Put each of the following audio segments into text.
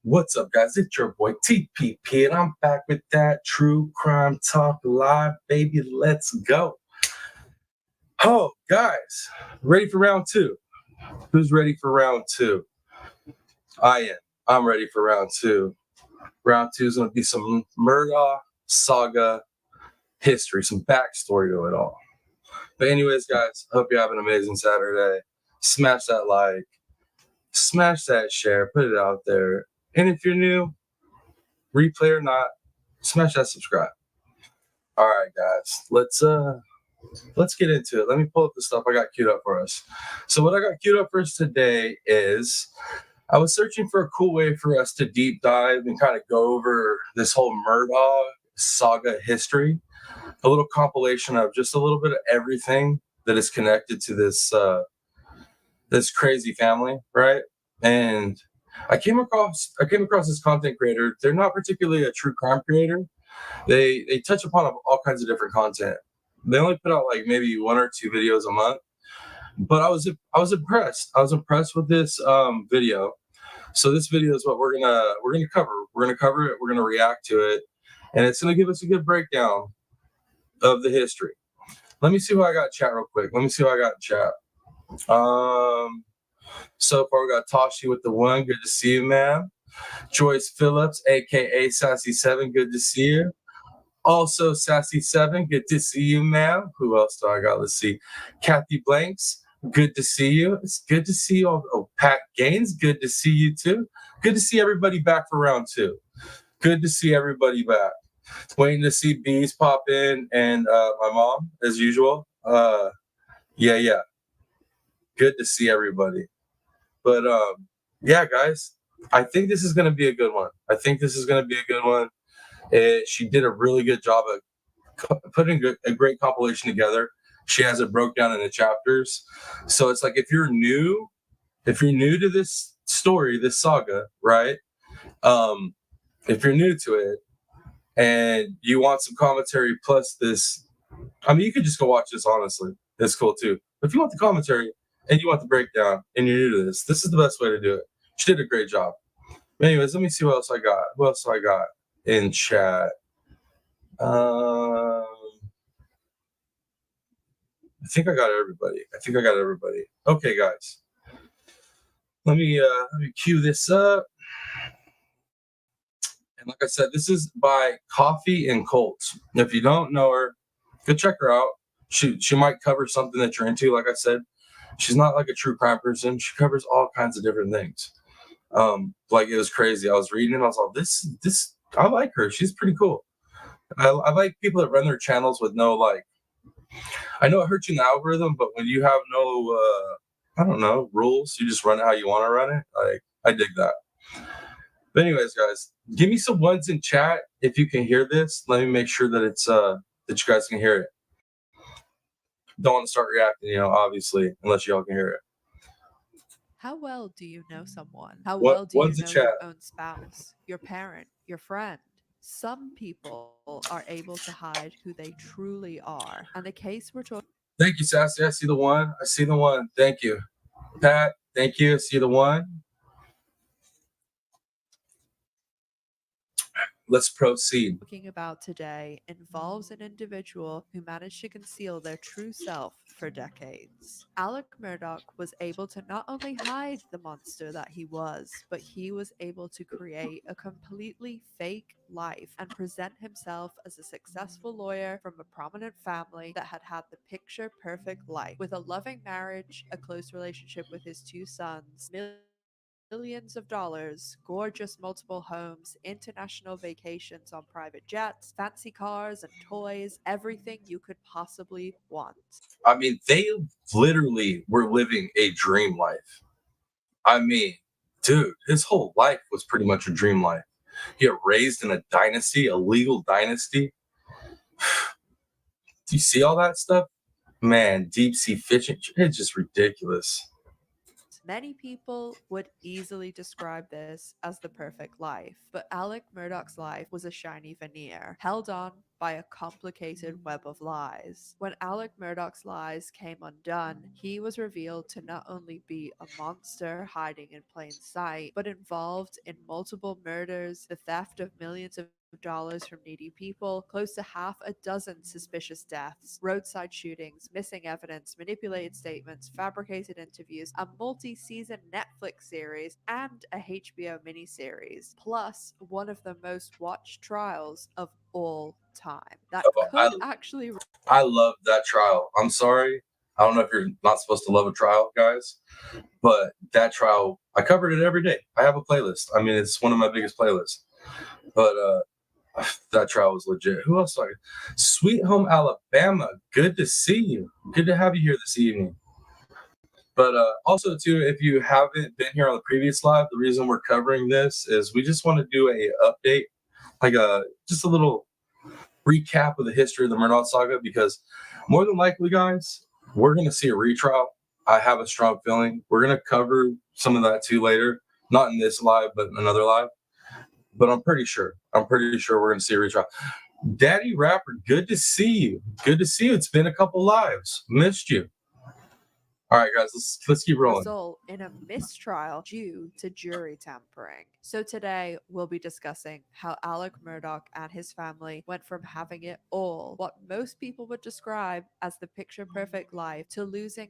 What's up, guys? It's your boy TPP, and I'm back with that True Crime Talk live, baby. Let's go. Oh, guys, ready for round two? Who's ready for round two? I am. I'm ready for round two. Round two is going to be some Murdaugh Saga history, some backstory to it all. But anyways, guys, hope you have an amazing Saturday. Smash that like, smash that share, put it out there. And if you're new, replay or not, smash that subscribe. All right, guys, let's get into it. Let me pull up the stuff I got queued up for us. So what I got queued up for us today is I was searching for a cool way for us to deep dive and kind of go over this whole Murdaugh Saga history, a little compilation of just a little bit of everything that is connected to this crazy family, right? And I came across this content creator. They're not particularly a true crime creator. They touch upon all kinds of different content. They only put out like maybe one or two videos a month, but I was impressed. I was impressed with this video. So this video is what we're gonna cover. We're gonna cover it. We're gonna react to it, and it's gonna give us a good breakdown of the history. Let me see who I got in chat real quick. Let me see who I got in chat. So far we got Tashi with the one. Good to see you, man. Joyce Phillips, aka Sassy7, good to see you. Also, Sassy7, good to see you, ma'am. Who else do I got? Let's see. Kathy Blanks, good to see you. It's good to see you. Oh, Pat Gaines, good to see you too. Good to see everybody back for round two. Good to see everybody back. Waiting to see Bees pop in and my mom, as usual. Yeah. Good to see everybody. But yeah, guys, I think this is going to be a good one. She did a really good job of putting a great compilation together. She has it broke down into chapters. So it's like if you're new to this story, this saga, right? If you're new to it and you want some commentary plus this, I mean, you could just go watch this, honestly. It's cool too. But if you want the commentary and you want the breakdown and you're new to this is the best way to do it. She did a great job. Anyways, let me see what else I got. What else I got in chat? I think I got everybody. Okay, guys. Let me cue this up. And like I said, this is by Coffee and Colts. If you don't know her, go check her out. She might cover something that you're into. Like I said, she's not like a true crime person. She covers all kinds of different things. Like it was crazy. I was reading and I was like, this I like her. She's pretty cool. I like people that run their channels with no like. I know it hurts you in the algorithm, but when you have no, I don't know, rules, you just run it how you want to run it. Like I dig that. But anyways, guys, give me some ones in chat if you can hear this. Let me make sure that it's that you guys can hear it. Don't want to start reacting, obviously, unless y'all can hear it. How well do you know someone? How well do you What's the know chat? your own spouse, your parent, your friend? Some people are able to hide who they truly are. And the case we're talking Thank you, Sassy. I see the one. Thank you. Pat, thank you. I see the one. Let's proceed. about today involves an individual who managed to conceal their true self for decades. Alec Murdaugh was able to not only hide the monster that he was, but he was able to create a completely fake life and present himself as a successful lawyer from a prominent family that had the picture perfect life with a loving marriage, a close relationship with his two sons, millions of dollars, gorgeous multiple homes, international vacations on private jets, fancy cars and toys, everything you could possibly want. I mean, they literally were living a dream life. I mean, dude, his whole life was pretty much a dream life. He got raised in a dynasty, a legal dynasty. Do you see all that stuff? Man, deep sea fishing, it's just ridiculous. Many people would easily describe this as the perfect life, but Alec Murdaugh's life was a shiny veneer, held on by a complicated web of lies. When Alec Murdaugh's lies came undone, he was revealed to not only be a monster hiding in plain sight, but involved in multiple murders, the theft of millions of dollars from needy people, close to half a dozen suspicious deaths, roadside shootings, missing evidence, manipulated statements, fabricated interviews, a multi-season Netflix series, and a HBO miniseries, plus one of the most watched trials of all time. That could actually I love that trial. I'm sorry. I don't know if you're not supposed to love a trial, guys, but that trial, I covered it every day. I have a playlist. I mean, it's one of my biggest playlists. But that trial was legit. Who else? Sweet Home Alabama. Good to see you. Good to have you here this evening. But also, too, if you haven't been here on the previous live, the reason we're covering this is we just want to do a update, like just a little recap of the history of the Murdaugh saga, because more than likely, guys, we're going to see a retrial. I have a strong feeling we're going to cover some of that too later, not in this live, but in another live. But I'm pretty sure we're going to see a retrial. Daddy Rapper, good to see you. Good to see you. It's been a couple lives. Missed you. All right, guys, let's keep rolling. Result in a mistrial due to jury tampering. So today we'll be discussing how Alec Murdaugh and his family went from having it all, what most people would describe as the picture perfect life, to losing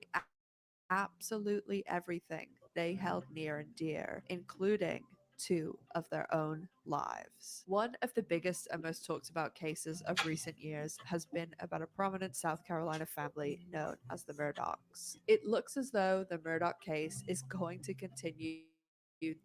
absolutely everything they held near and dear, including two of their own lives. One of the biggest and most talked about cases of recent years has been about a prominent South Carolina family known as the Murdaughs. It looks as though the Murdaugh case is going to continue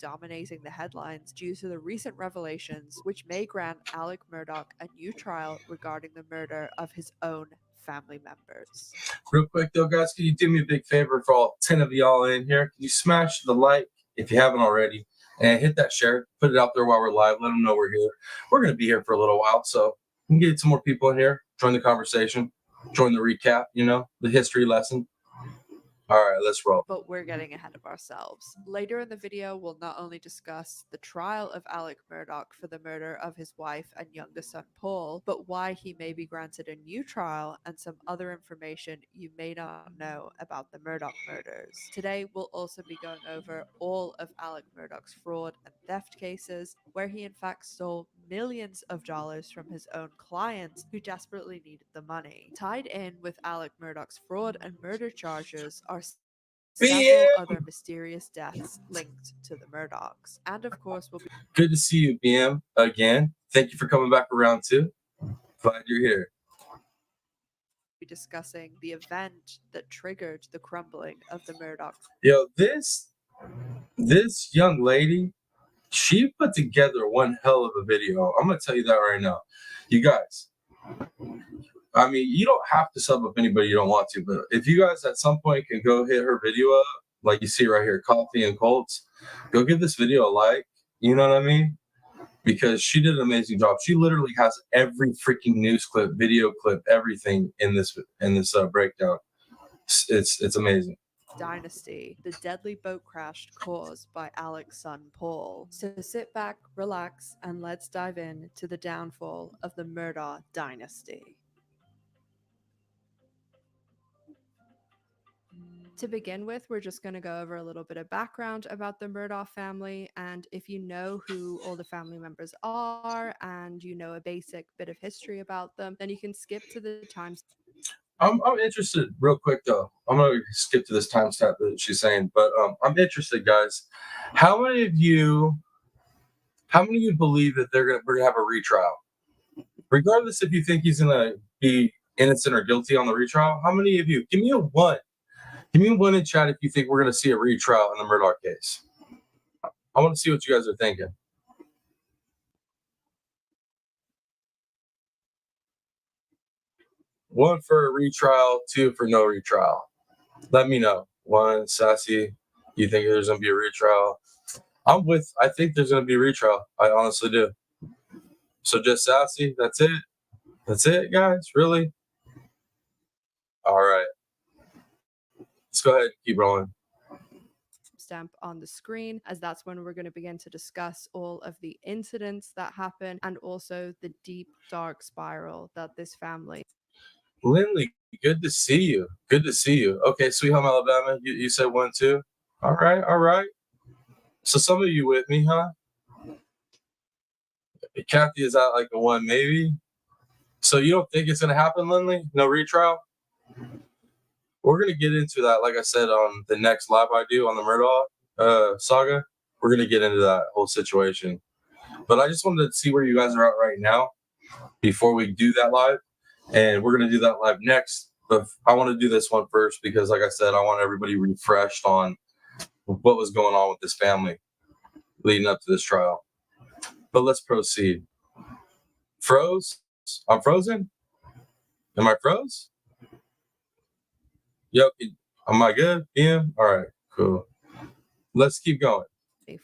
dominating the headlines due to the recent revelations, which may grant Alec Murdaugh a new trial regarding the murder of his own family members. Real quick though, guys, can you do me a big favor for all 10 of y'all in here? Can you smash the like if you haven't already, and hit that share, put it out there while we're live, let them know we're here. We're going to be here for a little while, so we can get some more people in here, join the conversation, join the recap, the history lesson. All right, let's roll. But we're getting ahead of ourselves. Later in the video, we'll not only discuss the trial of Alec Murdaugh for the murder of his wife and youngest son Paul, but why he may be granted a new trial and some other information you may not know about the Murdaugh murders. Today, we'll also be going over all of Alec Murdaugh's fraud and theft cases, where he in fact stole millions of dollars from his own clients who desperately needed the money. Tied in with Alec Murdaugh's fraud and murder charges are several other mysterious deaths linked to the Murdaughs. And of course, we'll be good to see you, BM, again. Thank you for coming back around too. Glad you're here. Discussing the event that triggered the crumbling of the Murdaugh. Yo, this young lady, she put together one hell of a video. I'm gonna tell you that right now. You guys, I mean, you don't have to sub up anybody you don't want to, but if you guys at some point can go hit her video up, like you see right here, Coffee and Colts, go give this video a like. You know what I mean? Because she did an amazing job. She literally has every freaking news clip, video clip, everything in this breakdown. It's amazing. Dynasty, the deadly boat crash caused by Alec's son Paul. So sit back, relax, and let's dive in to the downfall of the Murdaugh dynasty. To begin with, we're just going to go over a little bit of background about the Murdaugh family, and if you know who all the family members are and you know a basic bit of history about them, then you can skip to the times. I'm interested, real quick though. I'm gonna skip to this timestamp that she's saying, but I'm interested, guys. How many of you believe that we're gonna have a retrial, regardless if you think he's gonna be innocent or guilty on the retrial? How many of you? Give me a one. Give me a one in chat if you think we're gonna see a retrial in the Murdaugh case. I want to see what you guys are thinking. One for a retrial, two for no retrial. Let me know. One, Sassy, you think there's gonna be a retrial? I think there's gonna be a retrial. I honestly do. So just Sassy, that's it. That's it, guys. Really? All right. Let's go ahead and keep rolling. timestamp on the screen, as that's when we're going to begin to discuss all of the incidents that happened and also the deep, dark spiral that this family. Lindley, good to see you. Good to see you. Okay, Sweet Home Alabama, you said 1, 2. All right. So some of you with me, huh? Kathy is at like a 1, maybe. So you don't think it's gonna happen, Lindley? No retrial? We're gonna get into that, like I said, on the next live I do on the Murdaugh saga. We're gonna get into that whole situation. But I just wanted to see where you guys are at right now before we do that live. And we're gonna do that live next. But I want to do this one first because, like I said, I want everybody refreshed on what was going on with this family leading up to this trial. But let's proceed. Froze? I'm frozen? Am I froze? Yep. Am I good? Yeah. All right. Cool. Let's keep going.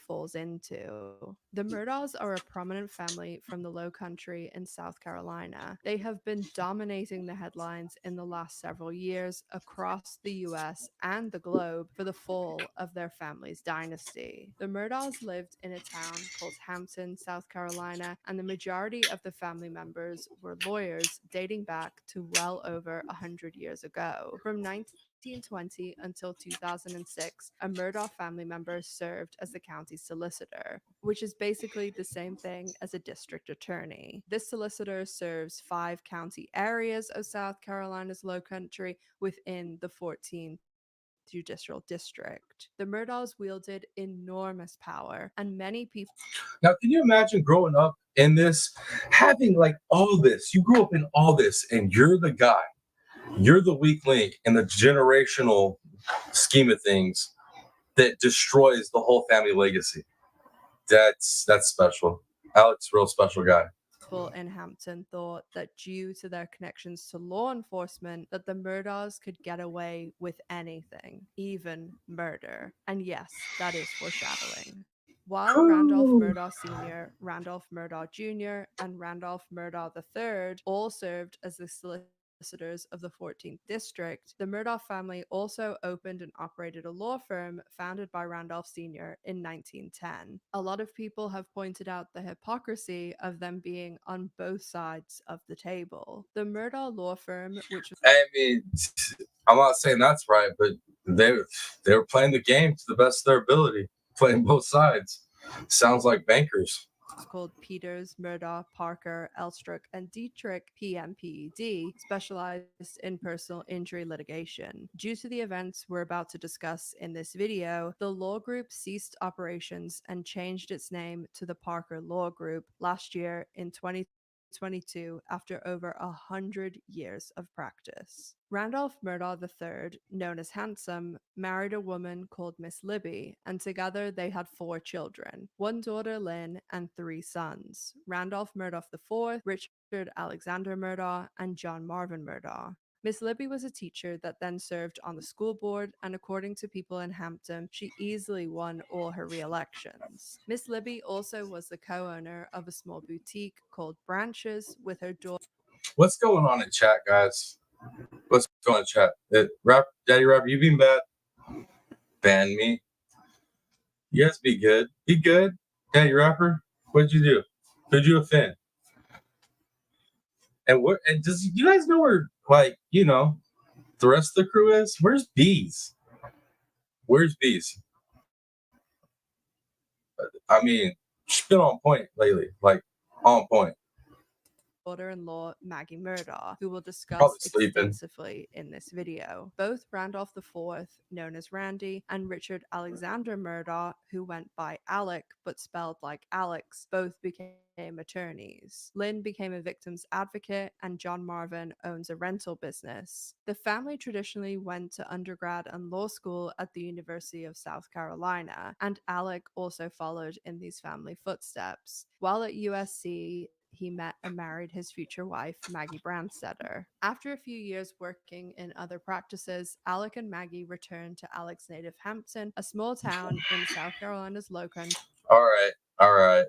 falls into. The Murdaughs are a prominent family from the Low Country in South Carolina. They have been dominating the headlines in the last several years across the US and the globe for the fall of their family's dynasty. The Murdaughs lived in a town called Hampton, South Carolina, and the majority of the family members were lawyers dating back to well over 100 years ago. From 1920 until 2006, a Murdaugh family member served as the county solicitor, which is basically the same thing as a district attorney. This solicitor serves 5 county areas of South Carolina's Low Country within the 14th judicial district. The Murdaughs wielded enormous power, and many people. Now, can you imagine growing up in this, having like all this? You grew up in all this, and you're the guy. You're the weak link in the generational scheme of things that destroys the whole family legacy. That's special. Alex, real special guy. In Hampton thought that due to their connections to law enforcement that the Murdaughs could get away with anything, even murder. And yes, that is foreshadowing. While Randolph Murdaugh Sr., Randolph Murdaugh Jr., and Randolph Murdaugh III all served as the solicitors of the 14th district, the Murdaugh family also opened and operated a law firm founded by Randolph Sr. in 1910. A lot of people have pointed out the hypocrisy of them being on both sides of the table. The Murdaugh law firm, which I mean, I'm not saying that's right, but they were playing the game to the best of their ability, playing both sides. Sounds like bankers. called Peters, Murdaugh, Parker, Elstrick, and Dietrich PMPED specialized in personal injury litigation. Due to the events we're about to discuss in this video, the law group ceased operations and changed its name to the Parker Law Group last year in 2022 after over 100 years of practice. Randolph Murdaugh III, known as Handsome, married a woman called Miss Libby, and together they had 4 children, 1 daughter Lynn and 3 sons, Randolph Murdaugh IV, Richard Alexander Murdaugh, and John Marvin Murdaugh. Miss Libby was a teacher that then served on the school board, and according to people in Hampton, she easily won all her re-elections. Miss Libby also was the co-owner of a small boutique called Branches with her daughter. What's going on in chat, guys? What's going on in chat? Daddy Rapper, you been bad? Ban me. Yes, be good. Be good. Daddy Rapper, what'd you do? Who'd you offend? And what? And does you guys know where, like, the rest of the crew is? Where's Bees? Where's Bees? I mean, she's been on point lately, like on point. Daughter-in-law Maggie Murdaugh, who we'll discuss Probably sleeping. extensively in this video. Both Randolph IV, known as Randy, and Richard Alexander Murdaugh, who went by Alec but spelled like Alex, both became attorneys. Lynn became a victim's advocate, and John Marvin owns a rental business. The family traditionally went to undergrad and law school at the University of South Carolina, and Alec also followed in these family footsteps. While at USC, he met and married his future wife, Maggie Brandstetter. After a few years working in other practices, Alec and Maggie returned to Alec's native Hampton, a small town in South Carolina's Low Country. All right.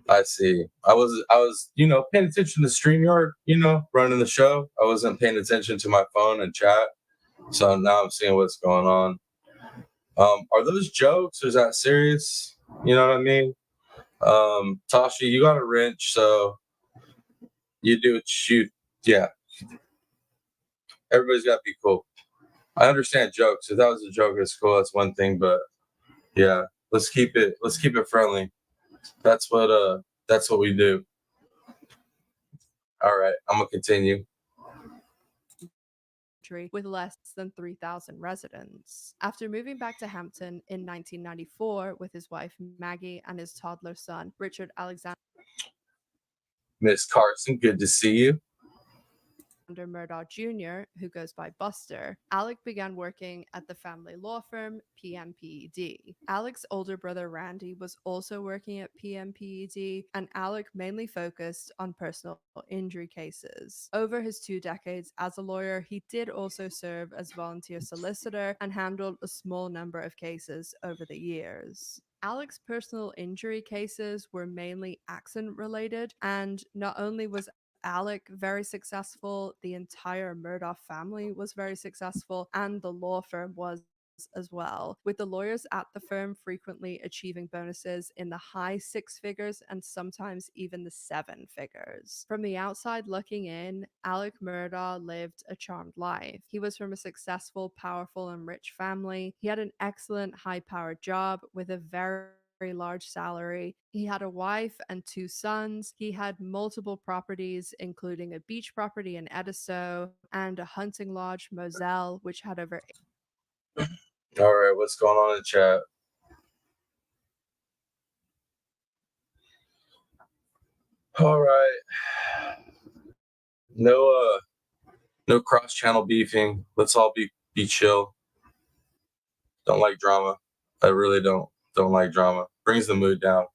I see. I was, paying attention to StreamYard, running the show. I wasn't paying attention to my phone and chat. So now I'm seeing what's going on. Are those jokes or is that serious? You know what I mean? Tasha, you got a wrench, so you do what you, yeah. Everybody's got to be cool. I understand jokes. If that was a joke at school, that's one thing, but yeah, let's keep it friendly. That's what we do. All right, I'm gonna continue. With less than 3,000 residents. After moving back to Hampton in 1994 with his wife Maggie and his toddler son Richard Alexander Miss Carson, good to see you. Murdaugh Jr., who goes by Buster, Alec began working at the family law firm PMPED. Alec's older brother Randy was also working at PMPED, and Alec mainly focused on personal injury cases. Over his 2 decades as a lawyer, he did also serve as volunteer solicitor and handled a small number of cases over the years. Alec's personal injury cases were mainly accident related, and not only was Alec very successful, the entire Murdaugh family was very successful, and the law firm was as well, with the lawyers at the firm frequently achieving bonuses in the high 6 figures and sometimes even the 7 figures. From the outside looking in, Alec Murdaugh lived a charmed life. He was from a successful, powerful, and rich family. He had an excellent, high-powered job with a very large salary. He had a wife and 2 sons. He had multiple properties, including a beach property in Edisto and a hunting lodge, Moselle, which had over. All right, what's going on in the chat? All right. No cross channel beefing. Let's all be chill. Don't like drama. I really don't like drama. Brings the mood down.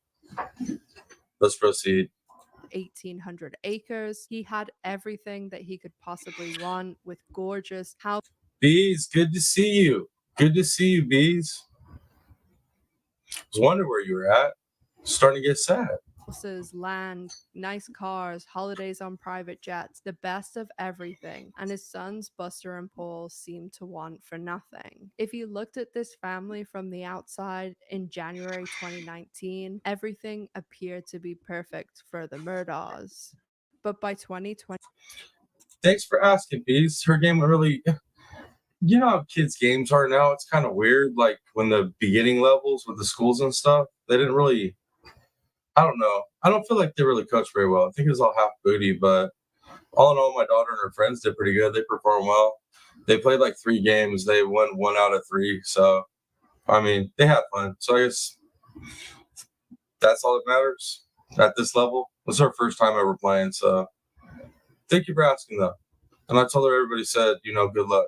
Let's proceed. 1,800 acres. He had everything that he could possibly want with gorgeous houses. Bees, good to see you. Good to see you, Bees. I was wondering where you were at. Starting to get sad. Houses, land, nice cars, holidays on private jets, the best of everything. And his sons, Buster and Paul, seemed to want for nothing. If you looked at this family from the outside in January 2019, everything appeared to be perfect for the Murdaughs. But by 2020, Thanks for asking, Bees. Her game really, you know how kids' games are now? It's kind of weird. Like when the beginning levels with the schools and stuff, they didn't really, I don't know. I don't feel like they really coached very well. I think it was all half booty, but all in all, my daughter and her friends did pretty good. They performed well. They played like 3 games. They won 1 out of 3. So, I mean, they had fun. So I guess that's all that matters at this level. This is our first time ever playing. So thank you for asking, though. And I told her everybody said, good luck.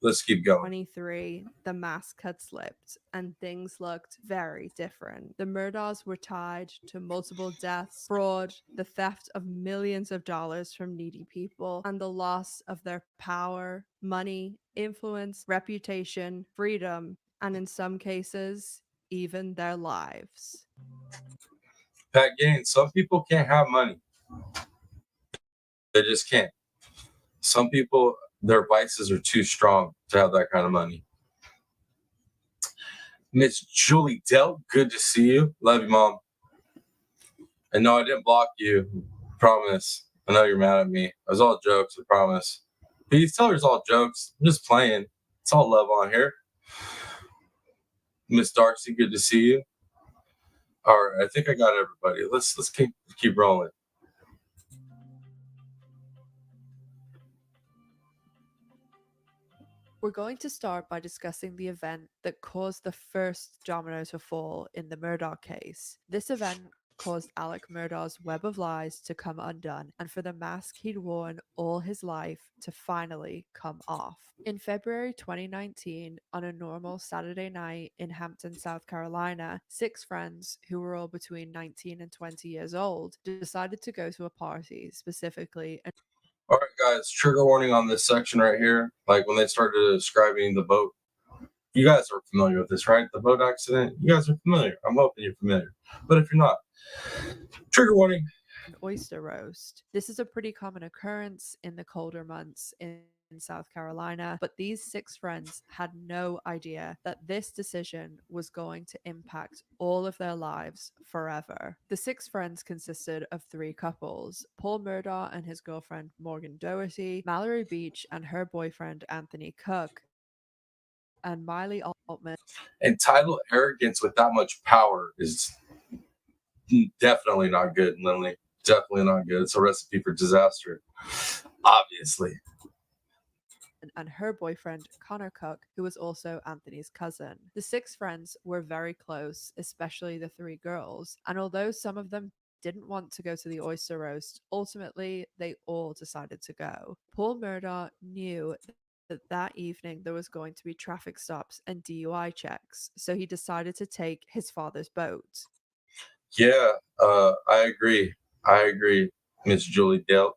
Let's keep going. 23, the mask had slipped and things looked very different. The Murdaughs were tied to multiple deaths, fraud, the theft of millions of dollars from needy people, and the loss of their power, money, influence, reputation, freedom, and in some cases, even their lives. Pat Gaines, some people can't have money. They just can't. Some people, their vices are too strong to have that kind of money. Miss Julie Dell, good to see you. Love you, Mom. And no, I didn't block you. Promise. I know you're mad at me. It was all jokes, I promise. Please tell her it's all jokes. I'm just playing. It's all love on here. Miss Darcy, good to see you. All right, I think I got everybody. Let's keep rolling. We're going to start by discussing the event that caused the first domino to fall in the Murdaugh case. This event caused Alec Murdaugh's web of lies to come undone and for the mask he'd worn all his life to finally come off. In February 2019, on a normal Saturday night in Hampton, South Carolina, 6 friends who were all between 19 and 20 years old decided to go to a party, specifically a All right, guys, trigger warning on this section right here. Like when they started describing the boat, you guys are familiar with this, right? The boat accident, you guys are familiar. I'm hoping you're familiar. But if you're not, trigger warning. an oyster roast. This is a pretty common occurrence in the colder months in South Carolina, but these 6 friends had no idea that this decision was going to impact all of their lives forever. The 6 friends consisted of 3 couples: Paul Murdaugh and his girlfriend Morgan Doherty, Mallory Beach and her boyfriend Anthony Cook, and Miley Altman. Entitled arrogance with that much power is definitely not good, Lindley. Definitely not good. It's a recipe for disaster, obviously. And her boyfriend Connor Cook, who was also Anthony's cousin. The 6 friends were very close, especially the 3 girls, and although some of them didn't want to go to the oyster roast, ultimately they all decided to go. Paul Murdaugh knew that evening there was going to be traffic stops and DUI checks, so he decided to take his father's boat. Yeah, I agree. Miss Julie Dale.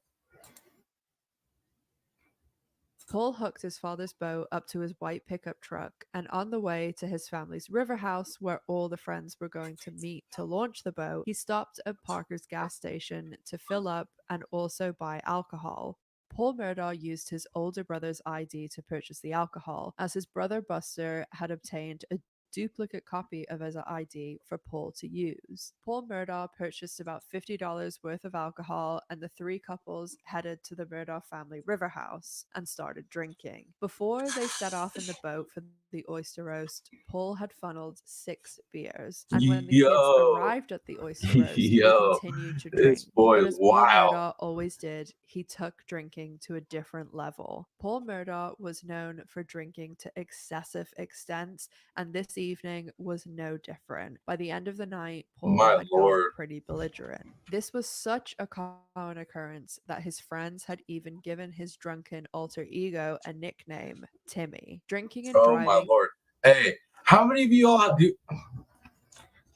Paul hooked his father's boat up to his white pickup truck, and on the way to his family's river house, where all the friends were going to meet to launch the boat, he stopped at Parker's gas station to fill up and also buy alcohol. Paul Murdaugh used his older brother's ID to purchase the alcohol, as his brother Buster had obtained a duplicate copy of his ID for Paul to use. Paul Murdaugh purchased about $50 worth of alcohol, and the 3 couples headed to the Murdaugh family river house and started drinking. Before they set off in the boat for the oyster roast, Paul had funneled 6 beers, and when the kids arrived at the oyster roast, they continued to drink. This boy But is as Paul wild. Murdaugh always did, he took drinking to a different level. Paul Murdaugh was known for drinking to excessive extents, and this evening was no different. By the end of the night, Paul My had lord. gone pretty belligerent. This was such a common occurrence that his friends had even given his drunken alter ego a nickname, Timmy. Drinking and Oh driving. my lord. Hey, how many of you all do?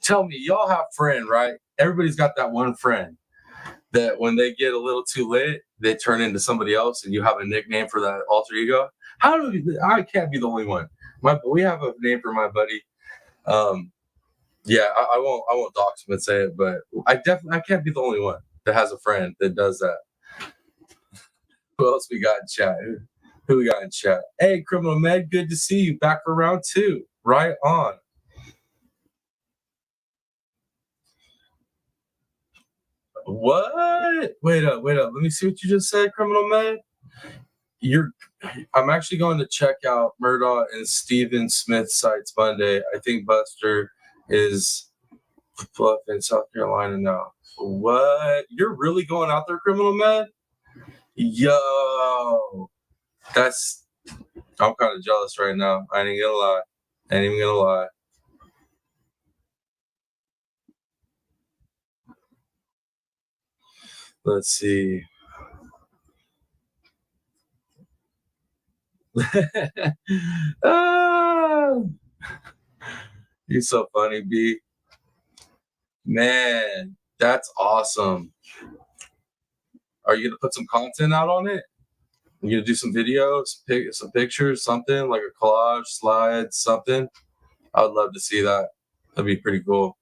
Tell me, y'all have friend, right? Everybody's got that one friend that when they get a little too lit, they turn into somebody else, and you have a nickname for that alter ego. How do I can't be the only one. We have a name for my buddy. Yeah, I won't dox him and say it, but I can't be the only one that has a friend that does that. Who else we got in chat? Who we got in chat? Hey, Criminal Med, good to see you back for round 2. Right on. What? Wait up. Let me see what you just said, Criminal Med. I'm actually going to check out Murdaugh and Steven Smith's sites Monday. I think Buster is up in South Carolina now. What? You're really going out there, Criminal Med? Yo, I'm kind of jealous right now. I ain't even gonna lie. Let's see. Ah, you're so funny, B. Man, that's awesome. Are you gonna put some content out on it? You gonna do some videos, some pictures, something like a collage, slide, something? I would love to see that. That'd be pretty cool.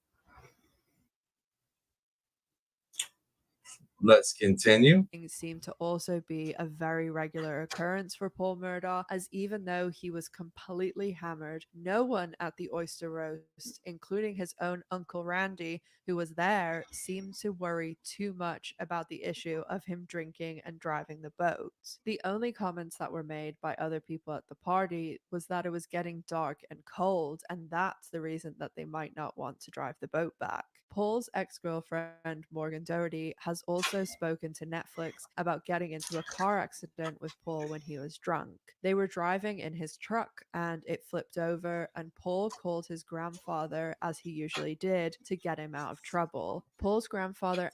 Let's continue. Seemed to also be a very regular occurrence for Paul Murdaugh, as even though he was completely hammered, no one at the oyster roast, including his own Uncle Randy, who was there, seemed to worry too much about the issue of him drinking and driving the boat. The only comments that were made by other people at the party was that it was getting dark and cold, and that's the reason that they might not want to drive the boat back. Paul's ex-girlfriend, Morgan Doherty, has also spoken to Netflix about getting into a car accident with Paul when he was drunk. They were driving in his truck and it flipped over, and Paul called his grandfather, as he usually did, to get him out of trouble. Paul's grandfather...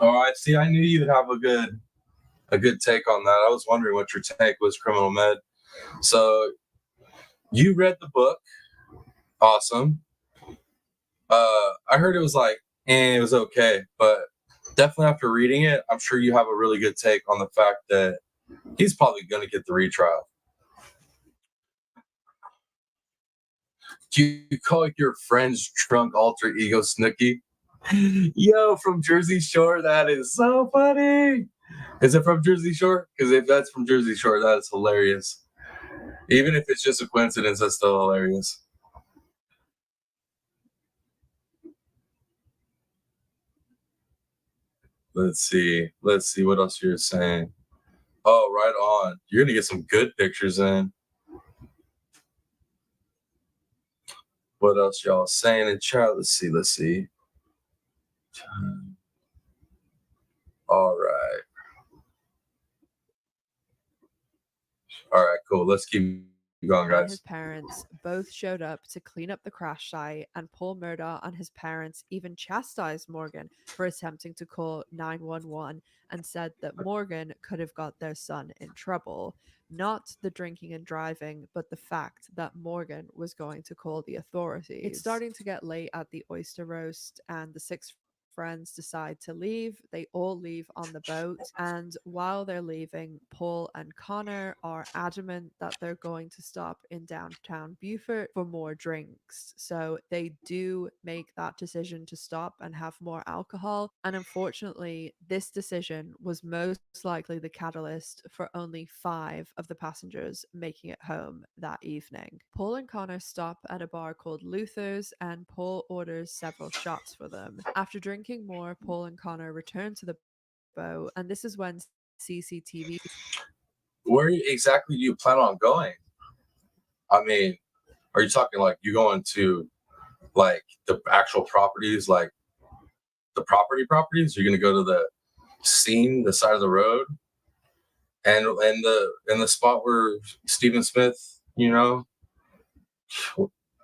Oh, I see. I knew you'd have a good take on that. I was wondering what your take was, Criminal Med. So you read the book. Awesome. I heard it was it was okay, but definitely after reading it, I'm sure you have a really good take on the fact that he's probably going to get the retrial. Do you call your friend's drunk alter ego Snooki? Yo, from Jersey Shore, that is so funny. Is it from Jersey Shore? Because if that's from Jersey Shore, that's hilarious. Even if it's just a coincidence, that's still hilarious. Let's see what else you're saying. Oh, right on. You're gonna get some good pictures in. What else y'all saying in chat? Let's see. All right, cool. Let's keep going, And his guys. parents both showed up to clean up the crash site, and Paul Murdaugh and his parents even chastised Morgan for attempting to call 911 and said that Morgan could have got their son in trouble. Not the drinking and driving, but the fact that Morgan was going to call the authorities. It's starting to get late at the oyster roast, and the six friends decide to leave. They all leave on the boat, and while they're leaving, Paul and Connor are adamant that they're going to stop in downtown Beaufort for more drinks. So they do make that decision to stop and have more alcohol. And unfortunately, this decision was most likely the catalyst for only 5 of the passengers making it home that evening. Paul and Connor stop at a bar called Luther's, and Paul orders several shots for them. After drinking more, Paul and Connor return to the boat, and this is when CCTV. Where exactly do you plan on going? I mean, are you talking like you going to like the actual properties, like the properties? You're gonna go to the scene, the side of the road, and the spot where Stephen Smith,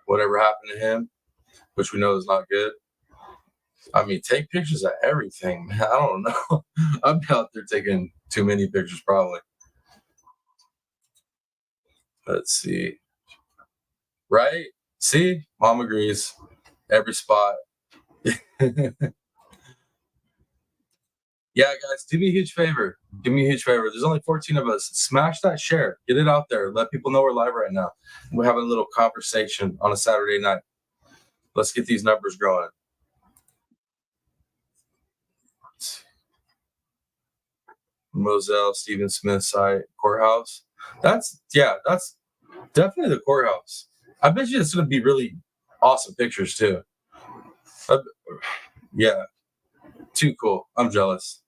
whatever happened to him, which we know is not good. I mean, take pictures of everything, man. I don't know. I'm out there taking too many pictures, probably. Let's see. Right? See, mom agrees. Every spot. Yeah, guys, do me a huge favor. Do me a huge favor. There's only 14 of us. Smash that share. Get it out there. Let people know we're live right now. We're having a little conversation on a Saturday night. Let's get these numbers growing. Moselle, Stephen Smith site, courthouse. That's definitely the courthouse. I bet you it's going to be really awesome pictures too. Yeah, too cool. I'm jealous.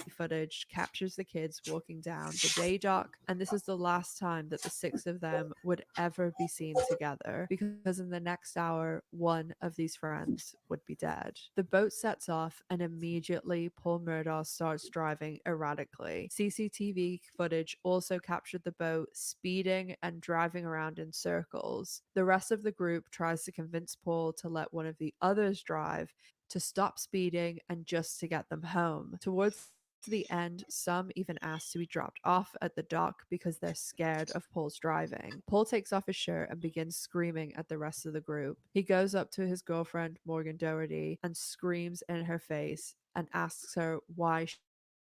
Footage captures the kids walking down the day dock, and this is the last time that the 6 of them would ever be seen together, because in the next hour, one of these friends would be dead. The boat sets off, and immediately Paul Murdaugh starts driving erratically. CCTV footage also captured the boat speeding and driving around in circles. The rest of the group tries to convince Paul to let one of the others drive, to stop speeding, and just to get them home. Towards the end, some even ask to be dropped off at the dock because they're scared of Paul's driving. Paul takes off his shirt and begins screaming at the rest of the group. He goes up to his girlfriend, Morgan Doherty, and screams in her face and asks her why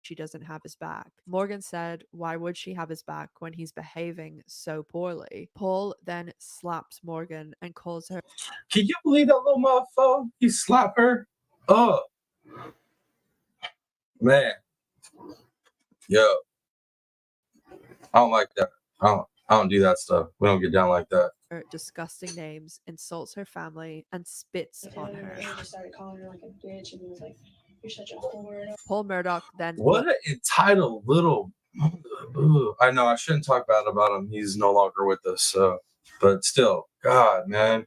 she doesn't have his back. Morgan said, why would she have his back when he's behaving so poorly? Paul then slaps Morgan and calls her. Can you believe that little motherfucker? He slapped her? Oh, man. Yo, I don't like that. I don't do that stuff. We don't get down like that. Disgusting names, insults her family, and spits on her. He just started calling her like a bitch, and he was like, "You're such a whore." Paul Murdaugh then. What an entitled little. Ugh. I know I shouldn't talk bad about him. He's no longer with us. So, but still, God, man,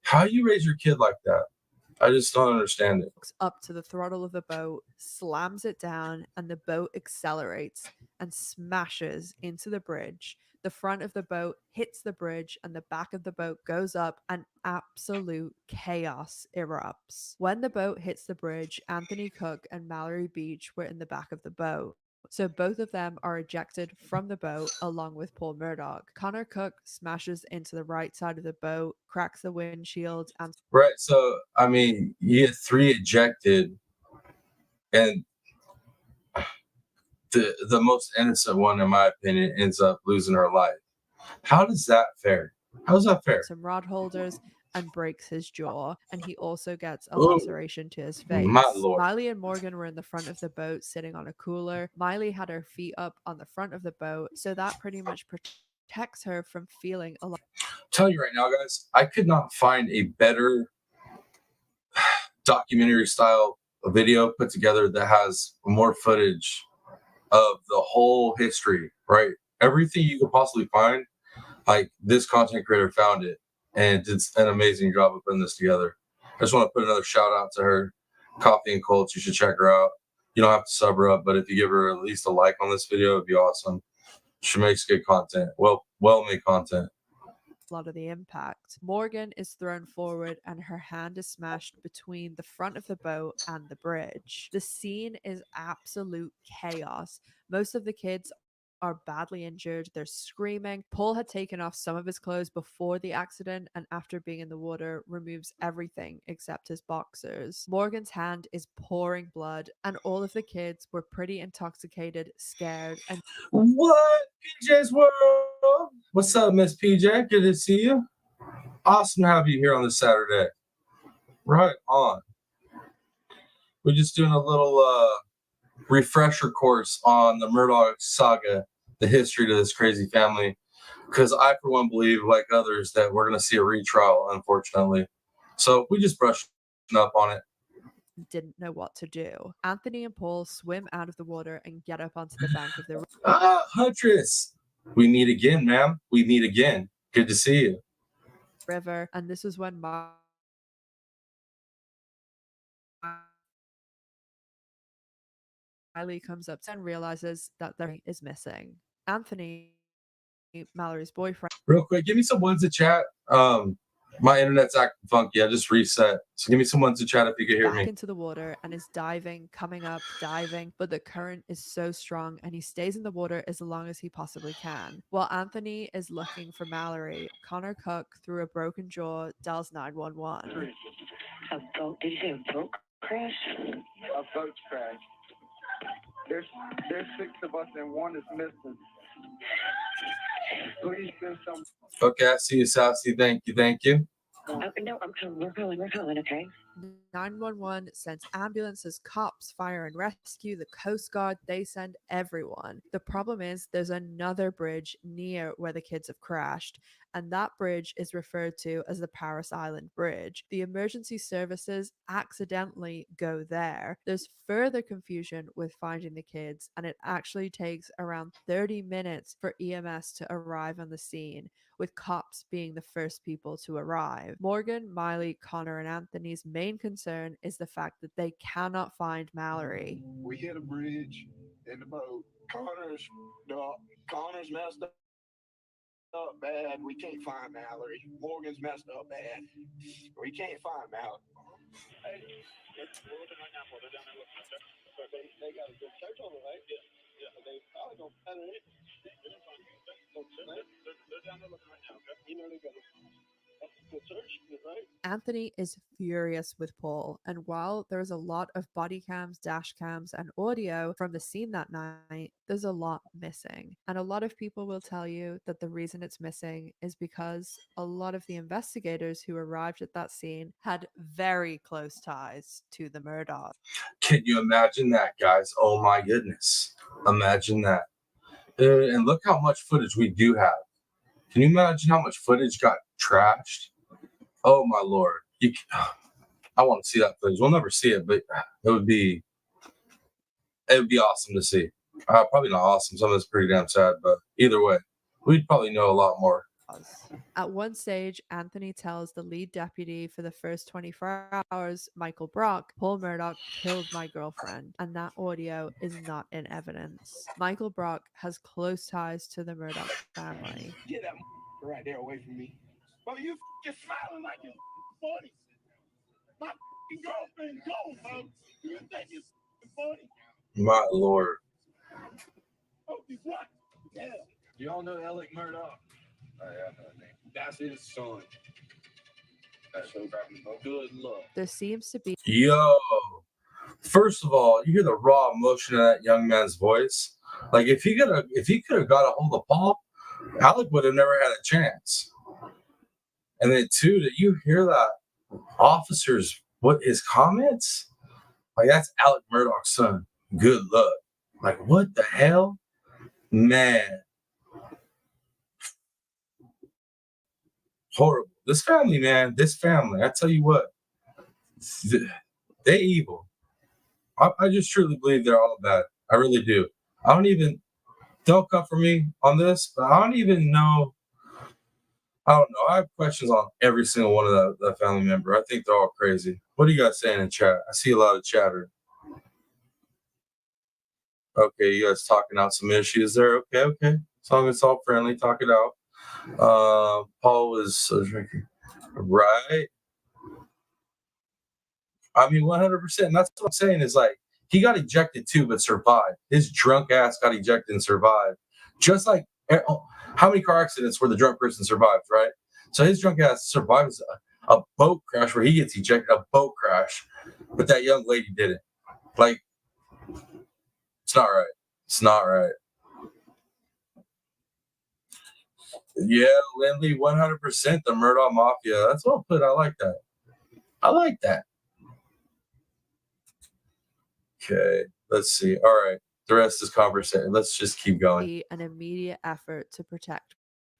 how you raise your kid like that? I just don't understand it. Up to the throttle of the boat, slams it down, and the boat accelerates and smashes into the bridge. The front of the boat hits the bridge, and the back of the boat goes up, and absolute chaos erupts. When the boat hits the bridge, Anthony Cook and Mallory Beach were in the back of the boat. So both of them are ejected from the boat along with Paul Murdaugh. Connor Cook smashes into the right side of the boat, cracks the windshield, and Right. So, I mean, you get 3 ejected, and the most innocent one, in my opinion, ends up losing her life. How does that fair? How's that fair? some rod holders, and breaks his jaw, and he also gets a Ooh, laceration to his face. my lord. Miley and Morgan were in the front of the boat sitting on a cooler. Miley had her feet up on the front of the boat, so that pretty much protects her from feeling a lot. Tell you right now, guys, I could not find a better documentary style video put together that has more footage of the whole history, right? Everything you could possibly find, like this content creator found it and did an amazing job of putting this together. I just want to put another shout out to her. Coffee and Colts, you should check her out. You don't have to sub her up, but if you give her at least a like on this video, it'd be awesome. She makes good content, well made content. Lot of the impact. Morgan is thrown forward and her hand is smashed between the front of the boat and the bridge. The scene is absolute chaos. Most of the kids are badly injured. They're screaming. Paul had taken off some of his clothes before the accident and after being in the water removes everything except his boxers. Morgan's hand is pouring blood and all of the kids were pretty intoxicated, scared, and What? PJ's World? What's up, Miss PJ? Good to see you. Awesome to have you here on this Saturday. Right on. We're just doing a little refresher course on the Murdaugh Saga, the history to this crazy family, because I, for one, believe, like others, that we're going to see a retrial, unfortunately. So we just brushed up on it. didn't know what to do. Anthony and Paul swim out of the water and get up onto the bank of the Huntress, we meet again, ma'am. We meet again. Good to see you. river, and this was when Miley comes up and realizes that there is missing. Anthony, Mallory's boyfriend, Real quick, give me some ones to chat. My internet's acting funky. I just reset. So give me some ones to chat if you can hear back me. into the water and is diving, coming up, diving, but the current is so strong and he stays in the water as long as he possibly can. While Anthony is looking for Mallory, Connor Cook, through a broken jaw, dials 911. A boat? Did you say a boat crash? A boat crash. There's 6 of us and one is missing. Please send some. Okay, I see you, Sassy. Thank you. Oh, no, we're calling, okay? 911 sends ambulances, cops, fire and rescue, the Coast Guard, they send everyone. The problem is there's another bridge near where the kids have crashed, and that bridge is referred to as the Paris Island Bridge. The emergency services accidentally go there. There's further confusion with finding the kids, and it actually takes around 30 minutes for EMS to arrive on the scene, with cops being the first people to arrive. Morgan, Miley, Connor, and Anthony's main concern is the fact that they cannot find Mallory. We hit a bridge in the boat. Connor's messed up bad. We can't find Mallory. Morgan's messed up bad. We can't find Mallory. Hey, we're looking right now. They're down there looking at that. They got a good search on it, right? Yeah. They probably don't find it. They're down there looking right now, okay? You know they got a good search, right? Anthony is furious with Paul, and while there's a lot of body cams, dash cams, and audio from the scene that night, there's a lot missing. And a lot of people will tell you that the reason it's missing is because a lot of the investigators who arrived at that scene had very close ties to the Murdaughs. Can you imagine that, guys? Oh my goodness. Imagine that. And look how much footage we do have. Can you imagine how much footage got trashed? Oh my lord. I want to see that footage. We'll never see it, but it would be awesome to see. Probably not awesome. Some of it's pretty damn sad, but either way, we'd probably know a lot more. At one stage, Anthony tells the lead deputy for the first 24 hours, Michael Brock, Paul Murdaugh killed my girlfriend, and that audio is not in evidence. Michael Brock has close ties to the Murdaugh family. Get that right there away from me. Well, you just smiling like it's funny. My girlfriend gone, folks. You think it's funny? My lord. Oh, you what? Yeah. Do y'all know Alec Murdaugh? Oh, yeah, I know his name. That's his son. That's so good luck. There seems to be Yo. First of all, you hear the raw emotion of that young man's voice. Like if he could have got a hold of Paul, Alec would have never had a chance. And then two, did you hear that officers, what his comments? Like, that's Alec Murdaugh's son. Good luck. Like, what the hell? Man. Horrible. This family, man, this family, I tell you what, they evil. I just truly believe they're all bad. I really do. Don't come for me on this, but I don't even know. I don't know. I have questions on every single one of that family member. I think they're all crazy. What are you guys saying in chat? I see a lot of chatter. Okay, you guys talking out some issues there. Okay. As long as it's all friendly, talk it out. Paul was drinking. Right. I mean, 100%. And that's what I'm saying is like, he got ejected too, but survived. His drunk ass got ejected and survived. Just like, how many car accidents where the drunk person survives, right? So his drunk ass survives a boat crash where he gets ejected, a boat crash, but that young lady didn't. Like, it's not right. It's not right. Yeah, Lindley, 100%. The Murdaugh Mafia. That's well put. I like that. I like that. Okay, let's see. All right, the rest is conversation. Let's just keep going. Be an immediate effort to protect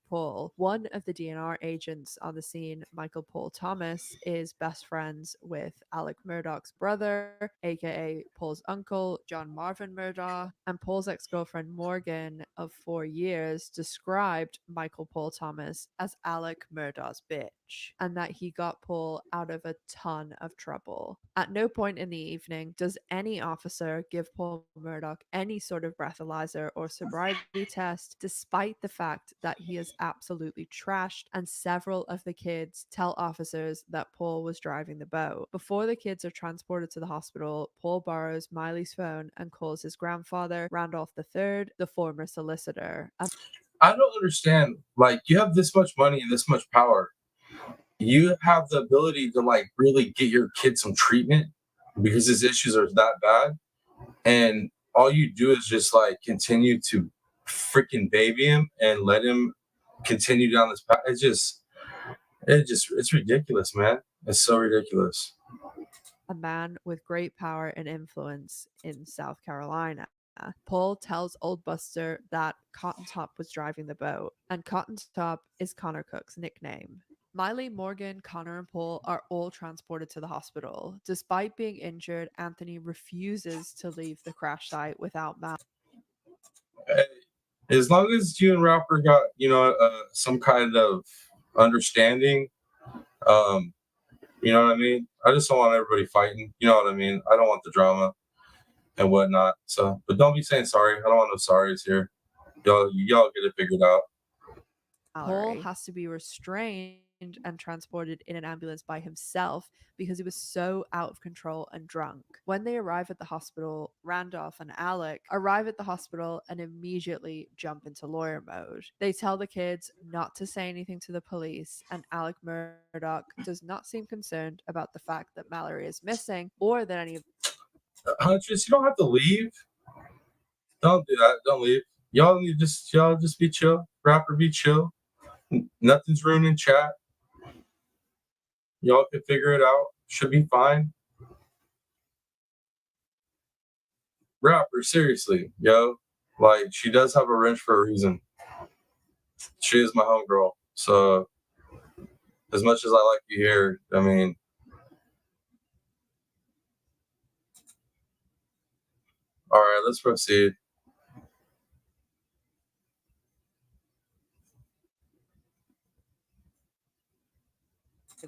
Paul. One of the DNR agents on the scene, Michael Paul Thomas, is best friends with Alec Murdaugh's brother, aka Paul's uncle, John Marvin Murdaugh, and Paul's ex-girlfriend Morgan of 4 years described Michael Paul Thomas as Alec Murdaugh's bitch, and that he got Paul out of a ton of trouble. At no point in the evening does any officer give Paul Murdaugh any sort of breathalyzer or sobriety test, despite the fact that he is absolutely trashed, and several of the kids tell officers that Paul was driving the boat. Before the kids are transported to the hospital, Paul borrows Miley's phone and calls his grandfather, Randolph III, the former solicitor. I don't understand. Like, you have this much money and this much power. You have the ability to like really get your kid some treatment because his issues are that bad, and all you do is just like continue to freaking baby him and let him continue down this path. It's ridiculous, man. It's so ridiculous. A man with great power and influence in South Carolina. Paul tells Old Buster that Cotton Top was driving the boat, and Cotton Top is Connor Cook's nickname. Miley, Morgan, Connor, and Paul are all transported to the hospital. Despite being injured, Anthony refuses to leave the crash site without Mal. As long as you and Rapper got, some kind of understanding, you know what I mean? I just don't want everybody fighting. You know what I mean? I don't want the drama and whatnot. So, but don't be saying sorry. I don't want no sorries here. Y'all get it figured out. Paul has to be restrained and transported in an ambulance by himself because he was so out of control and drunk. When they arrive at the hospital, Randolph and Alec arrive at the hospital and immediately jump into lawyer mode. They tell the kids not to say anything to the police, and Alec Murdaugh does not seem concerned about the fact that Mallory is missing or that any of Huntress, you don't have to leave. Don't do that. Don't leave. Y'all just be chill. Rapper, be chill. Nothing's ruining chat. Y'all can figure it out. Should be fine. Rapper, seriously, yo. Like, she does have a wrench for a reason. She is my homegirl. So, as much as I like you here, I mean, all right, let's proceed.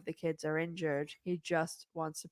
the kids are injured. He just wants to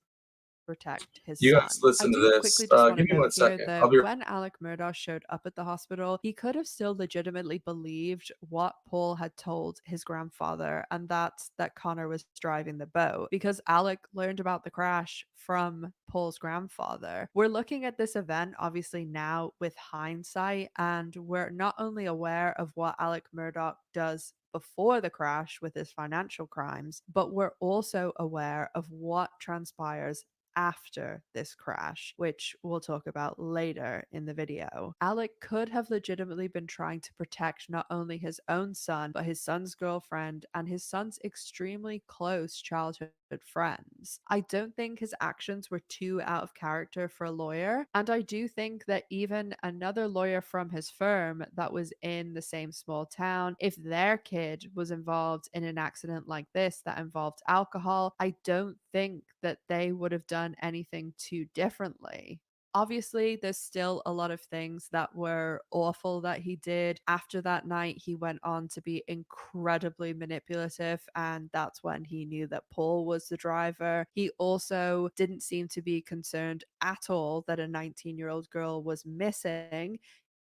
protect his You son. guys listen to this. Quickly just want Give to me 1 note here second. that I'll be when Alec Murdaugh showed up at the hospital, he could have still legitimately believed what Paul had told his grandfather, and that's that Connor was driving the boat, because Alec learned about the crash from Paul's grandfather. We're looking at this event obviously now with hindsight, and we're not only aware of what Alec Murdaugh does before the crash with his financial crimes, but we're also aware of what transpires after this crash, which we'll talk about later in the video. Alec could have legitimately been trying to protect not only his own son, but his son's girlfriend and his son's extremely close childhood friends. I don't think his actions were too out of character for a lawyer, and I do think that even another lawyer from his firm that was in the same small town, if their kid was involved in an accident like this that involved alcohol, I don't think that they would have done anything too differently. Obviously, there's still a lot of things that were awful that he did. After that night, he went on to be incredibly manipulative, and that's when he knew that Paul was the driver. He also didn't seem to be concerned at all that a 19-year-old girl was missing.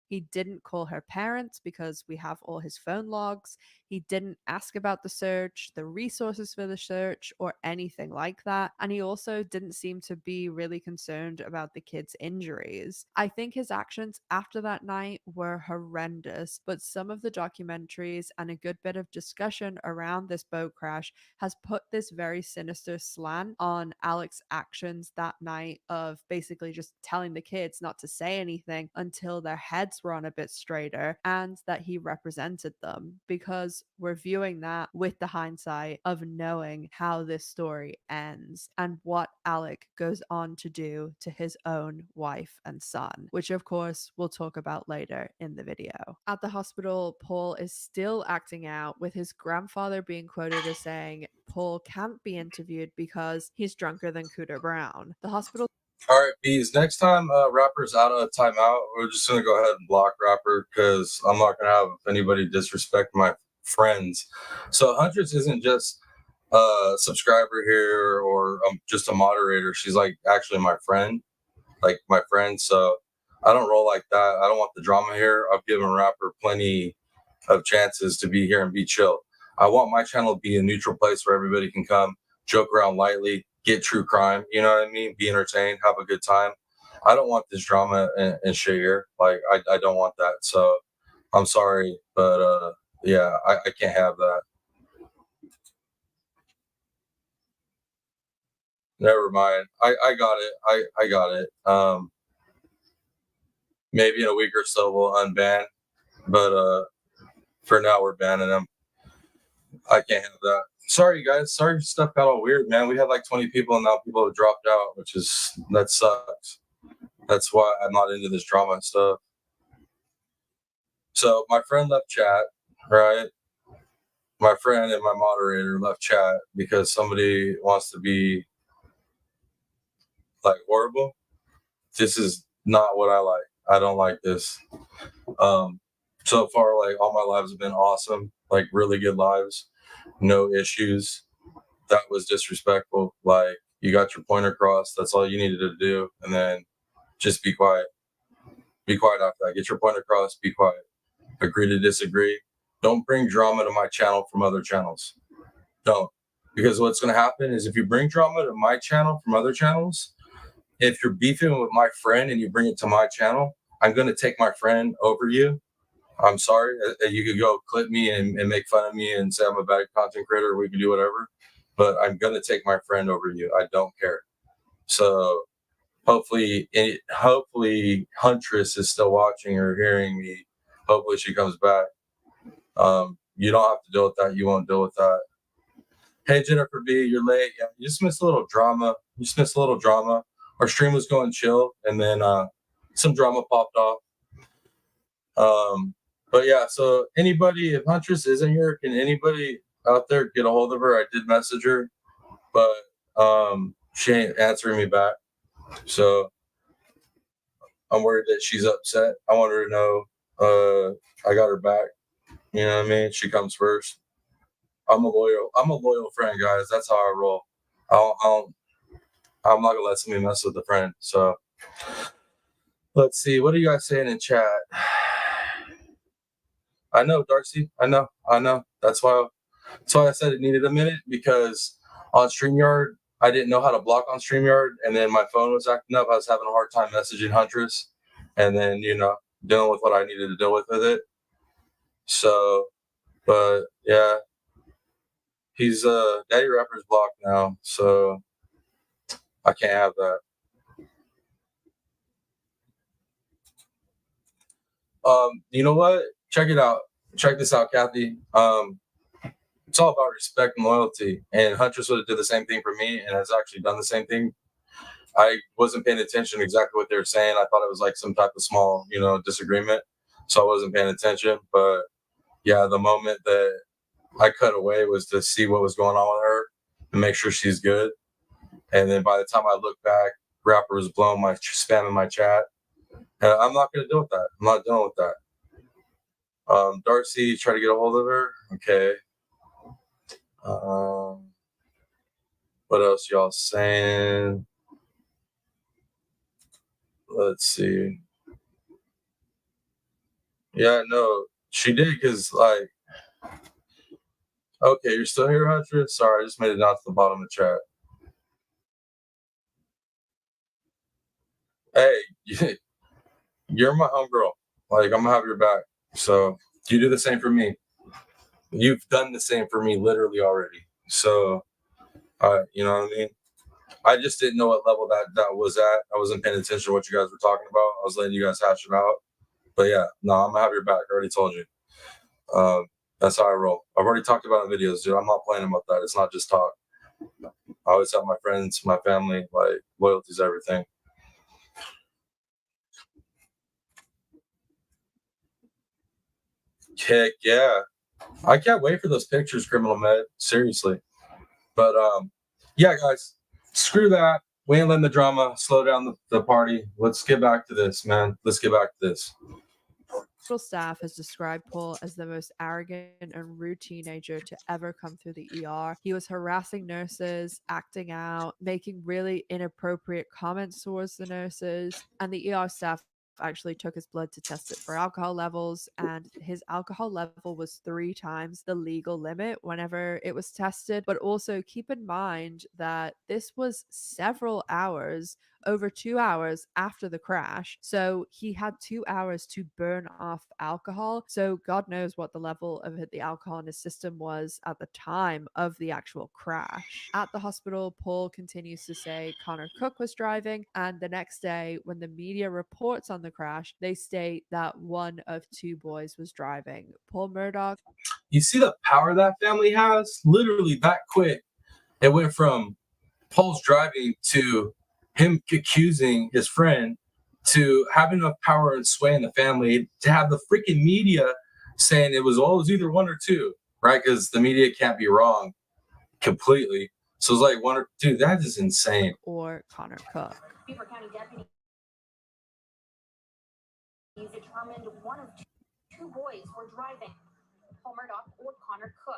He didn't call her parents because we have all his phone logs. He didn't ask about the search, the resources for the search, or anything like that. And he also didn't seem to be really concerned about the kid's injuries. I think his actions after that night were horrendous, but some of the documentaries and a good bit of discussion around this boat crash has put this very sinister slant on Alec's actions that night of basically just telling the kids not to say anything until their heads were on a bit straighter and that he represented them, because we're viewing that with the hindsight of knowing how this story ends and what Alec goes on to do to his own wife and son, which of course we'll talk about later in the video. At the hospital, Paul is still acting out, with his grandfather being quoted as saying Paul can't be interviewed because he's drunker than Cooter Brown. The hospital. All right, Bees. Next time Rapper's out of timeout, we're just going to go ahead and block Rapper because I'm not going to have anybody disrespect my friends. So Huntress isn't just a subscriber here or just a moderator. She's like actually my friend, So I don't roll like that. I don't want the drama here. I've given Rapper plenty of chances to be here and be chill. I want my channel to be a neutral place where everybody can come, joke around lightly, get true crime, you know what I mean? Be entertained, have a good time. I don't want this drama and shit here. Like, I don't want that. So I'm sorry, but yeah, I can't have that. Never mind. I got it. I got it. Maybe in a week or so we'll unban, but for now we're banning them. I can't have that. Sorry guys. Sorry stuff got all weird, man. We had like 20 people and now people have dropped out, that sucks. That's why I'm not into this drama and stuff. So my friend left chat, right? My friend and my moderator left chat because somebody wants to be like horrible. This is not what I like. I don't like this. So far, like all my lives have been awesome, like really good lives, no issues. That was disrespectful. Like, you got your point across. That's all you needed to do. And then just be quiet. Be quiet after that. Get your point across. Be quiet. Agree to disagree. Don't bring drama to my channel from other channels. Don't. Because what's going to happen is if you bring drama to my channel from other channels, if you're beefing with my friend and you bring it to my channel, I'm going to take my friend over you. I'm sorry. You could go clip me and make fun of me and say I'm a bad content creator. We can do whatever. But I'm going to take my friend over you. I don't care. So hopefully Huntress is still watching or hearing me. Hopefully she comes back. You don't have to deal with that. You won't deal with that. Hey, Jennifer B, you're late. Yeah, you just missed a little drama. Our stream was going chill, and then some drama popped off. But yeah, so anybody, if Huntress isn't here, can anybody out there get a hold of her? I did message her, but she ain't answering me back. So I'm worried that she's upset. I want her to know I got her back. You know what I mean? She comes first. I'm a loyal friend, guys. That's how I roll. I'm not gonna let somebody mess with a friend. So let's see. What are you guys saying in chat? I know, Darcy. I know. That's why I said it needed a minute, because on StreamYard, I didn't know how to block on StreamYard, and then my phone was acting up. I was having a hard time messaging Huntress, and then dealing with what I needed to deal with it. So, but yeah, he's Daddy Rapper's blocked now. So I can't have that. You know what? Check it out. Check this out, Kathy. It's all about respect and loyalty. And Huntress would have did the same thing for me, and has actually done the same thing. I wasn't paying attention to exactly what they were saying. I thought it was like some type of small, disagreement. So I wasn't paying attention. But yeah, the moment that I cut away was to see what was going on with her and make sure she's good. And then by the time I looked back, Rapper was blowing my spam in my chat. And I'm not going to deal with that. I'm not dealing with that. Darcy, try to get a hold of her. Okay. What else y'all saying? Let's see. Yeah, no, she did because, like, okay, you're still here, Huntress? Sorry, I just made it down to the bottom of the chat. Hey, you're my homegirl. Like, I'm gonna have your back. So you do the same for me. You've done the same for me literally already. So, you know what I mean? I just didn't know what level that was at. I wasn't paying attention to what you guys were talking about. I was letting you guys hash it out. But yeah, no, I'm gonna have your back. I already told you. That's how I roll. I've already talked about it in videos, dude. I'm not playing about that. It's not just talk. I always have my friends, my family, like loyalty's everything. Heck yeah. I can't wait for those pictures, Criminal Med. Seriously. But yeah, guys, screw that. We ain't letting the drama slow down the party. Let's get back to this, man. Let's get back to this. Hospital staff has described Paul as the most arrogant and rude teenager to ever come through the ER. He was harassing nurses, acting out, making really inappropriate comments towards the nurses, and the ER staff actually took his blood to test it for alcohol levels, and his alcohol level was 3 times the legal limit whenever it was tested. But also keep in mind that this was several hours, over 2 hours after the crash. So he had 2 hours to burn off alcohol. So God knows what the level of the alcohol in his system was at the time of the actual crash. At the hospital, Paul continues to say Connor Cook was driving, and the next day when the media reports on the crash, they state that one of 2 boys was driving. Paul Murdaugh. You see the power that family has? Literally that quick. It went from Paul's driving to him accusing his friend to having enough power and sway in the family to have the freaking media saying it was either one or two, right? Because the media can't be wrong completely. So it's like one or two. That is insane. Or Connor Cook. Beaver County deputies determined one of 2 boys were driving, Paul Murdaugh or Connor Cook.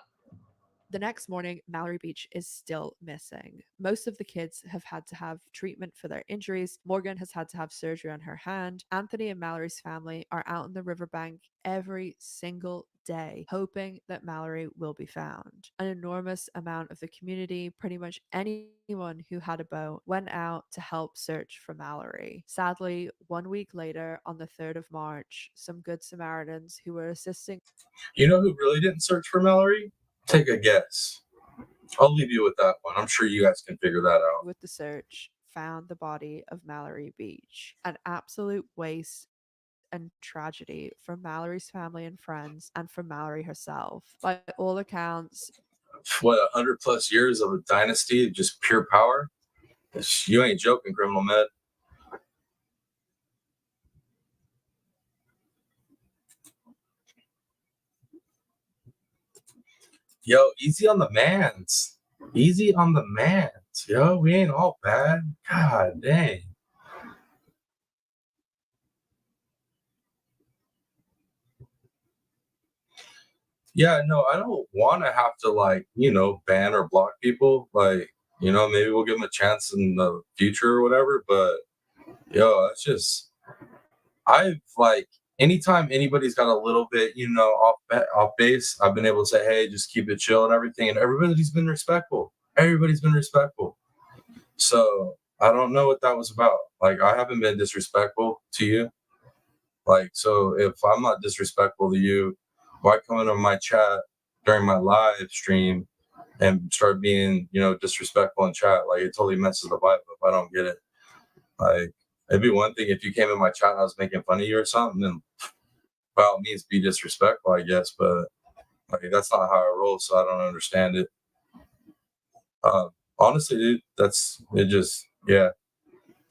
The next morning, Mallory Beach is still missing. Most of the kids have had to have treatment for their injuries. Morgan has had to have surgery on her hand. Anthony and Mallory's family are out on the riverbank every single day, hoping that Mallory will be found. An enormous amount of the community, pretty much anyone who had a boat, went out to help search for Mallory. Sadly, 1 week later, on the 3rd of March, some Good Samaritans who were assisting. You know who really didn't search for Mallory? Take a guess. I'll leave you with that one. I'm sure you guys can figure that out. With the search, found the body of Mallory Beach. An absolute waste and tragedy for Mallory's family and friends, and for Mallory herself. By all accounts, what, 100+ years of a dynasty of just pure power? You ain't joking, Criminal Med. Yo, easy on the mans. Easy on the mans. Yo, we ain't all bad. God dang. Yeah, no, I don't want to have to ban or block people. Maybe we'll give them a chance in the future or whatever. But yo, that's just anytime anybody's got a little bit off base, I've been able to say, hey, just keep it chill and everything, and everybody's been respectful. So I don't know what that was about. Like, I haven't been disrespectful to you. So if I'm not disrespectful to you, why come into my chat during my live stream and start being, you know, disrespectful in chat. Like, it totally messes the vibe up. I don't get it. Like, it'd be one thing if you came in my chat and I was making fun of you or something, then by all means be disrespectful, I guess. But like, that's not how I roll, so I don't understand it. Honestly, dude, that's it. Just yeah.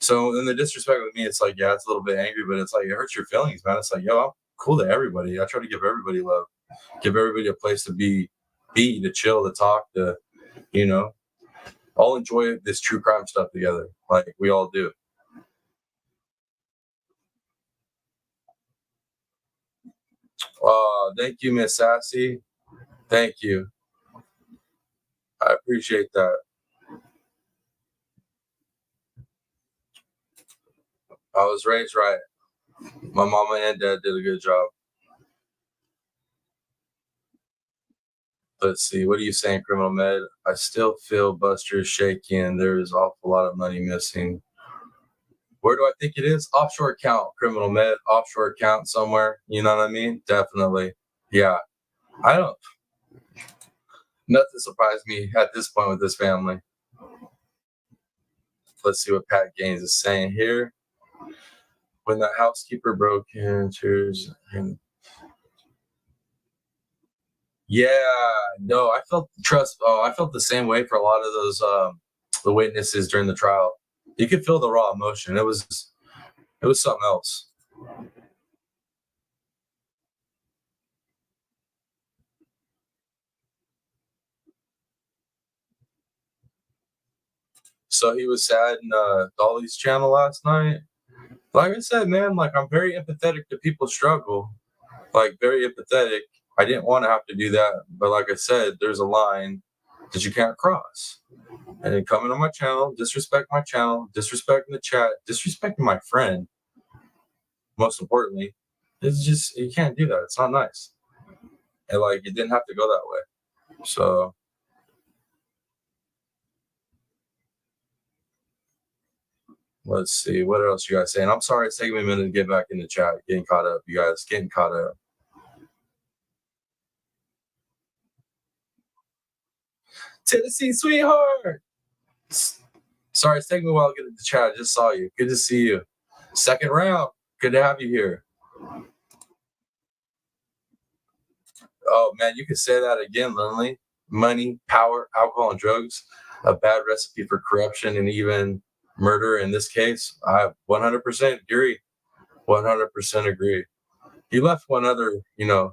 So in the disrespect with me, it's like, yeah, it's a little bit angry, but it's like it hurts your feelings, man. It's like, yo, I'm cool to everybody. I try to give everybody love, give everybody a place to be, to chill, to talk, to, you know, all enjoy this true crime stuff together, like we all do. Thank you, Miss Sassy. Thank you. I appreciate that. I was raised right. My mama and dad did a good job. Let's see. What are you saying, Criminal Med? I still feel Buster's shaky and there is awful lot of money missing. Where do I think it is? Offshore account, Criminal Med, offshore account somewhere. You know what I mean? Definitely. Yeah. I don't. Nothing surprised me at this point with this family. Let's see what Pat Gaines is saying here. When the housekeeper broke into, yeah, no, I felt I felt the same way for a lot of those the witnesses during the trial. You could feel the raw emotion. It was something else. So he was sad in Dolly's channel last night. Like I said, man, like I'm very empathetic to people's struggle. Like very empathetic. I didn't want to have to do that, but like I said, there's a line that you can't cross. And then coming on my channel, disrespecting the chat, disrespecting my friend, most importantly, it's just you can't do that. It's not nice. And like it didn't have to go that way. So let's see what else you guys saying. I'm sorry it's taking me a minute to get back in the chat, getting caught up. You guys getting caught up. Tennessee sweetheart. Sorry, it's taking me a while to get into the chat. I just saw you. Good to see you. Second round. Good to have you here. Oh man, you can say that again, Lindley. Money, power, alcohol, and drugs. A bad recipe for corruption and even murder in this case. I 100% agree. 100% agree. He left one other,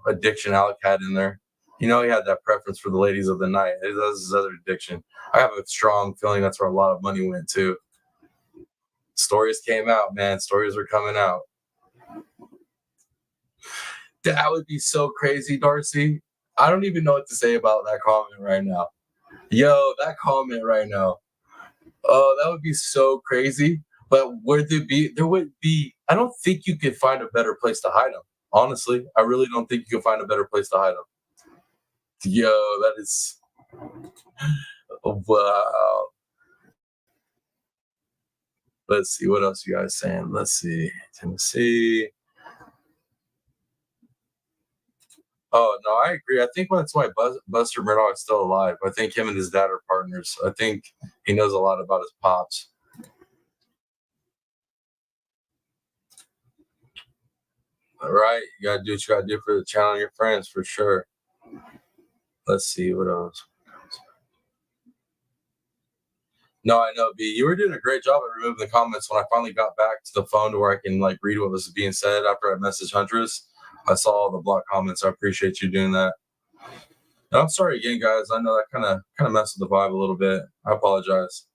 addiction Alec had in there. He had that preference for the ladies of the night. That was his other addiction. I have a strong feeling that's where a lot of money went to. Stories came out, man. Stories are coming out. That would be so crazy, Darcy. I don't even know what to say about that comment right now. Yo, that comment right now. Oh, that would be so crazy. But there would be, I don't think you could find a better place to hide them. Honestly, I really don't think you could find a better place to hide them. Yo, that is, wow. Let's see, what else you guys saying? Let's see, Tennessee. Oh, no, I agree. I think that's why Buster Murdaugh is still alive. I think him and his dad are partners. I think he knows a lot about his pops. All right, you gotta do what you gotta do for the channel and your friends, for sure. Let's see, what else? No, I know, B. You were doing a great job at removing the comments. When I finally got back to the phone to where I can read what was being said after I messaged Huntress, I saw all the block comments. I appreciate you doing that. And I'm sorry again, guys. I know that kind of messed with the vibe a little bit. I apologize.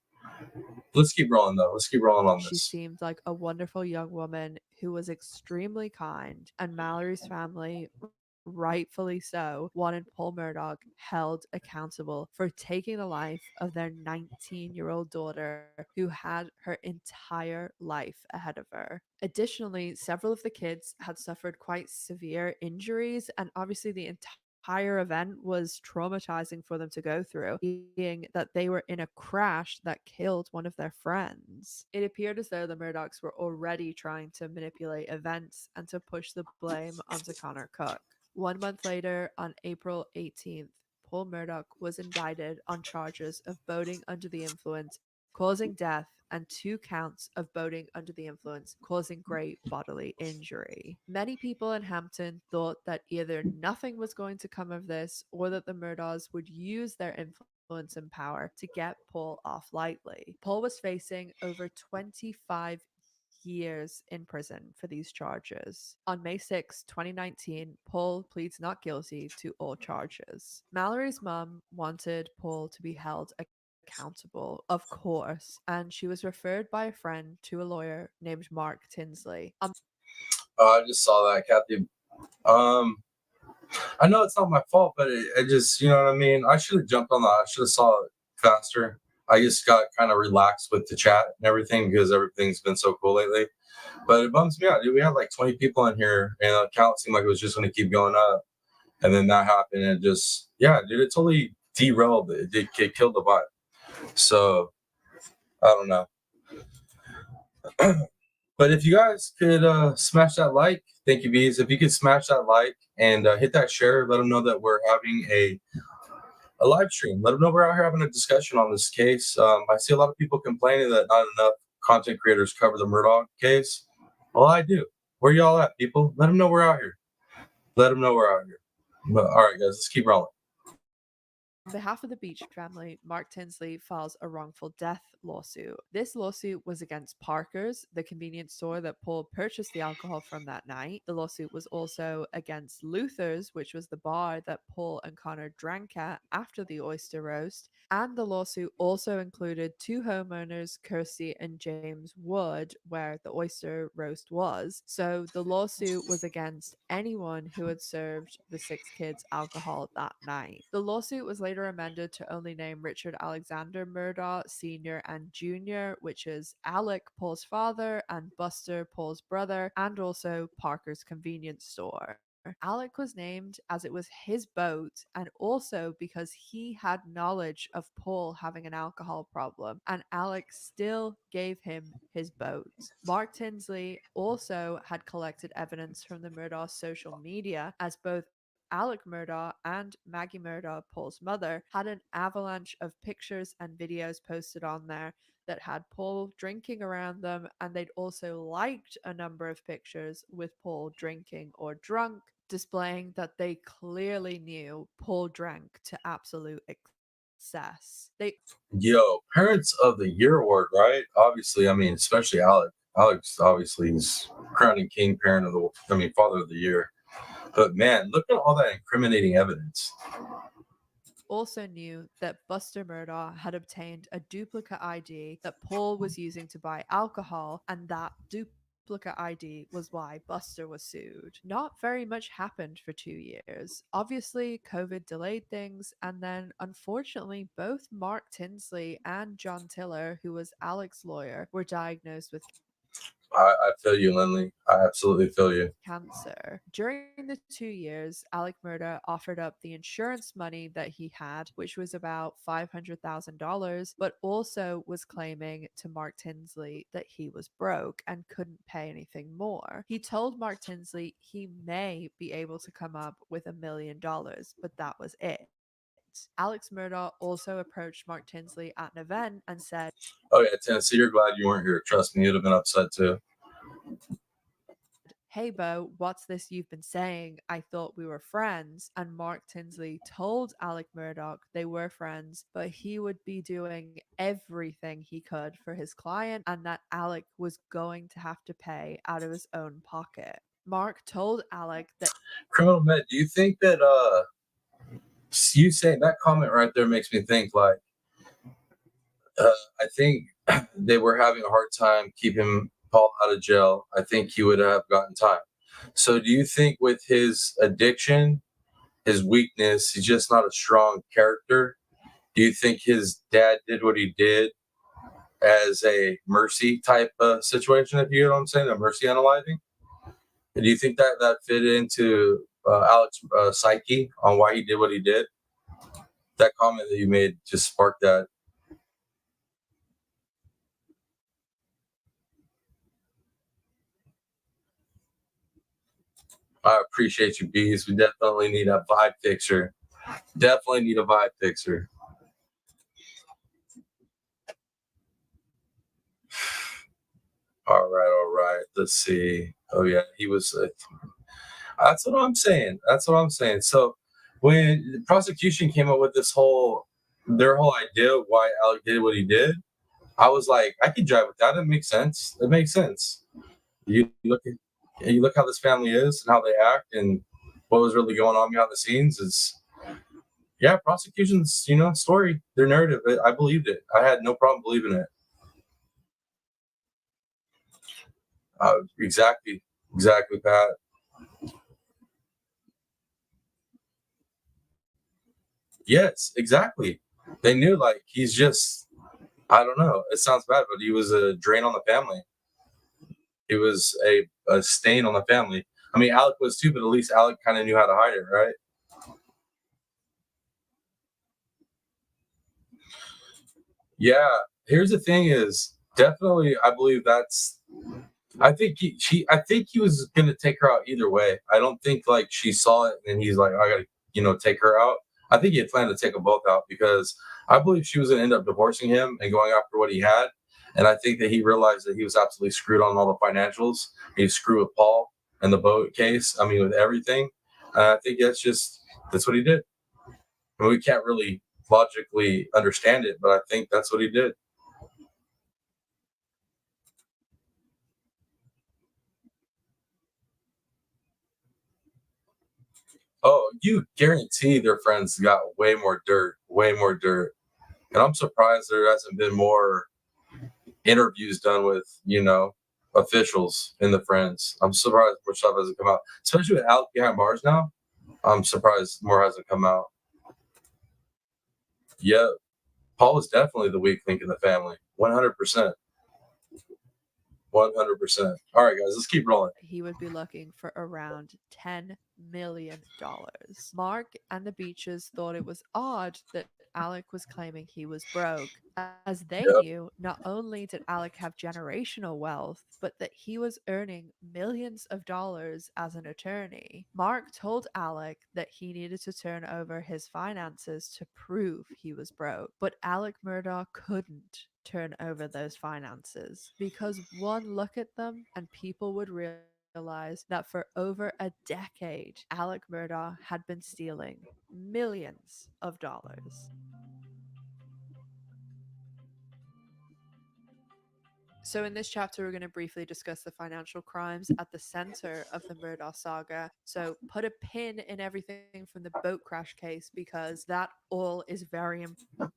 Let's keep rolling though. Let's keep rolling on this. She seemed like a wonderful young woman who was extremely kind, and Mallory's family, rightfully so, wanted Paul Murdaugh held accountable for taking the life of their 19-year-old daughter who had her entire life ahead of her. Additionally, several of the kids had suffered quite severe injuries, and obviously the entire event was traumatizing for them to go through, being that they were in a crash that killed one of their friends. It appeared as though the Murdaughs were already trying to manipulate events and to push the blame onto Connor Cook. 1 month later, on April 18th, Paul Murdaugh was indicted on charges of boating under the influence, causing death, and 2 counts of boating under the influence, causing great bodily injury. Many people in Hampton thought that either nothing was going to come of this or that the Murdaughs would use their influence and power to get Paul off lightly. Paul was facing over 25 years in prison for these charges. On May 6, 2019, Paul pleads not guilty to all charges. Mallory's mom wanted Paul to be held accountable, of course, and she was referred by a friend to a lawyer named Mark Tinsley. I just saw that, Kathy. I know it's not my fault, but it just, you know what I mean? I should have jumped on that. I should have saw it faster. I just got kind of relaxed with the chat and everything because everything's been so cool lately. But it bums me out, dude. We had like 20 people in here, and the count seemed like it was just going to keep going up. And then that happened, and just, yeah, dude, it totally derailed it. It killed the vibe. So, I don't know. But if you guys could smash that like, thank you, Bees. If you could smash that like and hit that share, let them know that we're having a live stream. Let them know we're out here having a discussion on this case. I see a lot of people complaining that not enough content creators cover the Murdaugh case. Well, I do. Where y'all at, people? Let them know we're out here. Let them know we're out here. But, all right, guys, let's keep rolling. On behalf of the Beach family, Mark Tinsley files a wrongful death lawsuit. This lawsuit was against Parker's, the convenience store that Paul purchased the alcohol from that night. The lawsuit was also against Luther's, which was the bar that Paul and Connor drank at after the oyster roast. And the lawsuit also included 2 homeowners, Kirsty and James Wood, where the oyster roast was. So the lawsuit was against anyone who had served the 6 kids alcohol that night. The lawsuit was later amended to only name Richard Alexander Murdaugh Sr. and Jr., which is Alec, Paul's father, and Buster, Paul's brother, and also Parker's convenience store. Alec was named as it was his boat and also because he had knowledge of Paul having an alcohol problem, and Alec still gave him his boat. Mark Tinsley also had collected evidence from the Murdaugh social media, as both Alec Murdaugh and Maggie Murdaugh, Paul's mother, had an avalanche of pictures and videos posted on there that had Paul drinking around them, and they'd also liked a number of pictures with Paul drinking or drunk, displaying that they clearly knew Paul drank to absolute excess. Yo, Parents of the Year award, right? Obviously, I mean, especially Alec. Alex obviously is crowning king father of the year. But man, look at all that incriminating evidence. Also knew that Buster Murdaugh had obtained a duplicate ID that Paul was using to buy alcohol, and that duplicate ID was why Buster was sued. Not very much happened for 2 years. Obviously, COVID delayed things, and then unfortunately, both Mark Tinsley and John Tiller, who was Alec's lawyer, were diagnosed with I feel you, Lindley. I absolutely feel you. cancer. During the 2 years, Alec Murdaugh offered up the insurance money that he had, which was about $500,000, but also was claiming to Mark Tinsley that he was broke and couldn't pay anything more. He told Mark Tinsley he may be able to come up with $1 million, but that was it. Alex Murdaugh also approached Mark Tinsley at an event and said, "Oh yeah, Tennessee, you're glad you weren't here. Trust me, you'd have been upset too." "Hey Bo, what's this you've been saying? I thought we were friends." And Mark Tinsley told Alec Murdaugh they were friends, but he would be doing everything he could for his client and that Alec was going to have to pay out of his own pocket. Mark told Alec that Criminal Med, do you think that you saying that comment right there makes me think like I think they were having a hard time keeping Paul out of jail. I think he would have gotten time. So do you think with his addiction, his weakness, he's just not a strong character? Do you think his dad did what he did as a mercy type situation, if you know what I'm saying, a mercy unaliving? Do you think that that fit into Alex's psyche on why he did what he did? That comment that you made just sparked that. I appreciate you, Bees. We definitely need a vibe fixer. Definitely need a vibe fixer. All right. Let's see. Oh yeah, he was. That's what I'm saying. That's what I'm saying. So when the prosecution came up with their whole idea of why Alec did what he did, I was like, I can drive with that. It makes sense. It makes sense. You look how this family is and how they act and what was really going on behind the scenes is yeah, prosecution's story, their narrative. I believed it. I had no problem believing it. Exactly, Pat. Yes, exactly. They knew like he's just I don't know. It sounds bad, but he was a drain on the family. He was a stain on the family. I mean, Alec was too, but at least Alec kind of knew how to hide it, right? Yeah. Here's the thing: is definitely I believe that's. I think he was gonna take her out either way. I don't think like she saw it and he's like, I gotta take her out. I think he had planned to take them both out because I believe she was gonna end up divorcing him and going after what he had. And I think that he realized that he was absolutely screwed on all the financials. He was screwed with Paul and the boat case. I mean, with everything. I think that's what he did. I mean, we can't really logically understand it, but I think that's what he did. Oh, you guarantee their friends got way more dirt. And I'm surprised there hasn't been more interviews done with, officials in the friends. I'm surprised more stuff hasn't come out, especially with Alec behind bars now. I'm surprised more hasn't come out. Yeah, Paul is definitely the weak link in the family. 100%. 100%. All right, guys, let's keep rolling. He would be looking for around $10 million. Mark and the Beaches thought it was odd that Alec was claiming he was broke, as they Yep. knew not only did Alec have generational wealth, but that he was earning millions of dollars as an attorney. Mark told Alec that he needed to turn over his finances to prove he was broke, but Alec Murdaugh couldn't turn over those finances because one look at them and people would realize that for over a decade, Alec Murdaugh had been stealing millions of dollars. So, in this chapter, we're going to briefly discuss the financial crimes at the center of the Murdaugh saga. So, put a pin in everything from the boat crash case because that all is very important.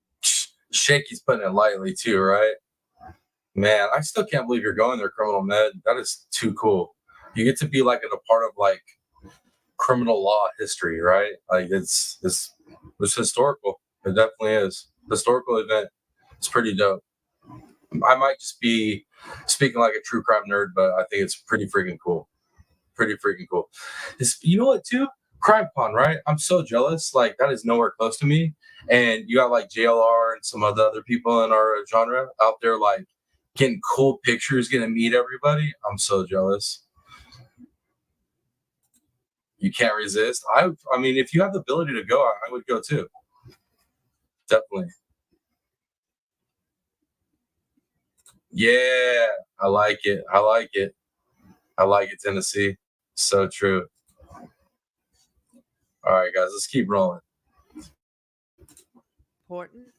Shaky's putting it lightly too, right? Man, I still can't believe you're going there, Criminal Med. That is too cool. You get to be like in a part of like criminal law history, right? Like it's historical. It definitely is historical event. It's pretty dope. I might just be speaking like a true crime nerd, but I think it's pretty freaking cool. Pretty freaking cool. You know what too? Crime Con, right? I'm so jealous. Like that is nowhere close to me. And you got like JLR and some other people in our genre out there like getting cool pictures, getting to meet everybody. I'm so jealous. You can't resist. I mean, if you have the ability to go, I would go too. Definitely. Yeah, I like it. I like it. I like it, Tennessee. So true. All right, guys, let's keep rolling.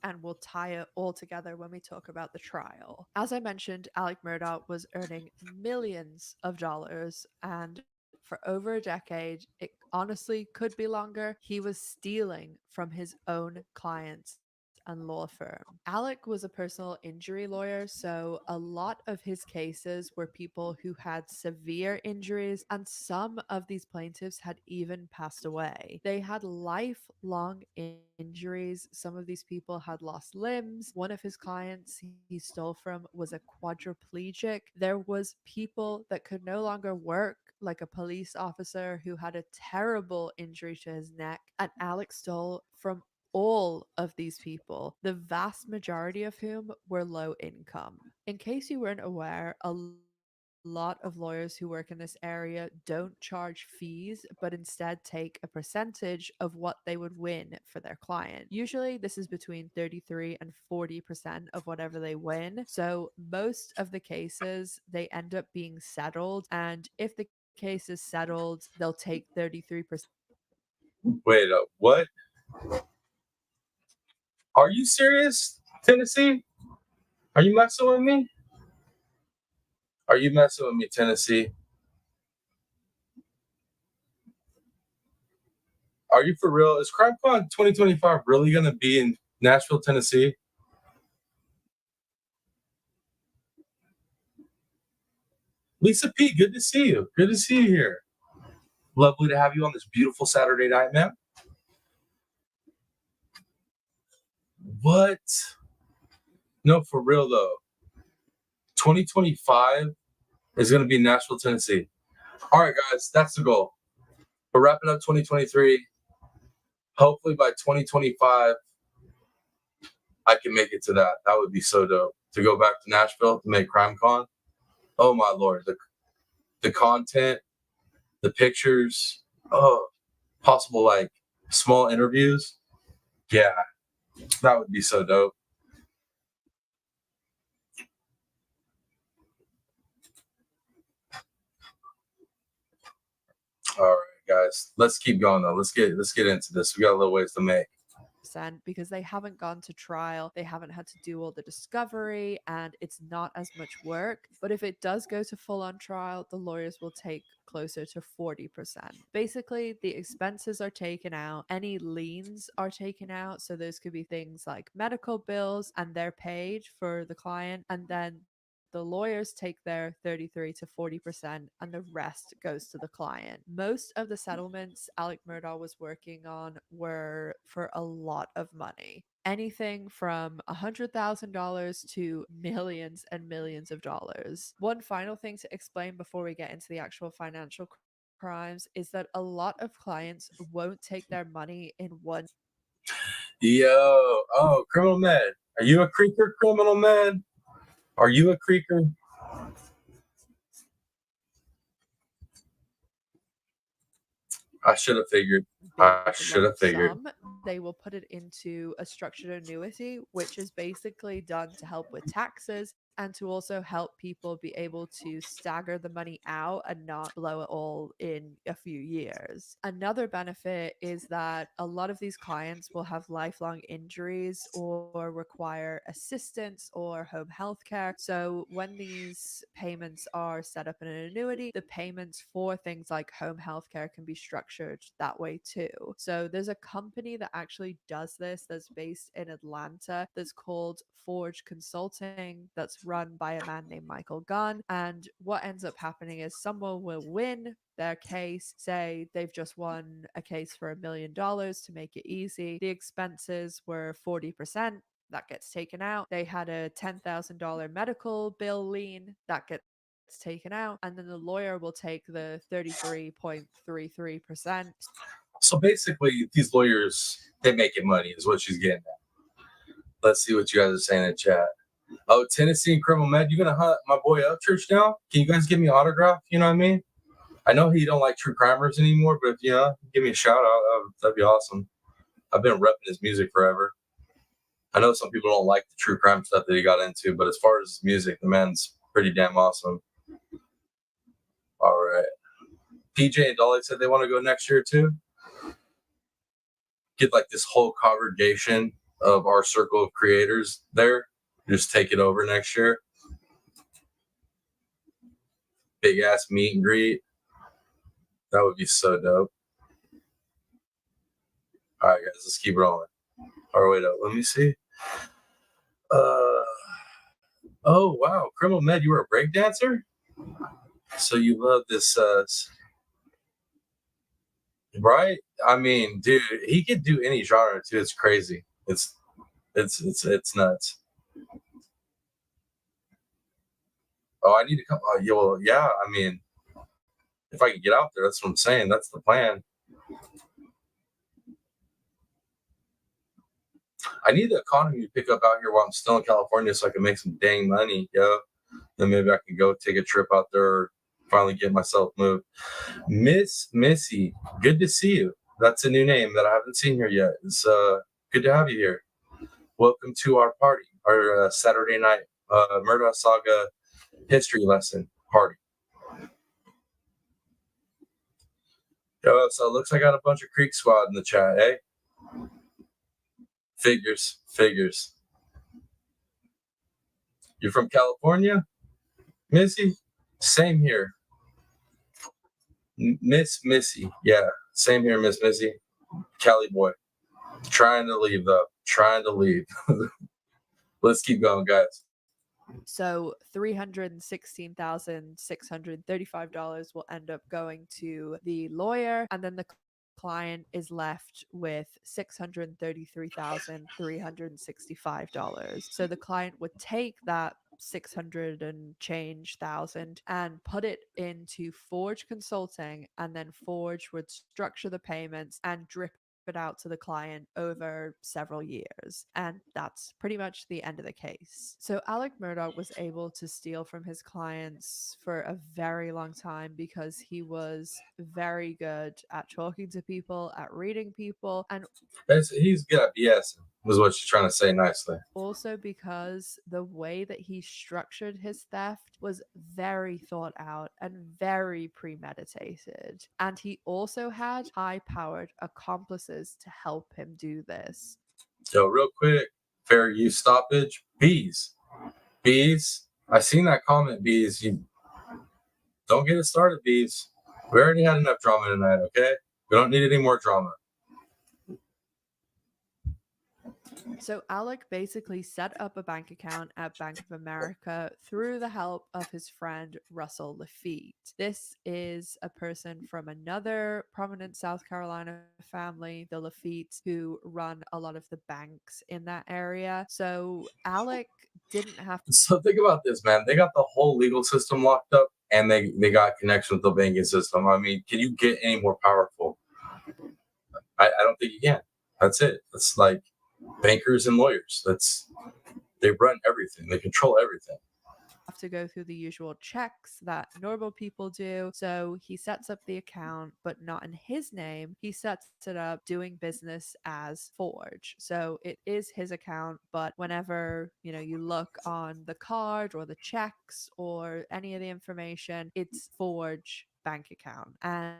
And we'll tie it all together when we talk about the trial. As I mentioned, Alec Murdaugh was earning millions of dollars, and for over a decade, it honestly could be longer, he was stealing from his own clients and law firm. Alec was a personal injury lawyer, so a lot of his cases were people who had severe injuries, and some of these plaintiffs had even passed away. They had lifelong injuries. Some of these people had lost limbs. One of his clients he stole from was a quadriplegic. There was people that could no longer work, like a police officer who had a terrible injury to his neck, and Alex stole from all of these people, the vast majority of whom were low income. In case you weren't aware, a lot lot of lawyers who work in this area don't charge fees, but instead take a percentage of what they would win for their client. Usually, this is between 33 and 40% of whatever they win. So, most of the cases, they end up being settled. And if the case is settled, they'll take 33%. Wait, what? Are you serious, Tennessee? Are you messing with me? Are you messing with me, Tennessee? Are you for real? Is CrimeCon 2025 really going to be in Nashville, Tennessee? Lisa P, good to see you. Good to see you here. Lovely to have you on this beautiful Saturday night, man. What? No, for real though. 2025 is going to be in Nashville, Tennessee. All right, guys, that's the goal. We're wrapping up 2023. Hopefully by 2025, I can make it to that. That would be so dope. To go back to Nashville to make CrimeCon. Oh my Lord. The content, the pictures, possible like small interviews. Yeah, that would be so dope. All right, guys, let's keep going though. Let's get into this. We got a little ways to make. Because they haven't gone to trial, they haven't had to do all the discovery, and it's not as much work. But if it does go to full on trial, the lawyers will take closer to 40%. Basically, the expenses are taken out, any liens are taken out. So those could be things like medical bills, and they're paid for the client, and then the lawyers take their 33 to 40% and the rest goes to the client. Most of the settlements Alec Murdaugh was working on were for a lot of money. Anything from $100,000 to millions and millions of dollars. One final thing to explain before we get into the actual financial crimes is that a lot of clients won't take their money in one. Criminal Med. Are you a creeker, Criminal Med? Are you a creeker? I should have figured. They will put it into a structured annuity, which is basically done to help with taxes and to also help people be able to stagger the money out and not blow it all in a few years. Another benefit is that a lot of these clients will have lifelong injuries or require assistance or home health care. So when these payments are set up in an annuity, the payments for things like home health care can be structured that way too. So there's a company that actually does this that's based in Atlanta that's called Forge Consulting, that's run by a man named Michael Gunn. And what ends up happening is someone will win their case, say they've just won a case for $1 million to make it easy. The expenses were 40%. That gets taken out. They had a $10,000 medical bill lien that gets taken out, and then the lawyer will take the 33.33%. So basically, these lawyers, they making money is what she's getting at. Let's see what you guys are saying in the chat. Oh, Tennessee and Criminal Med, you gonna hunt my boy Upchurch now? Can you guys give me an autograph? You know what I mean? I know he don't like true crimers anymore, but if give me a shout out, that'd be awesome. I've been repping his music forever. I know some people don't like the true crime stuff that he got into, but as far as his music, the man's pretty damn awesome. All right. PJ and Dolly said they want to go next year too. Get like this whole congregation of our circle of creators there. Just take it over next year. Big ass meet and greet. That would be so dope. All right, guys, let's keep rolling. Or wait up, let me see. Oh wow, Criminal Med, you were a break dancer? So you love this right? I mean, dude, he could do any genre too. It's crazy. It's nuts. Oh, I need to come. Yeah. I mean, if I can get out there, that's what I'm saying. That's the plan. I need the economy to pick up out here while I'm still in California so I can make some dang money, yo. Then maybe I can go take a trip out there, or finally get myself moved. Miss Missy, good to see you. That's a new name that I haven't seen here yet. It's good to have you here. Welcome to our party, our Saturday night Murdaugh Saga history lesson party. So it looks like I got a bunch of Creek Squad in the chat, eh? Figures. You're from California, Missy? Same here. Miss Missy. Yeah, same here, Miss Missy. Cali boy. Trying to leave, though. Trying to leave. Let's keep going, guys. So $316,635 will end up going to the lawyer, and then the client is left with $633,365. So the client would take that 600 and change thousand and put it into Forge Consulting, and then Forge would structure the payments and drip it out to the client over several years. And that's pretty much the end of the case. So Alec Murdaugh was able to steal from his clients for a very long time because he was very good at talking to people, at reading people, and He's good at BS, was what you're trying to say nicely. also because the way that he structured his theft was very thought out and very premeditated. And he also had high-powered accomplices to help him do this. So real quick, fair use stoppage. Bees. I seen that comment, Bees. You don't get it started, Bees. We already had enough drama tonight, okay? We don't need any more drama. So Alec basically set up a bank account at Bank of America through the help of his friend Russell Lafitte. This is a person from another prominent South Carolina family, the Lafitte's, who run a lot of the banks in that area. So Alec didn't have So think about this, man. They got the whole legal system locked up, and they got connection with the banking system. I mean, can you get any more powerful? I don't think you can. That's it. It's like bankers and lawyers. They run everything. They control everything. to go through the usual checks that normal people do. So he sets up the account, but not in his name. He sets it up doing business as Forge. So it is his account, but whenever, you look on the card or the checks or any of the information, it's Forge bank account. And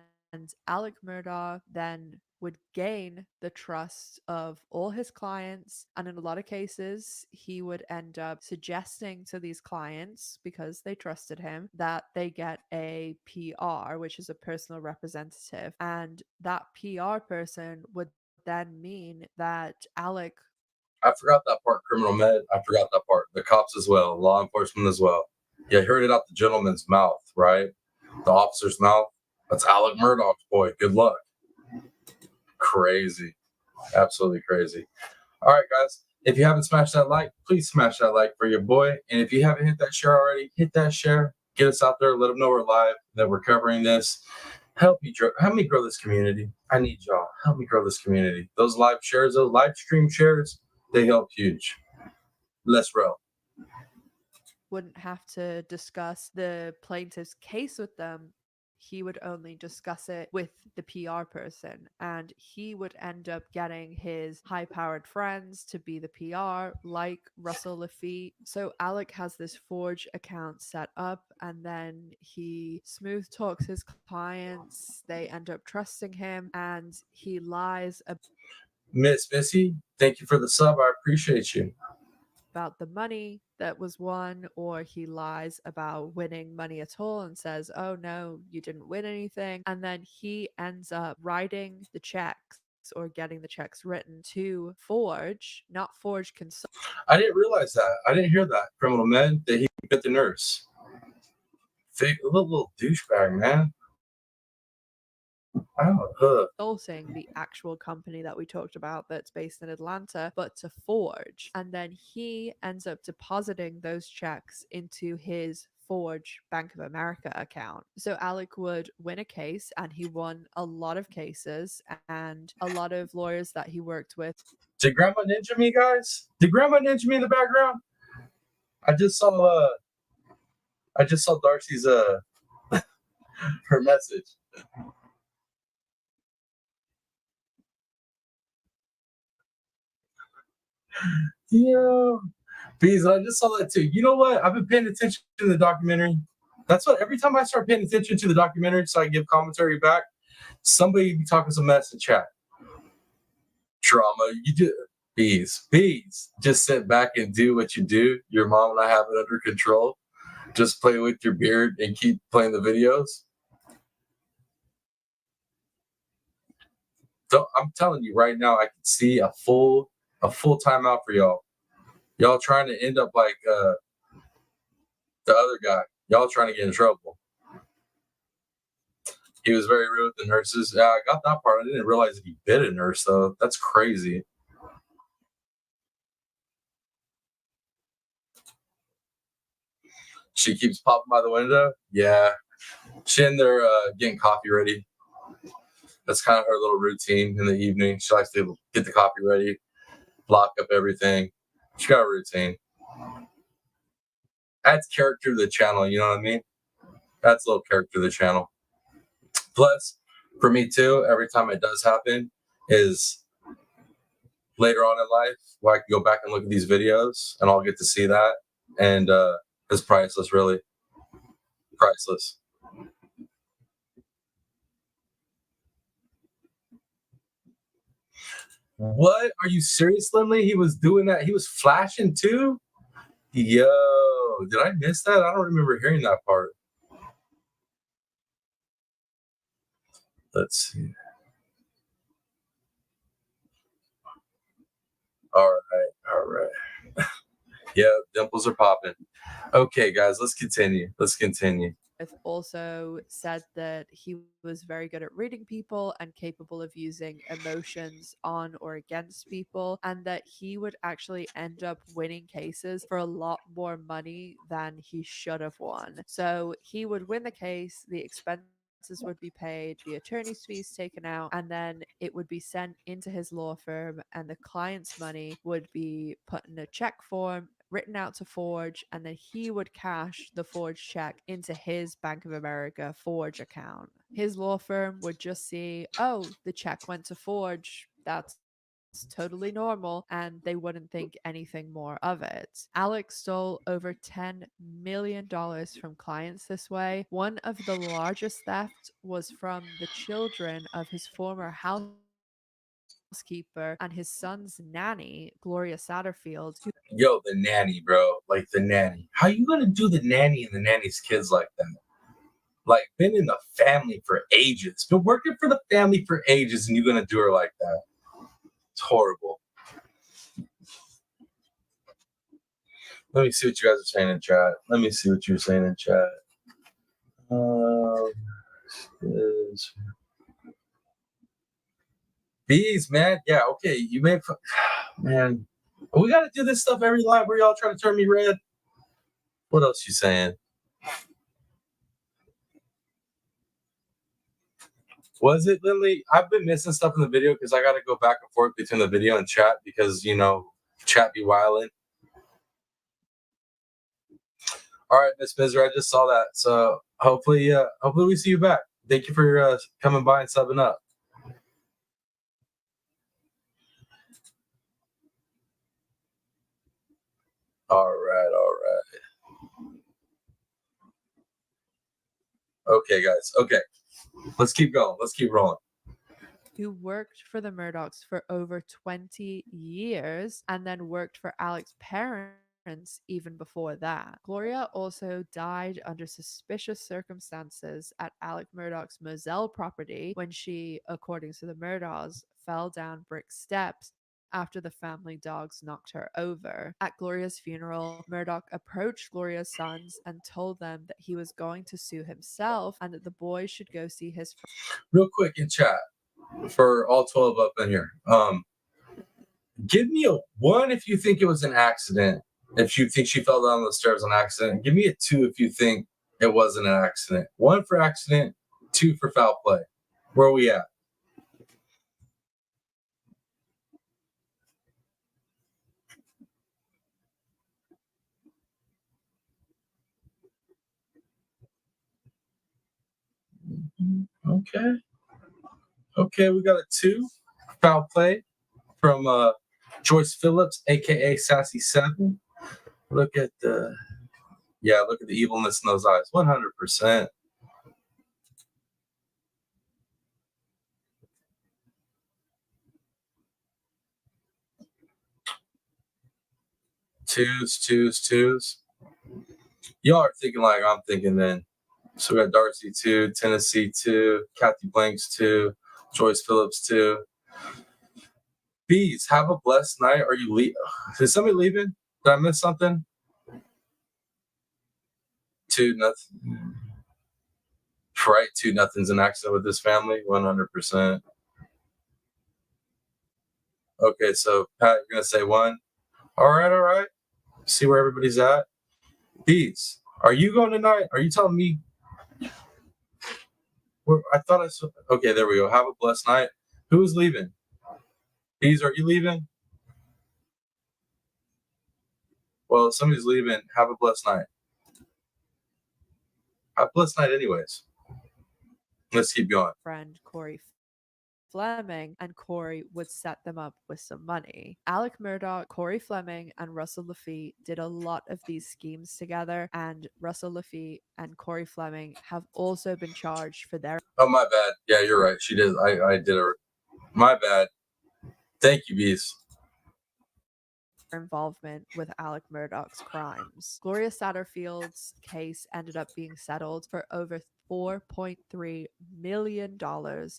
Alec Murdaugh then would gain the trust of all his clients. And in a lot of cases, he would end up suggesting to these clients, because they trusted him, that they get a PR, which is a personal representative. And that PR person would then mean that Alec. I forgot that part, criminal med. I forgot that part. The cops as well, law enforcement as well. Yeah, I heard it out the gentleman's mouth, right? The officer's mouth. That's Alec Murdaugh's boy. Good luck. Crazy. Absolutely crazy. All right, guys. If you haven't smashed that like, please smash that like for your boy. And if you haven't hit that share already, hit that share. Get us out there. Let them know we're live, that we're covering this. Help me grow this community. I need y'all. Help me grow this community. Those live shares, those live stream shares, they help huge. Let's roll. Wouldn't have to discuss the plaintiff's case with them. He would only discuss it with the PR person, and he would end up getting his high-powered friends to be the PR, like Russell Lafitte. So Alec has this Forge account set up, and then he smooth talks his clients. They end up trusting him, and he lies Miss Missy, thank you for the sub. I appreciate you. about the money that was won, or he lies about winning money at all and says, oh no, you didn't win anything. And then he ends up writing the checks or getting the checks written to Forge, not Forge Consult. I didn't realize that. I didn't hear that. Criminal med, that he bit the nurse. Fake, a little douchebag, man. Consulting, the actual company that we talked about that's based in Atlanta, but to Forge. And then he ends up depositing those checks into his Forge Bank of America account. So Alec would win a case, and he won a lot of cases, and a lot of lawyers that he worked with. Did Grandma ninja me, guys? Did Grandma ninja me in the background? I just saw I just saw Darcy's her message. Yeah. Bees, I just saw that too. You know what? I've been paying attention to the documentary. That's what every time I start paying attention to the documentary so I give commentary back, somebody be talking some mess in chat. Drama. You do bees. Just sit back and do what you do. Your mom and I have it under control. Just play with your beard and keep playing the videos. So I'm telling you right now, I can see a full timeout for y'all. Y'all trying to end up like the other guy. Y'all trying to get in trouble. He was very rude with the nurses. Yeah, I got that part. I didn't realize that he bit a nurse, though. That's crazy. She keeps popping by the window. Yeah. She in there getting coffee ready. That's kind of her little routine in the evening. She likes to get the coffee ready, lock up everything. She got a routine. Adds character to the channel, you know what I mean? Adds a little character to the channel. Plus, for me too, every time it does happen is later on in life where I can go back and look at these videos and I'll get to see that. And it's priceless, really. Priceless. What? Are you serious, Lindley? He was doing that. He was flashing too? Yo, did I miss that? I don't remember hearing that part. Let's see. All right. Yeah, dimples are popping. Okay, guys, let's continue. Also said that he was very good at reading people and capable of using emotions on or against people, and that he would actually end up winning cases for a lot more money than he should have won. So he would win the case, the expenses would be paid, the attorney's fees taken out, and then it would be sent into his law firm, and the client's money would be put in a check form, written out to Forge, and then he would cash the Forge check into his Bank of America Forge account. His law firm would just see, oh, the check went to Forge. That's totally normal, and they wouldn't think anything more of it. Alex stole over $10 million from clients this way. One of the largest thefts was from the children of his former housekeeper and his son's nanny, Gloria Satterfield, who Yo, the nanny, bro. Like the nanny. How you gonna do the nanny and the nanny's kids like that? Like, been in the family for ages. Been working for the family for ages, and you're gonna do her like that. It's horrible. Let me see what you guys are saying in chat. Let me see what you're saying in chat. Bees, man. Yeah, okay. You may, man. We gotta do this stuff every live where y'all trying to turn me red. What else you saying? Was it Lindley? I've been missing stuff in the video because I gotta go back and forth between the video and chat because chat be wilding. All right, Miss Miser, I just saw that. So hopefully we see you back. Thank you for coming by and subbing up. All right. Okay, guys. Okay. Let's keep going. Let's keep rolling. who worked for the Murdaughs for over 20 years and then worked for Alex's parents even before that. Gloria also died under suspicious circumstances at Alec Murdaugh's Moselle property when she, according to the Murdaughs, fell down brick steps after the family dogs knocked her over. At Gloria's funeral, Murdaugh approached Gloria's sons and told them that he was going to sue himself and that the boys should go see his Real quick in chat for all 12 up in here. Give me a 1 if you think it was an accident. If you think she fell down the stairs on accident. Give me a 2 if you think it wasn't an accident. 1 for accident, 2 for foul play. Where are we at? Okay, we got a 2. Foul play from Joyce Phillips, aka Sassy 7. Look at the evilness in those eyes. 100%. Twos. Y'all are thinking like I'm thinking then. So we got Darcy 2, Tennessee 2, Kathy Blanks 2, Joyce Phillips 2. Bees, have a blessed night. Are you leaving? Is somebody leaving? Did I miss something? 2-0. Right, 2-0's an accident with this family. 100%. Okay, so Pat, you're gonna say 1. All right. See where everybody's at. Bees, are you going tonight? Are you telling me? I thought I saw. Okay, there we go. Have a blessed night. Who's leaving? Bees, are you leaving? Well, if somebody's leaving. Have a blessed night. Have a blessed night, anyways. Let's keep going. Friend Corey Fleming, and Corey would set them up with some money. Alec Murdaugh, Corey Fleming, and Russell Lafitte did a lot of these schemes together, and Russell Lafitte and Corey Fleming have also been charged for their Oh, my bad. Yeah, you're right. She did. I did it. My bad. Thank you, Bees. involvement with Alec Murdaugh's crimes. Gloria Satterfield's case ended up being settled for over $4.3 million,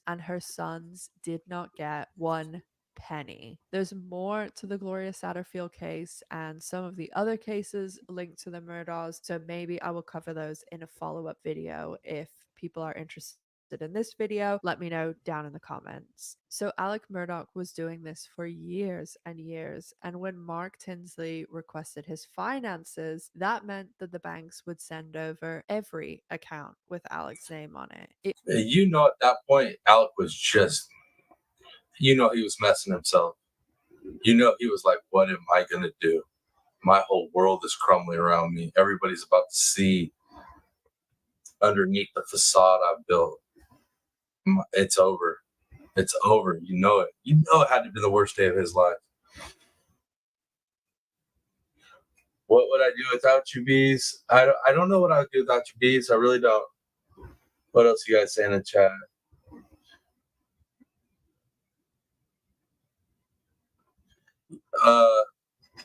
and her sons did not get 1 penny. There's more to the Gloria Satterfield case and some of the other cases linked to the Murdaughs, so maybe I will cover those in a follow-up video if people are interested in this video. Let me know down in the comments. So Alec Murdaugh was doing this for years and years, and when Mark Tinsley requested his finances, that meant that the banks would send over every account with Alec's name on it. At that point, Alec was just, he was messing himself. He was like, what am I going to do? My whole world is crumbling around me. Everybody's about to see underneath the facade I've built. It's over. It's over. You know it. It had to be the worst day of his life. What would I do without you, Bees? I don't know what I would do without you, Bees. I really don't. What else you guys say in the chat?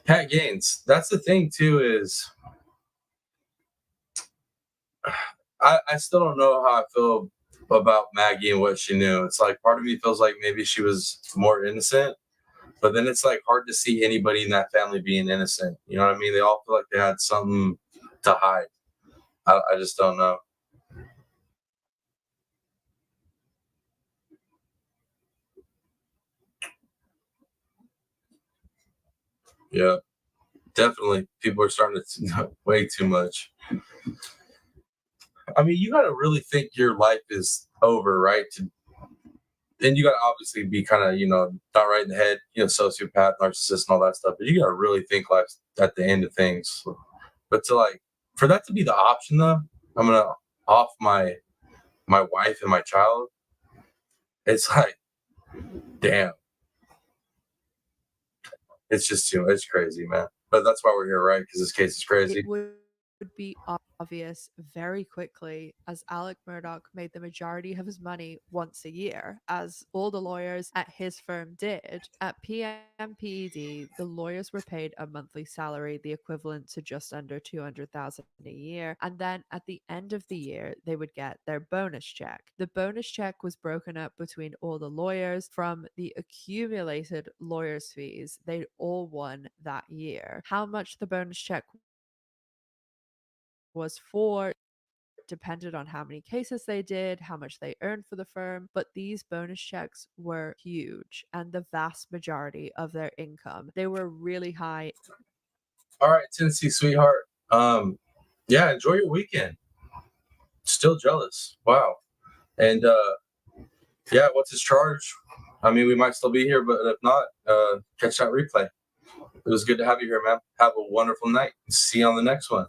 Pat Gaines. That's the thing too, is I still don't know how I feel about Maggie and what she knew. It's like part of me feels like maybe she was more innocent, but then it's like hard to see anybody in that family being innocent. You know what I mean? They all feel like they had something to hide. I just don't know. Yeah, definitely. People are starting to know way too much. I mean, you got to really think your life is over, right? And you got to obviously be kind of, not right in the head, sociopath, narcissist, and all that stuff. But you got to really think life's at the end of things. But for that to be the option, though, I'm gonna off my wife and my child. It's like, damn. It's just it's crazy, man. But that's why we're here, right? Because this case is crazy. It would be obvious very quickly, as Alec Murdaugh made the majority of his money once a year, as all the lawyers at his firm did. At PMPED, the lawyers were paid a monthly salary, the equivalent to just under $200,000 a year, and then at the end of the year, they would get their bonus check. The bonus check was broken up between all the lawyers from the accumulated lawyers' fees they'd all won that year. How much the bonus check was for depended on how many cases they did, how much they earned for the firm, but these bonus checks were huge and the vast majority of their income. They were really high. All right, Tennessee sweetheart. Yeah, enjoy your weekend. Still jealous. Wow. And yeah, what's his charge? I mean, we might still be here, but if not, catch that replay. It was good to have you here, man. Have a wonderful night. See you on the next one.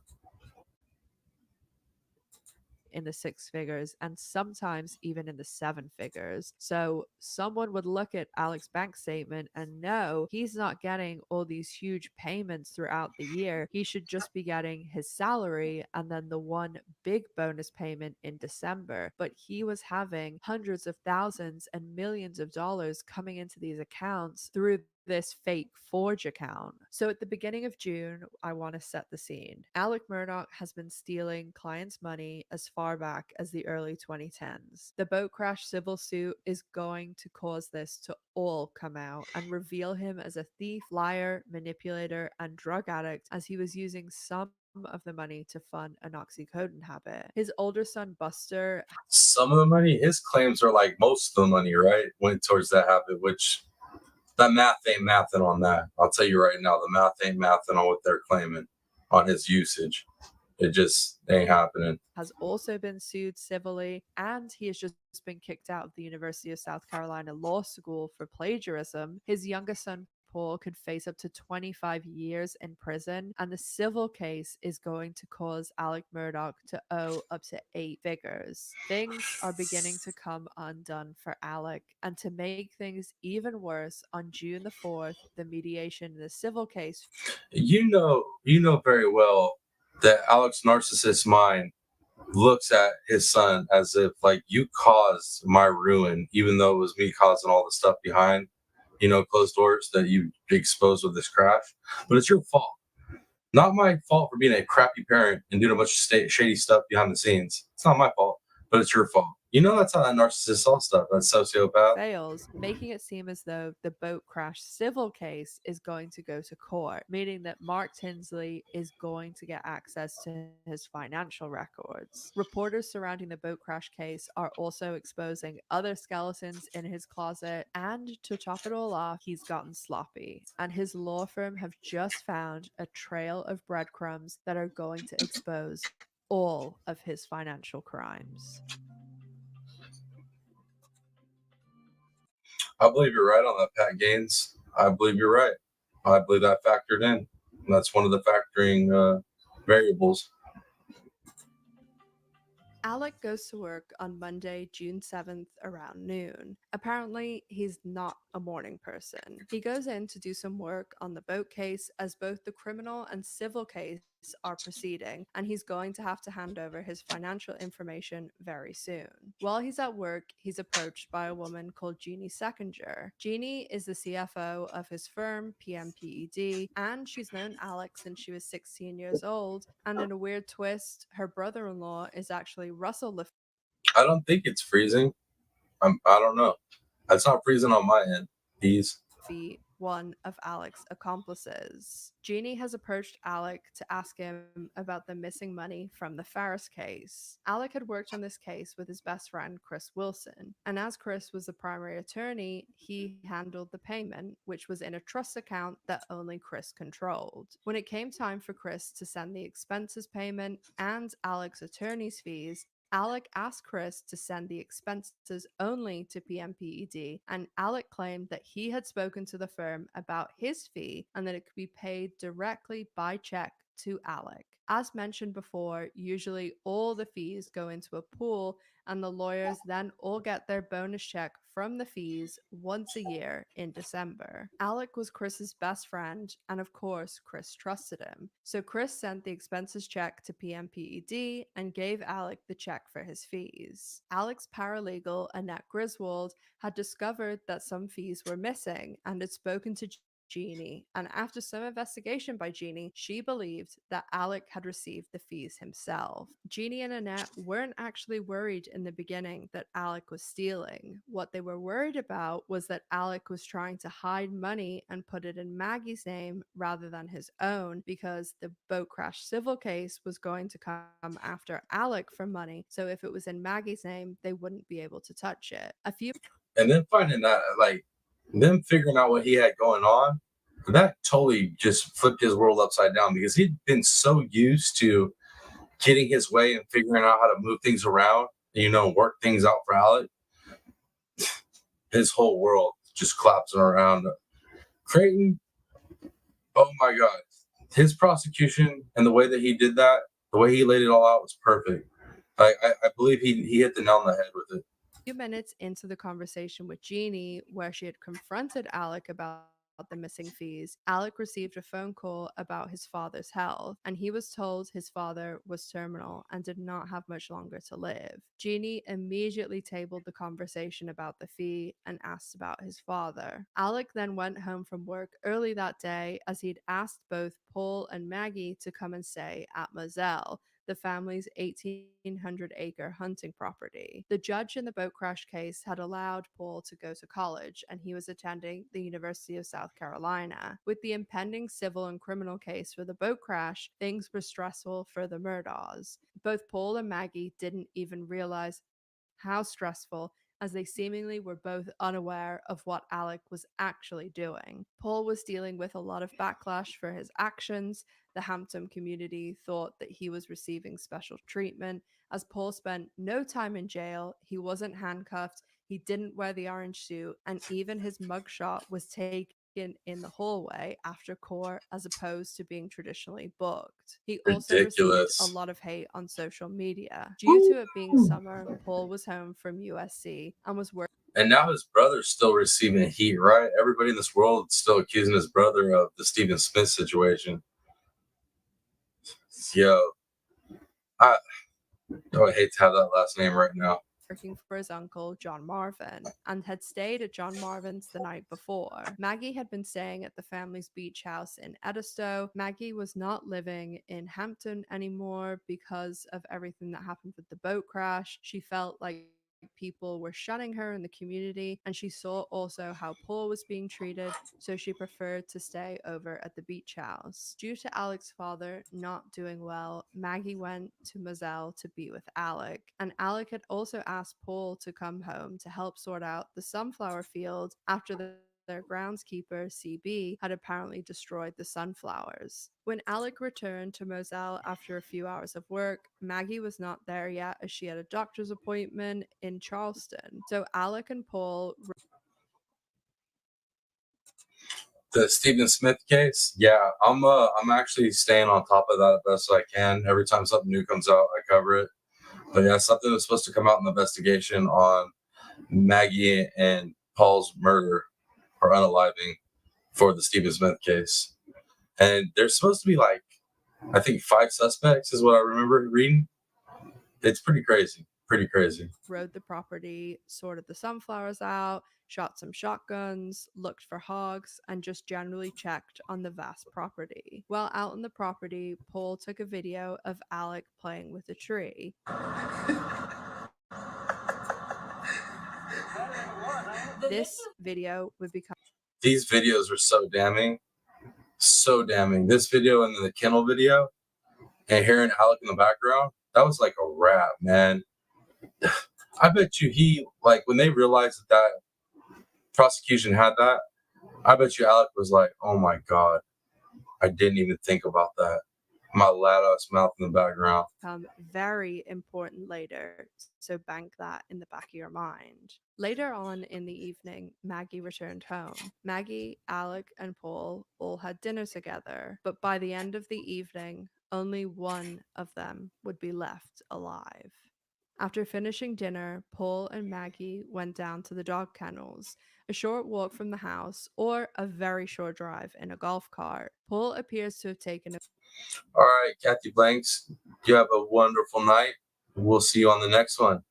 in the six figures and sometimes even in the seven figures. So someone would look at Alec's bank statement and know he's not getting all these huge payments throughout the year. He should just be getting his salary and then the one big bonus payment in December. But he was having hundreds of thousands and millions of dollars coming into these accounts through this fake Forge account. So at the beginning of June, I want to set the scene. Alec Murdaugh has been stealing clients' money as far back as the early 2010s. The boat crash civil suit is going to cause this to all come out and reveal him as a thief, liar, manipulator, and drug addict, as he was using some of the money to fund an oxycodone habit. His older son Buster, Some of the money, his claims are like most of the money, right, went towards that habit, which that math ain't mathing on that. I'll tell you right now, the math ain't mathing on what they're claiming on his usage. It just ain't happening. has also been sued civilly, and he has just been kicked out of the University of South Carolina Law School for plagiarism. His younger son Paul could face up to 25 years in prison, and the civil case is going to cause Alec Murdaugh to owe up to 8 figures. Things are beginning to come undone for Alec, and to make things even worse, on June the 4th, the mediation in the civil case. You know very well that Alec's narcissist mind looks at his son as if like you caused my ruin, even though it was me causing all the stuff behind, closed doors that you exposed with this crash. But it's your fault, not my fault for being a crappy parent and doing a bunch of shady stuff behind the scenes. It's not my fault, but it's your fault. That's how that narcissist saw stuff. That sociopath. Fails, making it seem as though the boat crash civil case is going to go to court, meaning that Mark Tinsley is going to get access to his financial records. Reporters surrounding the boat crash case are also exposing other skeletons in his closet, and to top it all off, he's gotten sloppy, and his law firm have just found a trail of breadcrumbs that are going to expose all of his financial crimes. I believe you're right on that, Pat Gaines. I believe you're right. I believe that factored in. That's one of the factoring variables. Alec goes to work on Monday, June 7th around noon. Apparently, he's not a morning person. He goes in to do some work on the boat case, as both the criminal and civil case are proceeding, and he's going to have to hand over his financial information very soon. While he's at work, he's approached by a woman called Jeannie Seconder. Jeannie is the CFO of his firm, PMPED, and she's known Alec since she was 16 years old, and in a weird twist, her brother-in-law is actually Russell I don't think it's freezing. I don't know. It's not freezing on my end. Laffey, one of Alec's accomplices. Jeannie has approached Alec to ask him about the missing money from the Ferris case. Alec had worked on this case with his best friend Chris Wilson, and as Chris was the primary attorney, he handled the payment, which was in a trust account that only Chris controlled. When it came time for Chris to send the expenses payment and Alec's attorney's fees, Alec asked Chris to send the expenses only to PMPED, and Alec claimed that he had spoken to the firm about his fee and that it could be paid directly by check to Alec. As mentioned before, usually all the fees go into a pool, and the lawyers then all get their bonus check from the fees once a year in December. Alec was Chris's best friend, and of course, Chris trusted him. So Chris sent the expenses check to PMPED and gave Alec the check for his fees. Alec's paralegal, Annette Griswold, had discovered that some fees were missing and had spoken to Jeannie, and after some investigation by Jeannie, she believed that Alec had received the fees himself. Jeannie and Annette weren't actually worried in the beginning that Alec was stealing. What they were worried about was that Alec was trying to hide money and put it in Maggie's name rather than his own, because the boat crash civil case was going to come after Alec for money, so if it was in Maggie's name, they wouldn't be able to touch it. And then finding that, them figuring out what he had going on, that totally just flipped his world upside down, because he'd been so used to getting his way and figuring out how to move things around, work things out for Alec. His whole world just collapsing around. Creighton, oh my God. His prosecution and the way that he did that, the way he laid it all out was perfect. I believe he hit the nail on the head with it. Few minutes into the conversation with Jeannie, where she had confronted Alec about the missing fees, Alec received a phone call about his father's health, and he was told his father was terminal and did not have much longer to live. Jeannie immediately tabled the conversation about the fee and asked about his father. Alec then went home from work early that day, as he'd asked both Paul and Maggie to come and stay at Moselle, the family's 1,800-acre hunting property. The judge in the boat crash case had allowed Paul to go to college, and he was attending the University of South Carolina. With the impending civil and criminal case for the boat crash, things were stressful for the Murdaughs. Both Paul and Maggie didn't even realize how stressful, as they seemingly were both unaware of what Alec was actually doing. Paul was dealing with a lot of backlash for his actions. The Hampton community thought that he was receiving special treatment, as Paul spent no time in jail, he wasn't handcuffed, he didn't wear the orange suit, and even his mugshot was taken in the hallway after court as opposed to being traditionally booked. He also received a Ridiculous. lot of hate on social media. Due to it being summer, Paul was home from USC and was working. And now his brother's still receiving heat, right? Everybody in this world is still accusing his brother of the Stephen Smith situation. Yo, I hate to have that last name right now. Working for his uncle, John Marvin, and had stayed at John Marvin's the night before. Maggie had been staying at the family's beach house in Edisto. Maggie was not living in Hampton anymore because of everything that happened with the boat crash. She felt like people were shunning her in the community, and she saw also how Paul was being treated, so she preferred to stay over at the beach house. Due to Alec's father not doing well, Maggie went to Moselle to be with Alec, and Alec had also asked Paul to come home to help sort out the sunflower field after their groundskeeper, CB, had apparently destroyed the sunflowers. When Alec returned to Moselle after a few hours of work, Maggie was not there yet, as she had a doctor's appointment in Charleston. So Alec and Paul. The Stephen Smith case, yeah, I'm actually staying on top of that as best I can. Every time something new comes out, I cover it. But yeah, something was supposed to come out in the investigation on Maggie and Paul's murder or unaliving for the Stephen Smith case. And there's supposed to be like, I think 5 suspects is what I remember reading. It's pretty crazy. Pretty crazy. Rode the property, sorted the sunflowers out, shot some shotguns, looked for hogs, and just generally checked on the vast property. While out on the property, Paul took a video of Alec playing with a tree. This video would become. These videos were so damning. So damning. This video and then the kennel video and hearing Alec in the background, that was like a rap, man. I bet you he, like, when they realized that prosecution had that, I bet you Alec was like, oh my God, I didn't even think about that. My loud ass mouth in the background. Very important later, so bank that in the back of your mind. Later on in the evening, Maggie returned home. Maggie, Alec, and Paul all had dinner together, but by the end of the evening, only one of them would be left alive. After finishing dinner, Paul and Maggie went down to the dog kennels, a short walk from the house or a very short drive in a golf cart. Paul appears to have taken a All right, Kathy Blanks, you have a wonderful night. We'll see you on the next one.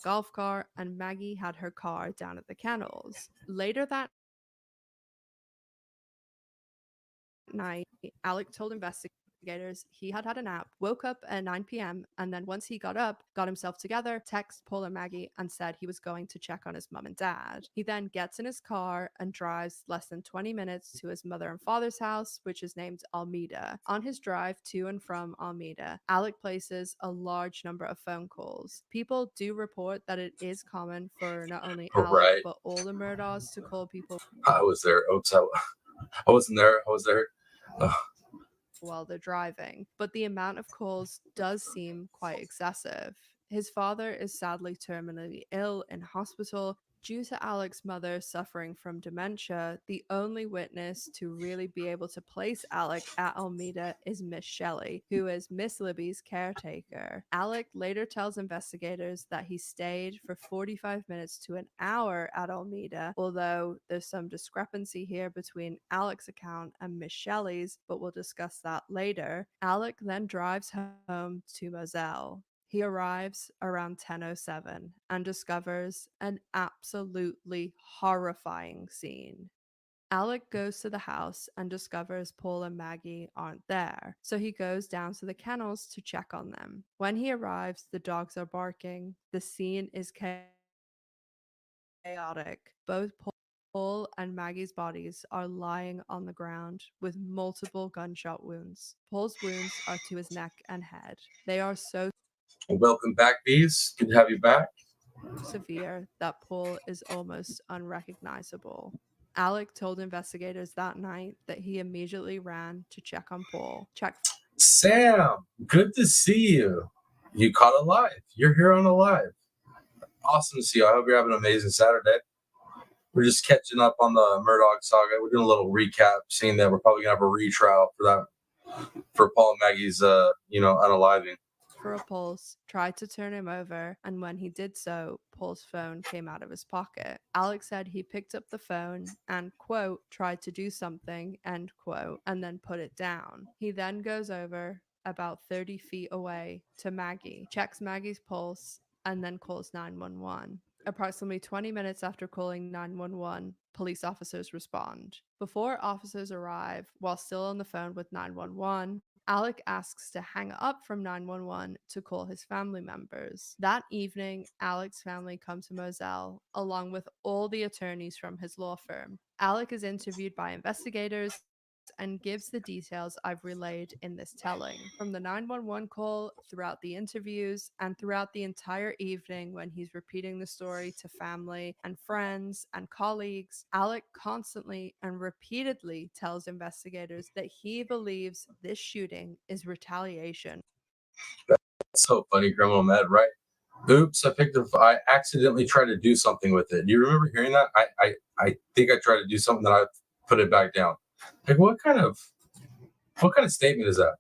golf cart, and Maggie had her car down at the kennels. Later that night, Alec told investigators he had had a nap, woke up at 9 p.m., and then once he got up, got himself together, texted Paul and Maggie, and said he was going to check on his mum and dad. He then gets in his car and drives less than 20 minutes to his mother and father's house, which is named Almeda. On his drive to and from Almeda, Alec places a large number of phone calls. People do report that it is common for not only Alec, Right. but all the Murdaughs to call people I was there. Oops, I wasn't there. I was there. Ugh. while they're driving, but the amount of calls does seem quite excessive. His father is sadly terminally ill in hospital. Due to Alec's mother suffering from dementia, the only witness to really be able to place Alec at Almeida is Miss Shelley, who is Miss Libby's caretaker. Alec later tells investigators that he stayed for 45 minutes to an hour at Almeida, although there's some discrepancy here between Alec's account and Miss Shelley's, but we'll discuss that later. Alec then drives home to Moselle. He arrives around 10:07 and discovers an absolutely horrifying scene. Alec goes to the house and discovers Paul and Maggie aren't there, so he goes down to the kennels to check on them. When he arrives, the dogs are barking. The scene is chaotic. Both Paul and Maggie's bodies are lying on the ground with multiple gunshot wounds. Paul's wounds are to his neck and head. They are so Welcome back, Bees. Good to have you back. severe that Paul is almost unrecognizable. Alec told investigators that night that he immediately ran to check on Paul. Sam, good to see you. You caught alive. You're here on Alive. Awesome to see you. I hope you're having an amazing Saturday. We're just catching up on the Murdaugh saga. We're doing a little recap, seeing that we're probably gonna have a retrial for Paul and Maggie's unaliving. For a pulse, tried to turn him over, and when he did so, Paul's phone came out of his pocket. Alex said he picked up the phone and, quote, tried to do something, end quote, and then put it down. He then goes over about 30 feet away to Maggie, checks Maggie's pulse, and then calls 911. Approximately 20 minutes after calling 911, police officers respond. Before officers arrive, while still on the phone with 911, Alec asks to hang up from 911 to call his family members. That evening, Alec's family come to Moselle, along with all the attorneys from his law firm. Alec is interviewed by investigators and gives the details I've relayed in this telling. From the 911 call, throughout the interviews, and throughout the entire evening when he's repeating the story to family and friends and colleagues, Alec constantly and repeatedly tells investigators that he believes this shooting is retaliation. That's so funny, Criminal Med, right? Oops, I accidentally tried to do something with it. Do you remember hearing that? I think I tried to do something that I put it back down. Like what kind of statement is that?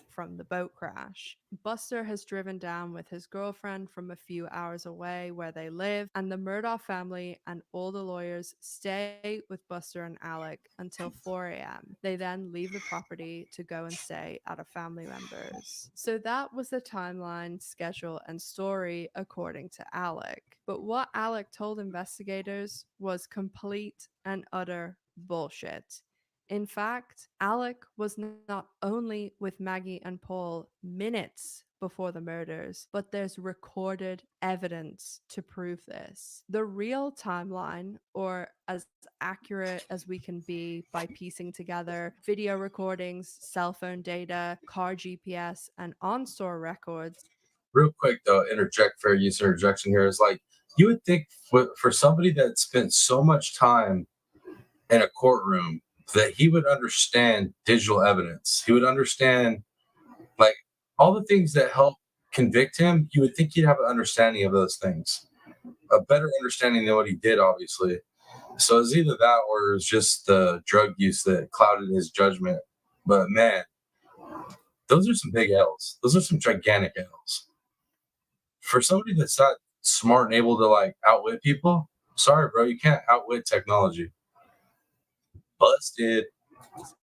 From the boat crash. Buster has driven down with his girlfriend from a few hours away where they live, and the Murdaugh family and all the lawyers stay with Buster and Alec until 4 a.m. They then leave the property to go and stay at a family member's. So that was the timeline, schedule, and story according to Alec. But what Alec told investigators was complete and utter bullshit. In fact, Alec was not only with Maggie and Paul minutes before the murders, but there's recorded evidence to prove this. The real timeline, or as accurate as we can be by piecing together video recordings, cell phone data, car GPS, and on-store records. Real quick though, fair use interjection here is like you would think for somebody that spent so much time in a courtroom that he would understand digital evidence. He would understand like all the things that help convict him. You would think he'd have an understanding of those things, a better understanding than what he did, obviously. So it's either that or it was just the drug use that clouded his judgment. But man, those are some big L's. Those are some gigantic L's. For somebody that's not smart and able to like outwit people, sorry, bro, you can't outwit technology. Busted.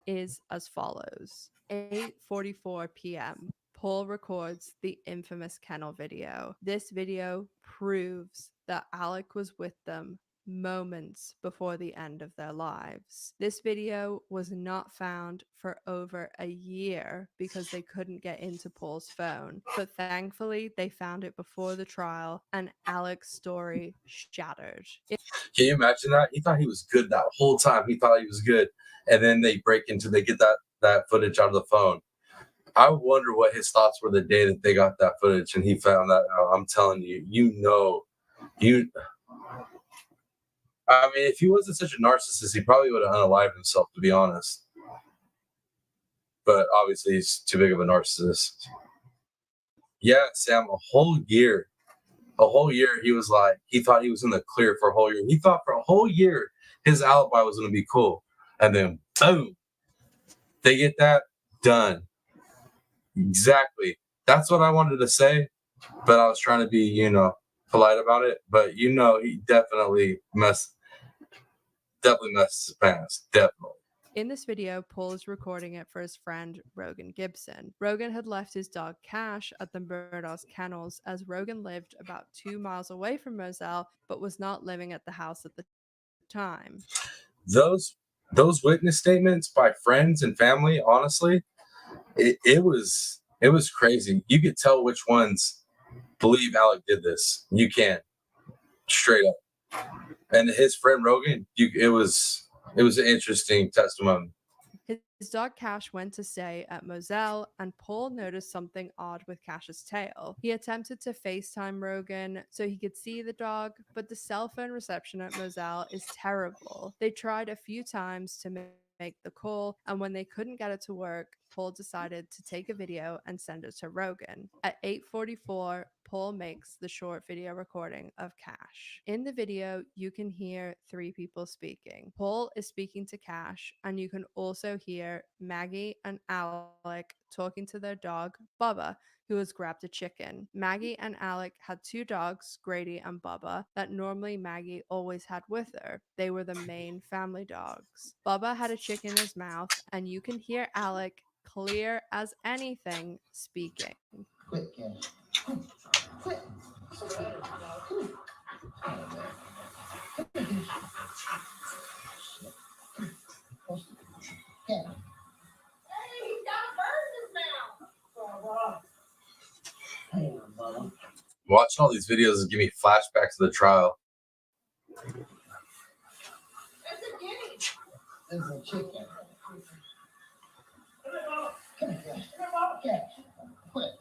Is as follows. 8:44 p.m. Paul records the infamous kennel video. This video proves that Alec was with them moments before the end of their lives. This video was not found for over a year because they couldn't get into Paul's phone, but thankfully they found it before the trial and Alec's story shattered. Can you imagine that? He thought he was good that whole time. He thought he was good. And then they get that footage out of the phone. I wonder what his thoughts were the day that they got that footage and he found that out. I'm telling you, I mean, if he wasn't such a narcissist, he probably would have unalived himself, to be honest. But obviously, he's too big of a narcissist. Yeah, Sam, a whole year. a whole year he was like, he thought he was in the clear for a whole year. He thought for a whole year his alibi was going to be cool. And then boom, they get that done. Exactly. That's what I wanted to say, but I was trying to be, polite about it. But he definitely messed his pants. Definitely. In this video, Paul is recording it for his friend Rogan Gibson. Rogan had left his dog Cash at the Murdaugh's kennels, as Rogan lived about 2 miles away from Moselle, but was not living at the house at the time. Those witness statements by friends and family, honestly, it was crazy. You could tell which ones believe Alec did this. You can, straight up. And his friend Rogan, it was an interesting testimony. His dog Cash went to stay at Moselle, and Paul noticed something odd with Cash's tail. He attempted to FaceTime Rogan so he could see the dog, but the cell phone reception at Moselle is terrible. They tried a few times to make the call, and when they couldn't get it to work, Paul decided to take a video and send it to Rogan. At 8:44, Paul makes the short video recording of Cash. In the video, you can hear 3 people speaking. Paul is speaking to Cash, and you can also hear Maggie and Alec talking to their dog, Bubba, who has grabbed a chicken. Maggie and Alec had 2 dogs, Grady and Bubba, that normally Maggie always had with her. They were the main family dogs. Bubba had a chicken in his mouth, and you can hear Alec clear as anything speaking. Quit, Cash. Quit. Watching all these videos is giving me flashbacks to the trial. There's a chicken. Come here, Cash. Cash. Quit.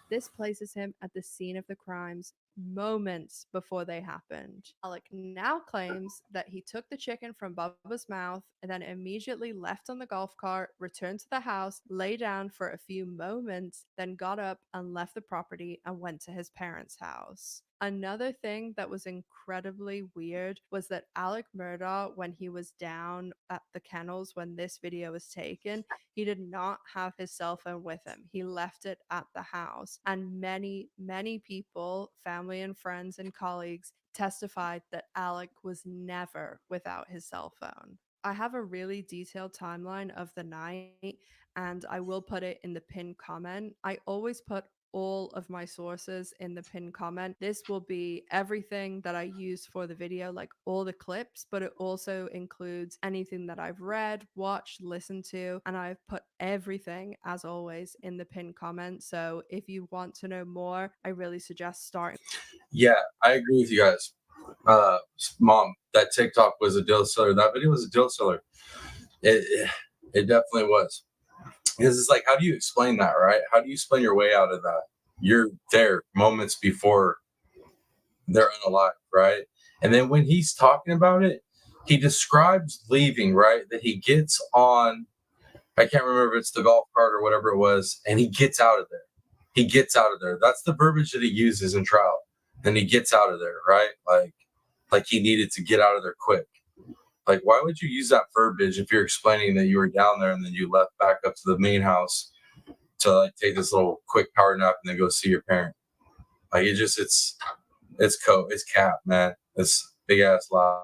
This places him at the scene of the crimes moments before they happened. Alec now claims that he took the chicken from Bubba's mouth and then immediately left on the golf cart, returned to the house, lay down for a few moments, then got up and left the property and went to his parents' house. Another thing that was incredibly weird was that Alec Murdaugh, when he was down at the kennels when this video was taken, he did not have his cell phone with him. He left it at the house. And many, many people, family and friends and colleagues, testified that Alec was never without his cell phone. I have a really detailed timeline of the night, and I will put it in the pinned comment. I always put all of my sources in the pinned comment. This will be everything that I use for the video, like all the clips, but it also includes anything that I've read, watched, listened to, and I've put everything, as always, in the pinned comment. So if you want to know more, I really suggest starting. Yeah, I agree with you guys. Mom, that TikTok was a deal seller. That video was a deal seller. It definitely was. Because it's like, how do you explain that, right? How do you explain your way out of that? You're there moments before they're unalive, right? And then when he's talking about it, he describes leaving, right? That he gets on, I can't remember if it's the golf cart or whatever it was, and he gets out of there. He gets out of there. That's the verbiage that he uses in trial. And he gets out of there, right? Like he needed to get out of there quick. Like, why would you use that verbiage if you're explaining that you were down there and then you left back up to the main house to like take this little quick power nap and then go see your parent? Like, it's cap, man. It's big ass lie.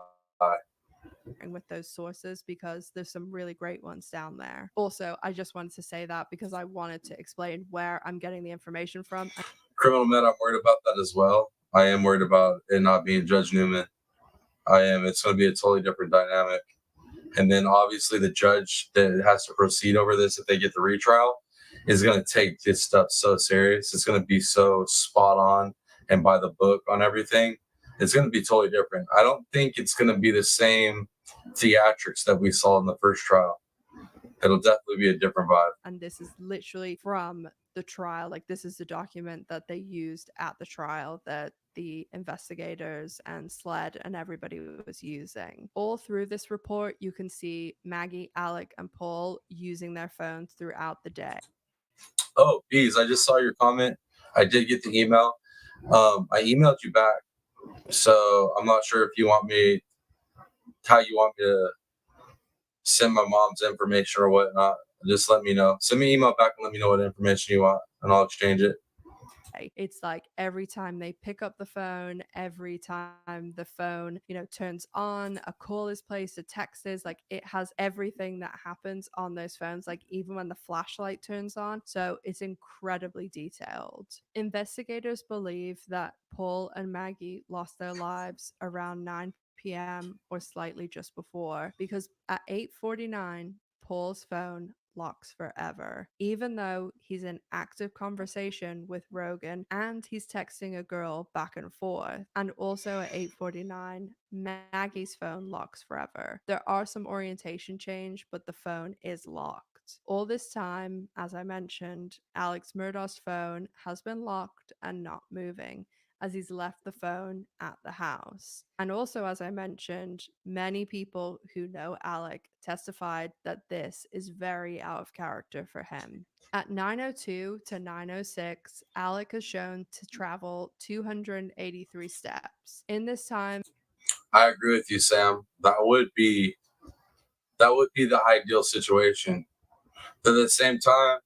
With those sources, because there's some really great ones down there. Also, I just wanted to say that because I wanted to explain where I'm getting the information from. Criminal Med, I'm worried about that as well. I am worried about it not being Judge Newman. I am. It's going to be a totally different dynamic. And then obviously the judge that has to proceed over this, if they get the retrial, is going to take this stuff so serious. It's going to be so spot on and by the book on everything. It's going to be totally different. I don't think it's going to be the same theatrics that we saw in the first trial. It'll definitely be a different vibe. And this is literally from the trial. Like, this is the document that they used at the trial that the investigators and SLED and everybody was using. All through this report, you can see Maggie, Alec, and Paul using their phones throughout the day. Oh, Bees, I just saw your comment. I did get the email. I emailed you back, so I'm not sure if you want me, how you want me to send my mom's information or whatnot. Just let me know. Send me an email back and let me know what information you want, and I'll exchange it. It's like every time they pick up the phone, every time the phone, turns on, a call is placed, a text is like, it has everything that happens on those phones, like even when the flashlight turns on. So it's incredibly detailed. Investigators believe that Paul and Maggie lost their lives around 9 p.m. or slightly just before, because at 8:49, Paul's phone locks forever, even though he's in active conversation with Rogan and he's texting a girl back and forth. And also at 8:49, Maggie's phone locks forever. There are some orientation change, but the phone is locked. All this time, as I mentioned, Alex Murdaugh's phone has been locked and not moving, as he's left the phone at the house. And also, as I mentioned, many people who know Alec testified that this is very out of character for him. At 9:02 to 9:06, Alec is shown to travel 283 steps. In this time, I agree with you, Sam. That would be the ideal situation. But at the same time,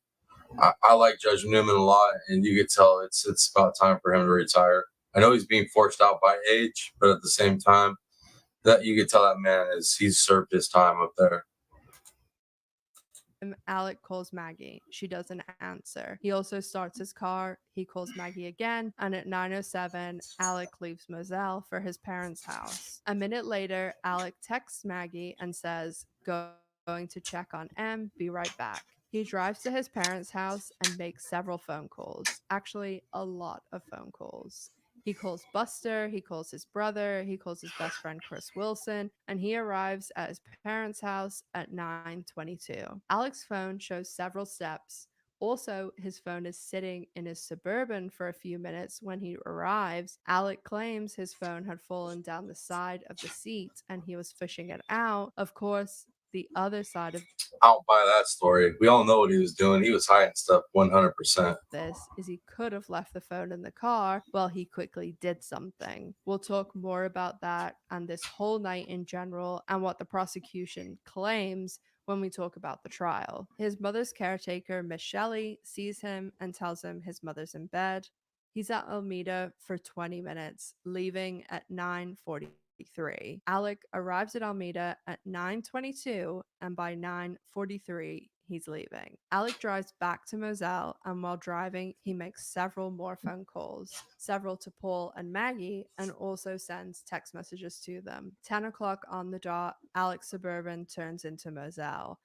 I like Judge Newman a lot, and you could tell it's about time for him to retire. I know he's being forced out by age, but at the same time, that you could tell that man he's served his time up there. Alec calls Maggie. She doesn't answer. He also starts his car. He calls Maggie again, and at 9:07, Alec leaves Moselle for his parents' house. A minute later, Alec texts Maggie and says, going to check on M, be right back. He drives to his parents' house and makes several phone calls. Actually, a lot of phone calls. He calls Buster, he calls his brother, he calls his best friend Chris Wilson, and he arrives at his parents' house at 9:22. Alex's phone shows several steps. Also, his phone is sitting in his Suburban for a few minutes when he arrives. Alec claims his phone had fallen down the side of the seat and he was fishing it out. Of course, the other side of I don't buy that story. We all know what he was doing. He was hiding stuff 100%. this is he could have left the phone in the car while he quickly did something. We'll talk more about that and this whole night in general and what the prosecution claims when we talk about the trial. His mother's caretaker, Miss Shelley, sees him and tells him his mother's in bed. He's at Almeida for 20 minutes, leaving at 9:43. Alec arrives at Almeida at 9:22, and by 9:43, he's leaving. Alec drives back to Moselle, and while driving, he makes several more phone calls, several to Paul and Maggie, and also sends text messages to them. 10 o'clock on the dot, Alec's Suburban turns into Moselle,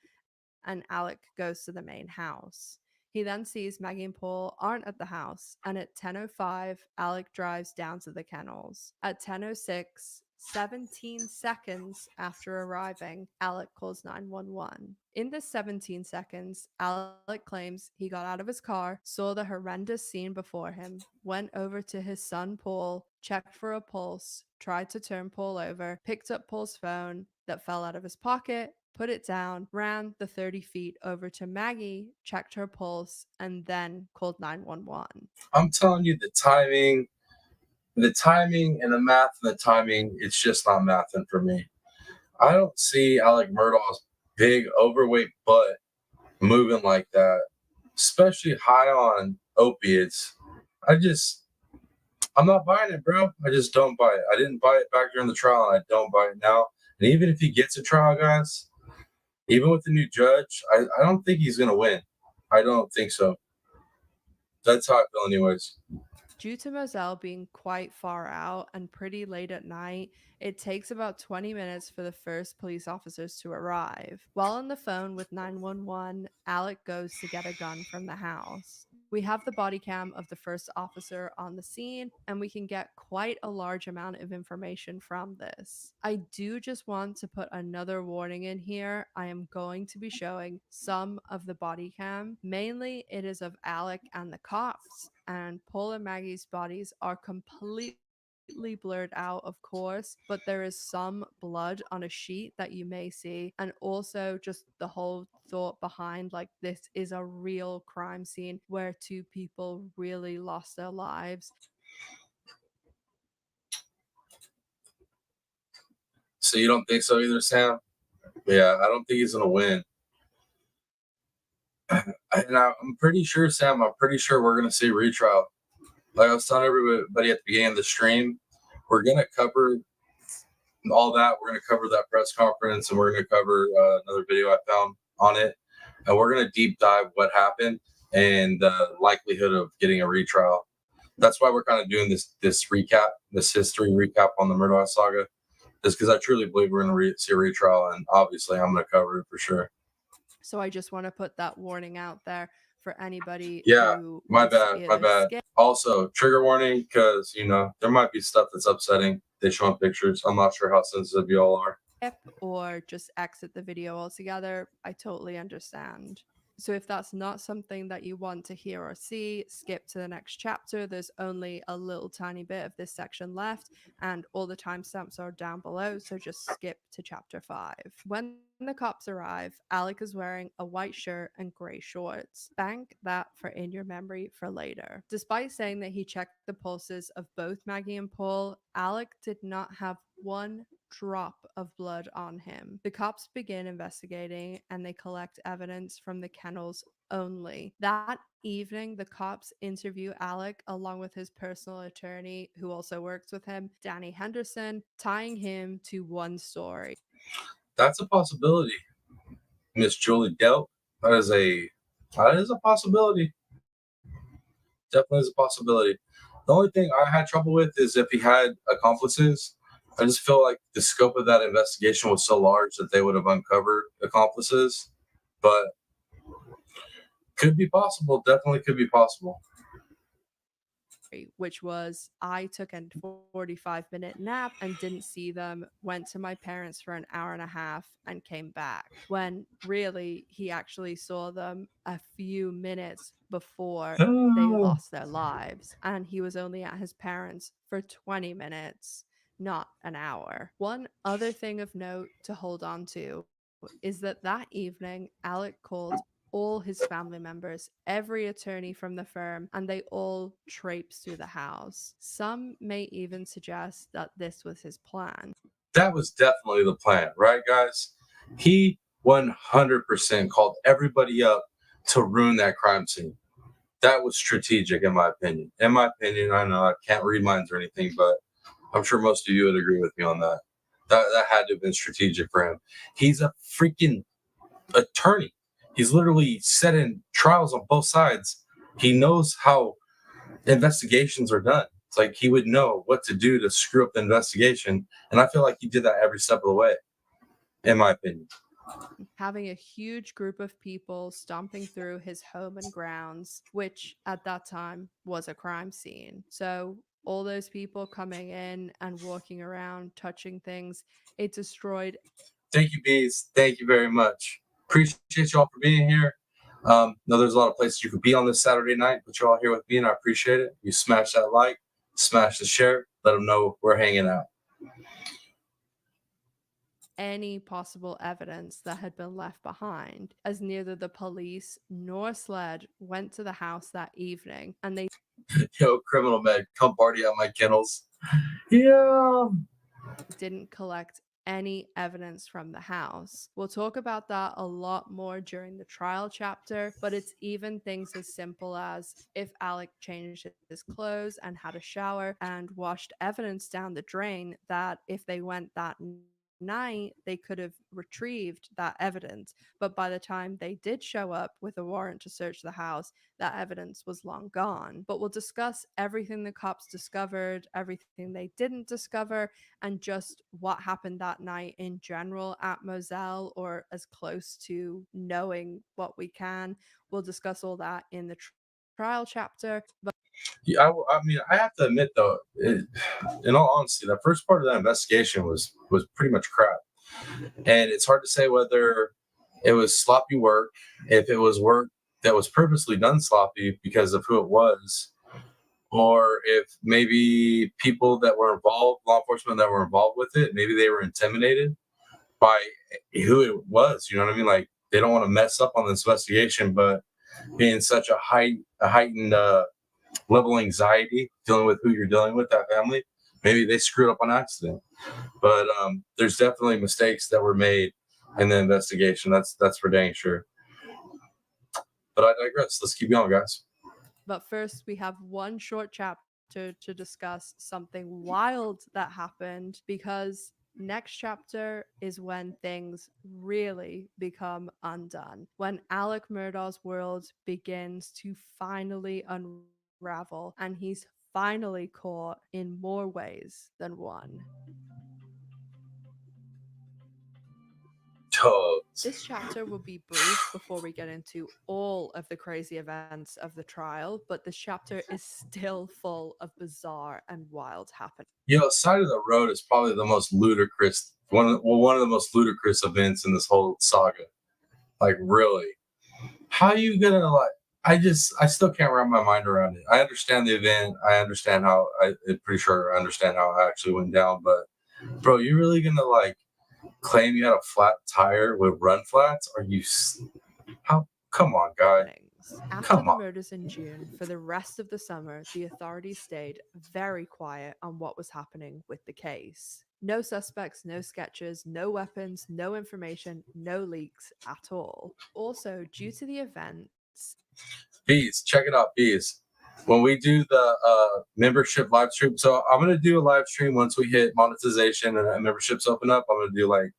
and Alec goes to the main house. He then sees Maggie and Paul aren't at the house, and at 10:05, Alec drives down to the kennels. At 10:06, 17 seconds after arriving, Alec calls 911. In this 17 seconds, Alec claims he got out of his car, saw the horrendous scene before him, went over to his son Paul, checked for a pulse, tried to turn Paul over, picked up Paul's phone that fell out of his pocket, put it down, ran the 30 feet over to Maggie, checked her pulse, and then called 911. I'm telling you, the timing and the math and the timing, it's just not mathing for me. I don't see Alec Murdaugh's big overweight butt moving like that, especially high on opiates. I'm not buying it, bro. I just don't buy it. I didn't buy it back during the trial, and I don't buy it now. And even if he gets a trial, guys, even with the new judge, I don't think he's gonna win. I don't think so. That's how I feel, anyways. Due to Moselle being quite far out and pretty late at night, it takes about 20 minutes for the first police officers to arrive. While on the phone with 911, Alec goes to get a gun from the house. We have the body cam of the first officer on the scene, and we can get quite a large amount of information from this. I do just want to put another warning in here. I am going to be showing some of the body cam. Mainly, it is of Alec and the cops, and Paul and Maggie's bodies are completely blurred out, of course, but there is some blood on a sheet that you may see, and also just the whole thought behind like this is a real crime scene where two people really lost their lives. So you don't think so either, Sam? Yeah, I don't think he's gonna win. And I'm pretty sure, Sam, I'm pretty sure we're gonna see a retrial. Like I was telling everybody at the beginning of the stream, we're gonna cover all that. We're gonna cover that press conference, and we're gonna cover another video I found on it, and we're gonna deep dive what happened and the likelihood of getting a retrial. That's why we're kind of doing this recap, this history recap on the Murdaugh saga, is because I truly believe we're gonna see a retrial, and obviously I'm gonna cover it for sure. So I just want to put that warning out there for anybody Yeah, who my wants to bad, my either bad. skip Also, trigger warning, because there might be stuff that's upsetting. They show pictures. I'm not sure how sensitive you all are. or just exit the video altogether. I totally understand. So if that's not something that you want to hear or see, skip to the next chapter. There's only a little tiny bit of this section left, and all the timestamps are down below, so just skip to chapter 5. When the cops arrive, Alec is wearing a white shirt and gray shorts. Bank that for in your memory for later. Despite saying that he checked the pulses of both Maggie and Paul, Alec did not have one drop of blood on him. The cops begin investigating and they collect evidence from the kennels only. That evening, the cops interview Alec along with his personal attorney, who also works with him, Danny Henderson, tying him to one story. That's a possibility, Miss Julie Delp. That is a possibility. Definitely is a possibility. The only thing I had trouble with is if he had accomplices. I just feel like the scope of that investigation was so large that they would have uncovered accomplices. But could be possible. Definitely could be possible. Which was I took a 45-minute nap and didn't see them, went to my parents for an hour and a half and came back, when really he actually saw them a few minutes before they lost their lives, and he was only at his parents for 20 minutes, not an hour. One other thing of note to hold on to is that evening Alec called all his family members, every attorney from the firm, and they all traipsed through the house. Some may even suggest that this was his plan. That was definitely the plan, right, guys? He 100% called everybody up to ruin that crime scene. That was strategic, in my opinion. In my opinion, I know I can't read minds or anything, but I'm sure most of you would agree with me on that. That had to have been strategic for him. He's a freaking attorney. He's literally set in trials on both sides. He knows how investigations are done. It's like he would know what to do to screw up the investigation. And I feel like he did that every step of the way, in my opinion. Having a huge group of people stomping through his home and grounds, which at that time was a crime scene. So all those people coming in and walking around, touching things, it destroyed. Thank you, Bees. Thank you very much. Appreciate you all for being here. Know there's a lot of places you could be on this Saturday night, but you're all here with me, and I appreciate it. You smash that like, smash the share, let them know we're hanging out. Any possible evidence that had been left behind, as neither the police nor SLED went to the house that evening, and they Yo, Criminal Med, come party at my kennels. Yeah. didn't collect any evidence from the house. We'll talk about that a lot more during the trial chapter, but it's even things as simple as if Alec changed his clothes and had a shower and washed evidence down the drain, that if they went that night, they could have retrieved that evidence. But by the time they did show up with a warrant to search the house, that evidence was long gone. But we'll discuss everything the cops discovered, everything they didn't discover, and just what happened that night in general at Moselle, or as close to knowing what we can. We'll discuss all that in the trial chapter. But Yeah, I mean, I have to admit though, in all honesty, the first part of that investigation was pretty much crap, and it's hard to say whether it was sloppy work, if it was work that was purposely done sloppy because of who it was, or if maybe people that were involved, law enforcement that were involved with it, maybe they were intimidated by who it was. You know what I mean? Like, they don't want to mess up on this investigation, but being such a heightened level of anxiety dealing with who you're dealing with, that family, maybe they screwed up on accident. But there's definitely mistakes that were made in the investigation. That's for dang sure. But I digress. Let's keep going, guys. But first, we have one short chapter to discuss something wild that happened, because next chapter is when things really become undone. When Alec Murdaugh's world begins to finally unravel, and he's finally caught in more ways than one. This chapter will be brief before we get into all of the crazy events of the trial, but this chapter is still full of bizarre and wild happenings. Yo, Side of the Road is probably the most ludicrous, one of the most ludicrous events in this whole saga. Like, really, how are you gonna like? I still can't wrap my mind around it. I understand the event. I understand how. I'm pretty sure I understand how it actually went down. But, bro, you really gonna like claim you had a flat tire with run flats? Are you? How? Come on, guy. After the murders in June, for the rest of the summer, the authorities stayed very quiet on what was happening with the case. No suspects, no sketches, no weapons, no information, no leaks at all. Also, due to the events... Bees, check it out, Bees. When we do the membership live stream, so I'm going to do a live stream once we hit monetization and memberships open up. I'm going to do like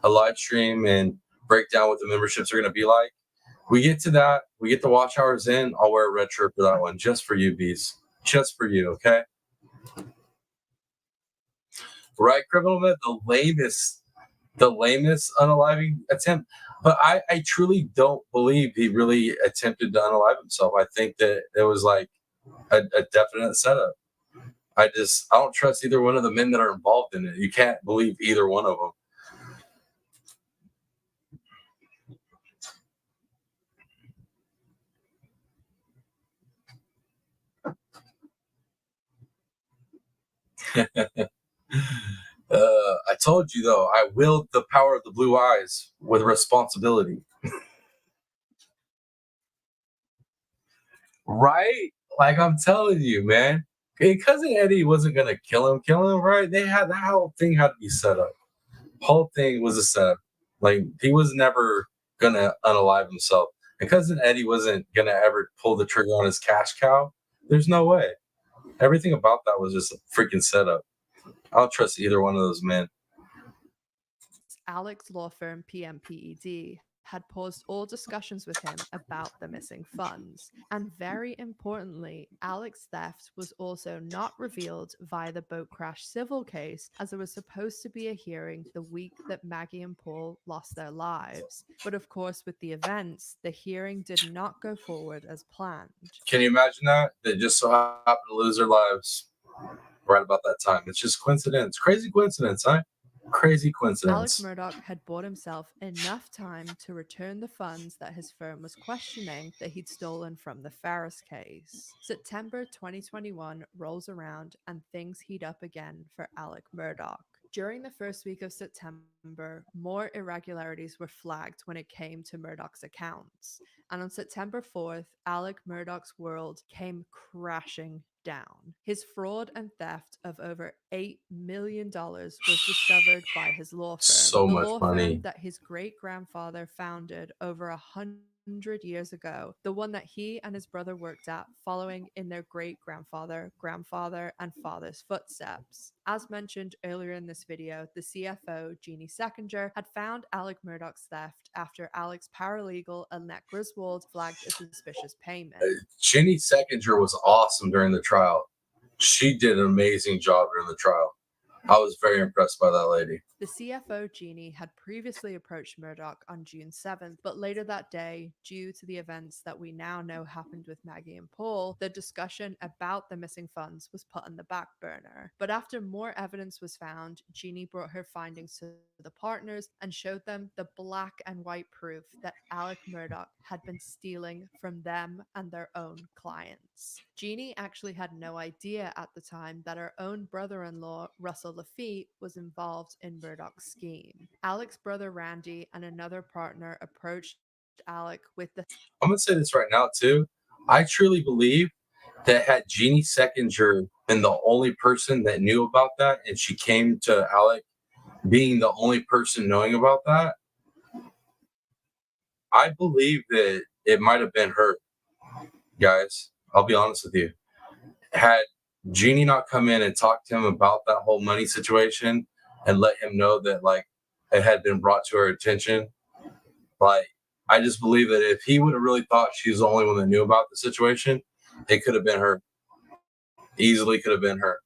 a live stream and break down what the memberships are going to be like. We get to that, we get the watch hours in, I'll wear a red shirt for that one, just for you, Bees. Just for you, okay? Right, Criminal Man? The lamest unaliving attempt. But I truly don't believe he really attempted to unalive himself. I think that it was like a definite setup. I don't trust either one of the men that are involved in it. You can't believe either one of them. I told you, though, I willed the power of the blue eyes with responsibility. Right? Like, I'm telling you, man. Cousin Eddie wasn't going to kill him, right? That whole thing had to be set up. Whole thing was a setup. Like, he was never going to unalive himself. And Cousin Eddie wasn't going to ever pull the trigger on his cash cow. There's no way. Everything about that was just a freaking setup. I don't trust either one of those men. Alec's law firm, PMPED, had paused all discussions with him about the missing funds. And very importantly, Alec's theft was also not revealed via the boat crash civil case, as there was supposed to be a hearing the week that Maggie and Paul lost their lives. But of course, with the events, the hearing did not go forward as planned. Can you imagine that? They just so happened to lose their lives right about that time. It's just coincidence. Crazy coincidence, huh? Crazy coincidence. Alec Murdaugh had bought himself enough time to return the funds that his firm was questioning that he'd stolen from the Ferris case. September 2021 rolls around and things heat up again for Alec Murdaugh. During the first week of September, more irregularities were flagged when it came to Murdaugh's accounts. And on September 4th, Alec Murdaugh's world came crashing down. His fraud and theft of over $8 million was discovered by his law firm. So much money. Firm that his great-grandfather founded over 100 years ago, the one that he and his brother worked at, following in their great-grandfather, grandfather, and father's footsteps. As mentioned earlier in this video, the CFO, Jeannie Seckinger, had found Alec Murdaugh's theft after Alec's paralegal, Annette Griswold, flagged a suspicious payment. Jeannie Seckinger was awesome during the trial. She did an amazing job during the trial. I was very impressed by that lady. The CFO, Jeannie, had previously approached Murdaugh on June 7th, but later that day, due to the events that we now know happened with Maggie and Paul, the discussion about the missing funds was put on the back burner. But after more evidence was found, Jeannie brought her findings to the partners and showed them the black and white proof that Alec Murdaugh had been stealing from them and their own clients. Jeannie actually had no idea at the time that her own brother-in-law, Russell Lafitte, was involved in Murdaugh's scheme. Alec's brother Randy and another partner approached Alec with the I'm gonna say this right now too. I truly believe that had Jeannie Seckinger been the only person that knew about that, and she came to Alec being the only person knowing about that, I believe that it might have been her. Guys, I'll be honest with you. Had Jeannie not come in and talk to him about that whole money situation and let him know that like it had been brought to her attention, like I just believe that if he would have really thought she was the only one that knew about the situation, it could have been her. Easily could have been her.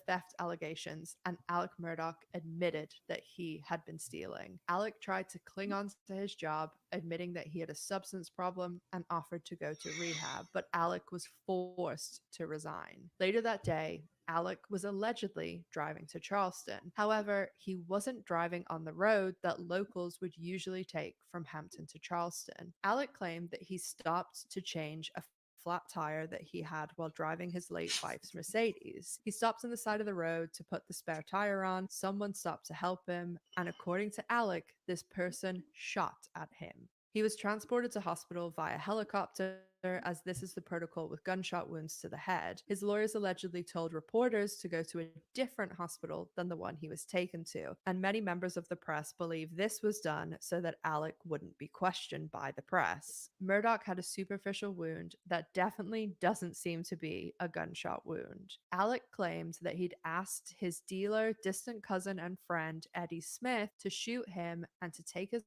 theft allegations, and Alec Murdaugh admitted that he had been stealing. Alec tried to cling on to his job, admitting that he had a substance problem and offered to go to rehab, but Alec was forced to resign. Later that day, Alec was allegedly driving to Charleston. However, he wasn't driving on the road that locals would usually take from Hampton to Charleston. Alec claimed that he stopped to change a flat tire that he had while driving his late wife's Mercedes. He stopped on the side of the road to put the spare tire on. Someone stopped to help him, and according to Alec, this person shot at him. He was transported to hospital via helicopter, as this is the protocol with gunshot wounds to the head. His lawyers allegedly told reporters to go to a different hospital than the one he was taken to, and many members of the press believe this was done so that Alec wouldn't be questioned by the press. Murdaugh had a superficial wound that definitely doesn't seem to be a gunshot wound. Alec claimed that he'd asked his dealer, distant cousin, and friend Eddie Smith to shoot him and to take his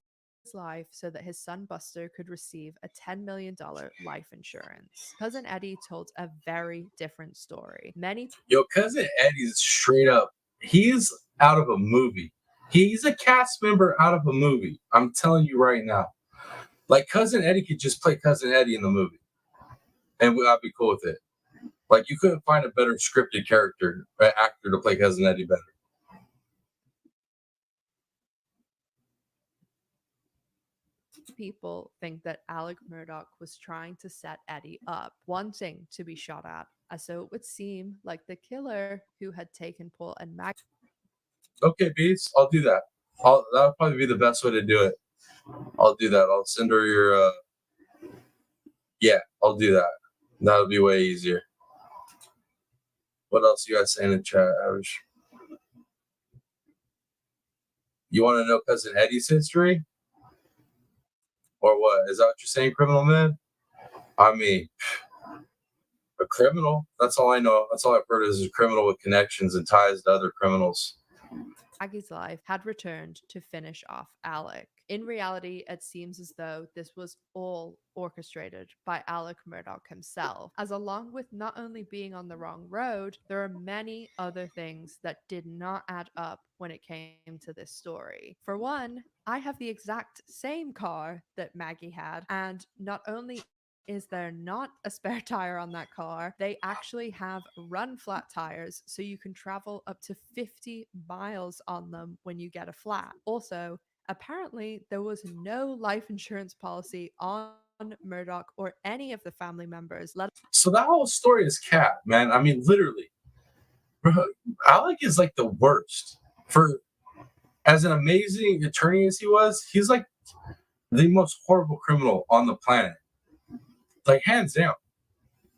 life so that his son Buster could receive a $10 million life insurance. Cousin Eddie told a very different story. Yo, cousin Eddie's straight up. He's out of a movie. He's a cast member out of a movie. I'm telling you right now. Like cousin Eddie could just play cousin Eddie in the movie, and I'd be cool with it. Like you couldn't find a better scripted character, actor to play cousin Eddie better. People think that Alec Murdaugh was trying to set Eddie up, wanting to be shot at, as so it would seem like the killer who had taken Paul and Maggie. Okay, Beats, I'll do that. That would probably be the best way to do it. I'll do that. I'll send her your. Yeah, I'll do that. That would be way easier. What else you guys saying in the chat, Average? You want to know cousin Eddie's history? Or what? Is that what you're saying, criminal man? I mean, a criminal. That's all I know. That's all I've heard is a criminal with connections and ties to other criminals. Maggie's life had returned to finish off Alec. In reality, it seems as though this was all orchestrated by Alec Murdaugh himself, as along with not only being on the wrong road, there are many other things that did not add up when it came to this story. For one, I have the exact same car that Maggie had, and not only is there not a spare tire on that car, they actually have run flat tires, so you can travel up to 50 miles on them when you get a flat. Also, apparently there was no life insurance policy on Murdaugh or any of the family members. So that whole story is cat, man. I mean, literally, bro, Alec is like the worst. For as an amazing attorney as he was, he's like the most horrible criminal on the planet. Like hands down.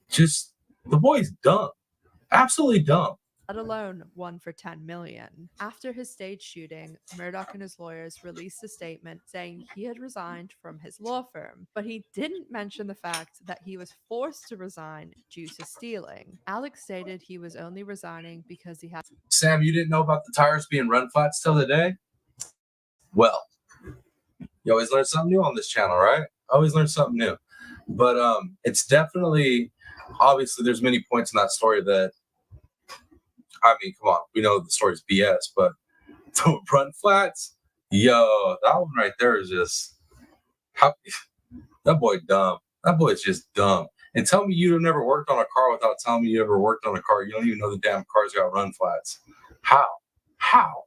Just the boy's dumb. Absolutely dumb. Let alone one for 10 million. After his stage shooting, Murdaugh and his lawyers released a statement saying he had resigned from his law firm, but he didn't mention the fact that he was forced to resign due to stealing. Alex stated he was only resigning because he had. Sam, you didn't know about the tires being run flats till today? Well, you always learn something new on this channel, right? Always learn something new. But it's definitely, obviously, there's many points in that story that I mean, come on, we know the story's BS, but the run flats, yo, that one right there is just how that boy dumb. That boy is just dumb. And tell me you've never worked on a car without telling me you ever worked on a car. You don't even know the damn car's got run flats. How? How?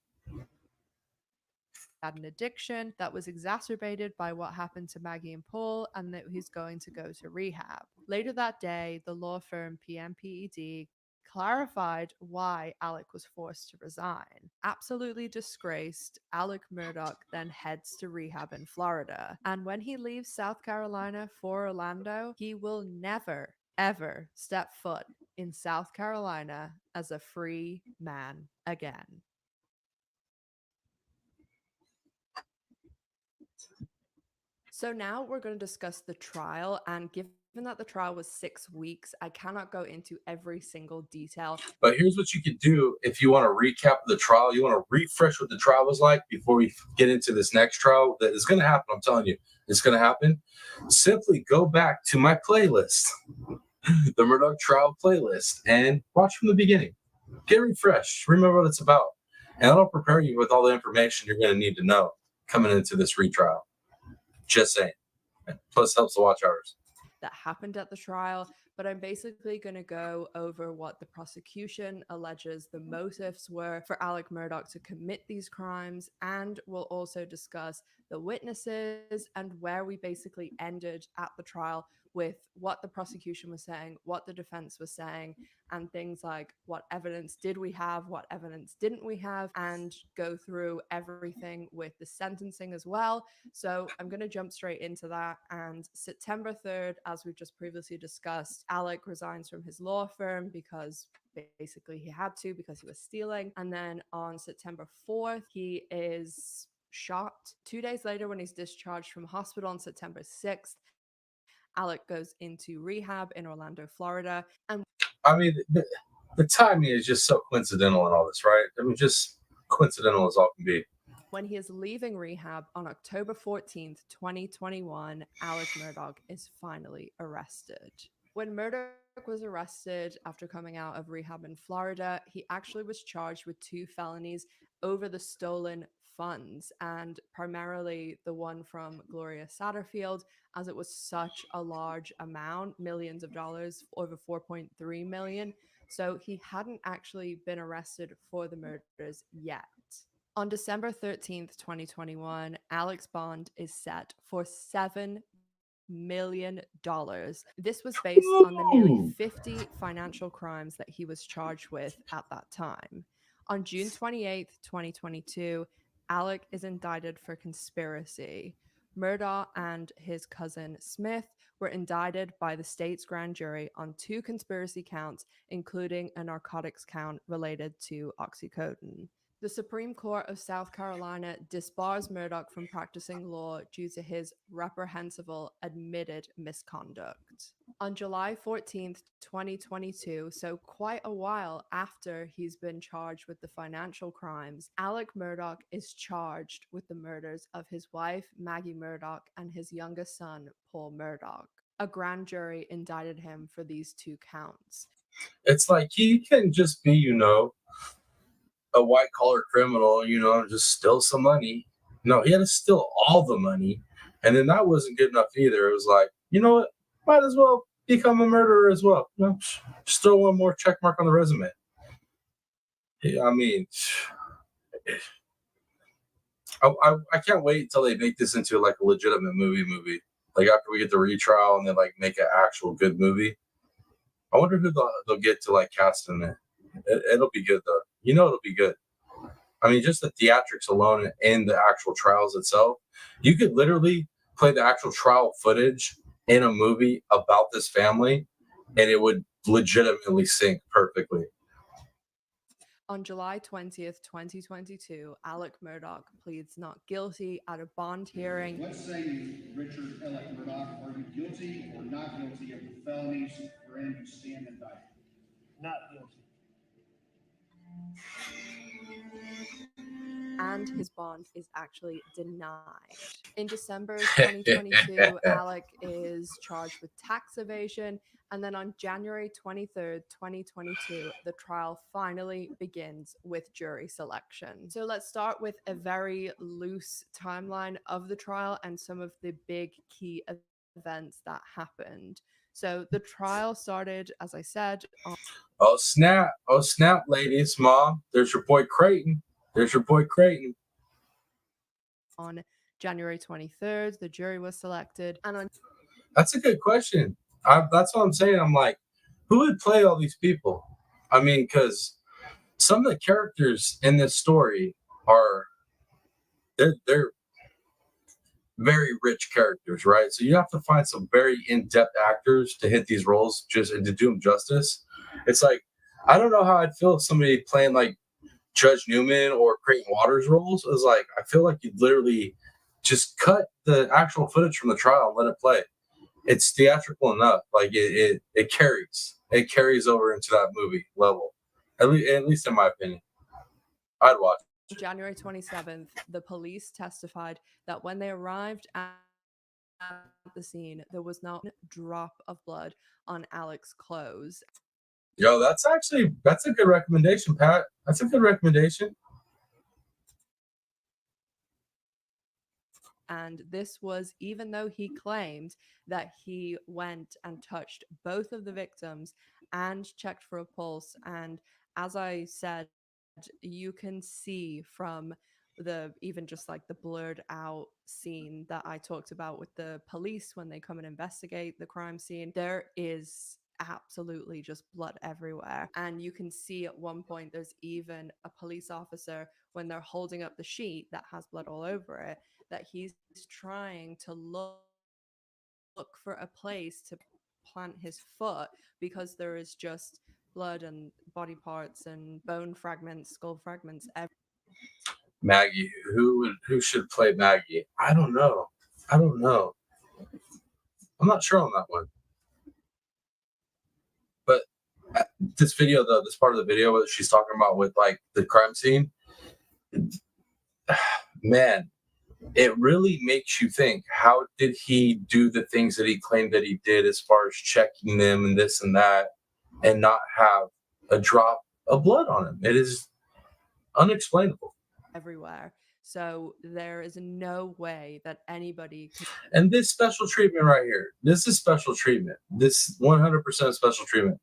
Had an addiction that was exacerbated by what happened to Maggie and Paul, and that he's going to go to rehab. Later that day, the law firm PMPED clarified why Alec was forced to resign. Absolutely disgraced, Alec Murdaugh then heads to rehab in Florida. And when he leaves South Carolina for Orlando, he will never, ever step foot in South Carolina as a free man again. So now we're going to discuss the trial, and given that the trial was 6 weeks, I cannot go into every single detail. But here's what you can do if you want to recap the trial. You want to refresh what the trial was like before we get into this next trial that is going to happen. I'm telling you, it's going to happen. Simply go back to my playlist, the Murdaugh trial playlist, and watch from the beginning. Get refreshed. Remember what it's about. And that'll prepare you with all the information you're going to need to know coming into this retrial. Just saying. Plus helps the watch hours. That happened at the trial, but I'm basically going to go over what the prosecution alleges the motives were for Alec Murdaugh to commit these crimes, and we'll also discuss the witnesses and where we basically ended at the trial with what the prosecution was saying, what the defense was saying, and things like what evidence did we have, what evidence didn't we have, and go through everything with the sentencing as well. So I'm going to jump straight into that. And September 3rd, as we've just previously discussed, Alec resigns from his law firm because basically he had to, because he was stealing. And then on September 4th, he is shot. 2 days later, when he's discharged from hospital on September 6th, Alec goes into rehab in Orlando, Florida. And I mean, the timing is just so coincidental in all this, right? I mean, just coincidental as all can be. when he is leaving rehab on October 14th, 2021, Alec Murdaugh is finally arrested. When Murdaugh was arrested after coming out of rehab in Florida, he actually was charged with 2 felonies over the stolen funds, and primarily the one from Gloria Satterfield, as it was such a large amount, millions of dollars, over 4.3 million. So he hadn't actually been arrested for the murders yet. On December 13th, 2021, Alec's bond is set for $7 million. This was based on the nearly 50 financial crimes that he was charged with at that time. On June 28th, 2022, Alec is indicted for conspiracy. Murdaugh and his cousin Smith were indicted by the state's grand jury on 2 conspiracy counts, including a narcotics count related to oxycodone. The Supreme Court of South Carolina disbars Murdaugh from practicing law due to his reprehensible admitted misconduct. On July 14th, 2022, so quite a while after he's been charged with the financial crimes, Alec Murdaugh is charged with the murders of his wife, Maggie Murdaugh, and his youngest son, Paul Murdaugh. A grand jury indicted him for these 2 counts. It's like he can just be, a white collar criminal, just steal some money. No, he had to steal all the money. And then that wasn't good enough either. It was like, you know what? Might as well become a murderer as well. Just throw one more check mark on the resume. Yeah, I mean, I can't wait until they make this into like a legitimate movie. Like after we get the retrial and then like make an actual good movie. I wonder who they'll get to like cast in it. It'll be good though. It'll be good. I mean, just the theatrics alone and the actual trials itself, you could literally play the actual trial footage in a movie about this family, and it would legitimately sync perfectly. On July 20th, 2022, Alec Murdaugh pleads not guilty at a bond hearing. What say you, Richard Alec Murdaugh? Are you guilty or not guilty of the felonies wherein you stand indicted? Not guilty. and his bond is actually denied. In December 2022, Alec is charged with tax evasion, and then on January 23rd, 2022, the trial finally begins with jury selection. So let's start with a very loose timeline of the trial and some of the big key events that happened. So the trial started, as I said, on Oh snap, ladies, mom. There's your boy Creighton. on January 23rd. The jury was selected, and on That's a good question. That's what I'm saying. I'm like, who would play all these people? I mean, because some of the characters in this story are they're very rich characters, right? So you have to find some very in-depth actors to hit these roles just and to do them justice. It's like I don't know how I'd feel if somebody playing like Judge Newman or Creighton Waters roles. It was like I feel like you'd literally just cut the actual footage from the trial and let it play. It's theatrical enough. Like it carries over into that movie level. At least in my opinion, I'd watch. January 27th, the police testified that when they arrived at the scene, there was not a drop of blood on Alec's clothes. Yo, that's a good recommendation, Pat. That's a good recommendation. And this was even though he claimed that he went and touched both of the victims and checked for a pulse. And as I said, you can see from the even just like the blurred out scene that I talked about with the police when they come and investigate the crime scene, there is absolutely just blood everywhere. And you can see at one point there's even a police officer when they're holding up the sheet that has blood all over it, that he's trying to look for a place to plant his foot because there is just blood and body parts and bone fragments, skull fragments Maggie, who should play Maggie? I don't know. I'm not sure on that one. But this video, though, this part of the video that she's talking about with like the crime scene, man, it really makes you think, how did he do the things that he claimed that he did as far as checking them and this and that and not have a drop of blood on him? It is unexplainable. everywhere. So there is no way that anybody could. And this special treatment right here, this is special treatment. This 100% special treatment.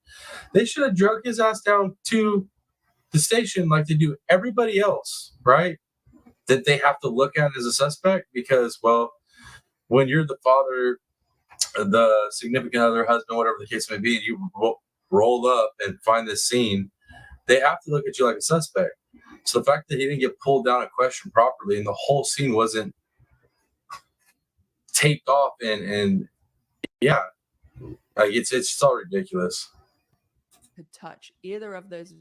They should have drug his ass down to the station like they do everybody else, right? That they have to look at as a suspect because, well, when you're the father, the significant other, husband, whatever the case may be, and you roll up and find this scene, they have to look at you like a suspect. So the fact that he didn't get pulled down and questioned properly and the whole scene wasn't taped off and yeah, like it's all ridiculous. Could touch either of those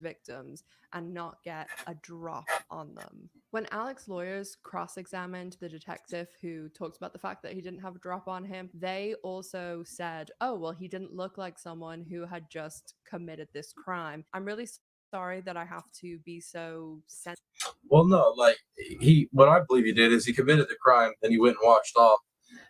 victims and not get a drop on them. When Alec's lawyers cross-examined the detective who talked about the fact that he didn't have a drop on him, they also said, oh, well, he didn't look like someone who had just committed this crime. I'm really sorry that I have to be so sensitive. Well, no, like what I believe he did is he committed the crime, then he went and washed off.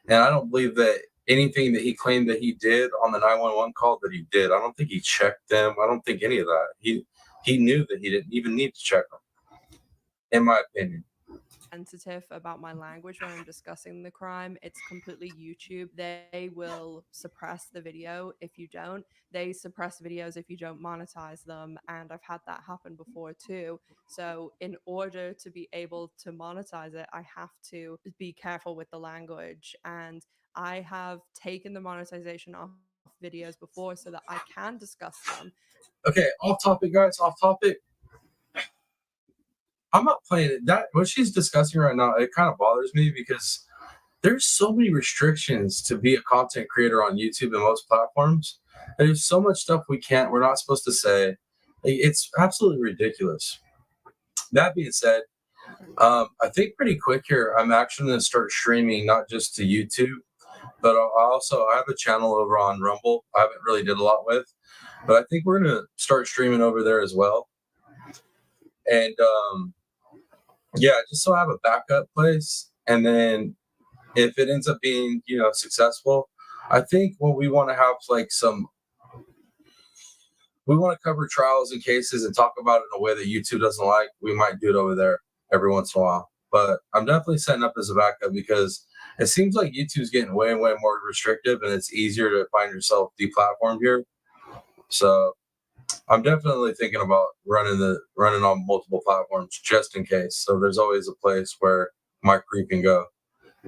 And I don't believe that anything that he claimed that he did on the 911 call that he did. I don't think he checked them. I don't think any of that. He knew that he didn't even need to check them, in my opinion. Sensitive about my language when I'm discussing the crime. It's completely YouTube. They will suppress the video if you don't. They suppress videos if you don't monetize them, and I've had that happen before too. So in order to be able to monetize it, I have to be careful with the language, and I have taken the monetization off videos before so that I can discuss them. Okay, off topic, guys, off topic. I'm not playing it. That what she's discussing right now, it kind of bothers me because there's so many restrictions to be a content creator on YouTube and most platforms. There's so much stuff we're not supposed to say. It's absolutely ridiculous. That being said, I think pretty quick here, I'm actually going to start streaming not just to YouTube, but I have a channel over on Rumble. I haven't really did a lot with, but I think we're going to start streaming over there as well. And Yeah, just so I have a backup place. And then if it ends up being, successful, I think when we want to have like we want to cover trials and cases and talk about it in a way that YouTube doesn't like, we might do it over there every once in a while. But I'm definitely setting up as a backup because it seems like YouTube's getting way, way more restrictive and it's easier to find yourself deplatformed here. So I'm definitely thinking about running on multiple platforms just in case. So there's always a place where my creep can go.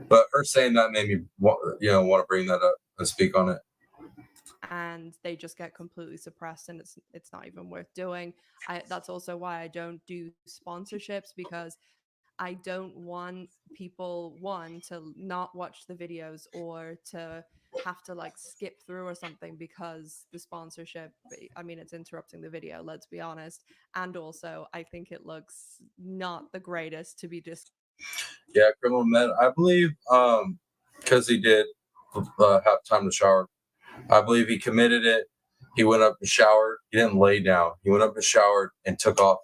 But her saying that made me, want to bring that up and speak on it. And they just get completely suppressed, and it's not even worth doing. That's also why I don't do sponsorships, because I don't want people, one, to not watch the videos or to have to like skip through or something because the sponsorship, I mean, it's interrupting the video, let's be honest. And also, I think it looks not the greatest to be just. Yeah, criminal men. I believe because he did have time to shower. I believe he committed it. He went up and showered. He didn't lay down. He went up and showered and took off,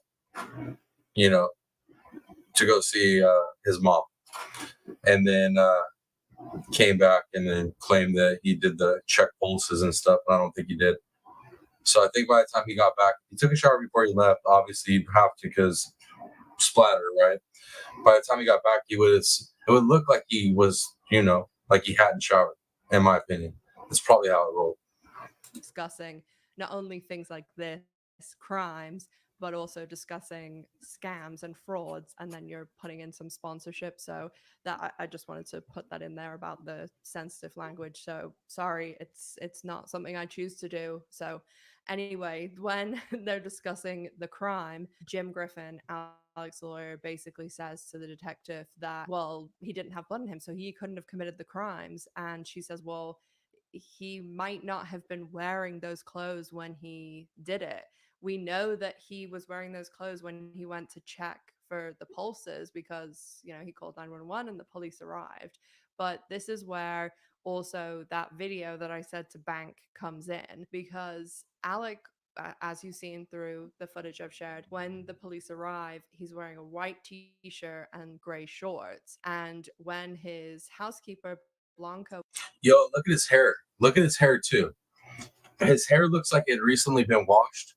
to go see his mom. And then came back and then claimed that he did the check pulses and stuff. And I don't think he did. So I think by the time he got back, he took a shower before he left. Obviously, you'd have to because splatter, right? By the time he got back, it would look like he was, like he hadn't showered. In my opinion, that's probably how it rolled. Discussing not only things like this, crimes, but also discussing scams and frauds, and then you're putting in some sponsorship. So that I just wanted to put that in there about the sensitive language. So sorry, it's not something I choose to do. So anyway, when they're discussing the crime, Jim Griffin, Alex's lawyer, basically says to the detective that, well, he didn't have blood in him, so he couldn't have committed the crimes. And she says, well, he might not have been wearing those clothes when he did it. We know that he was wearing those clothes when he went to check for the pulses because, he called 911 and the police arrived. But this is where also that video that I said to bank comes in, because Alec, as you've seen through the footage I've shared, when the police arrive, he's wearing a white t-shirt and gray shorts. And when his housekeeper, Blanca. Yo, look at his hair. Look at his hair too. His hair looks like it recently been washed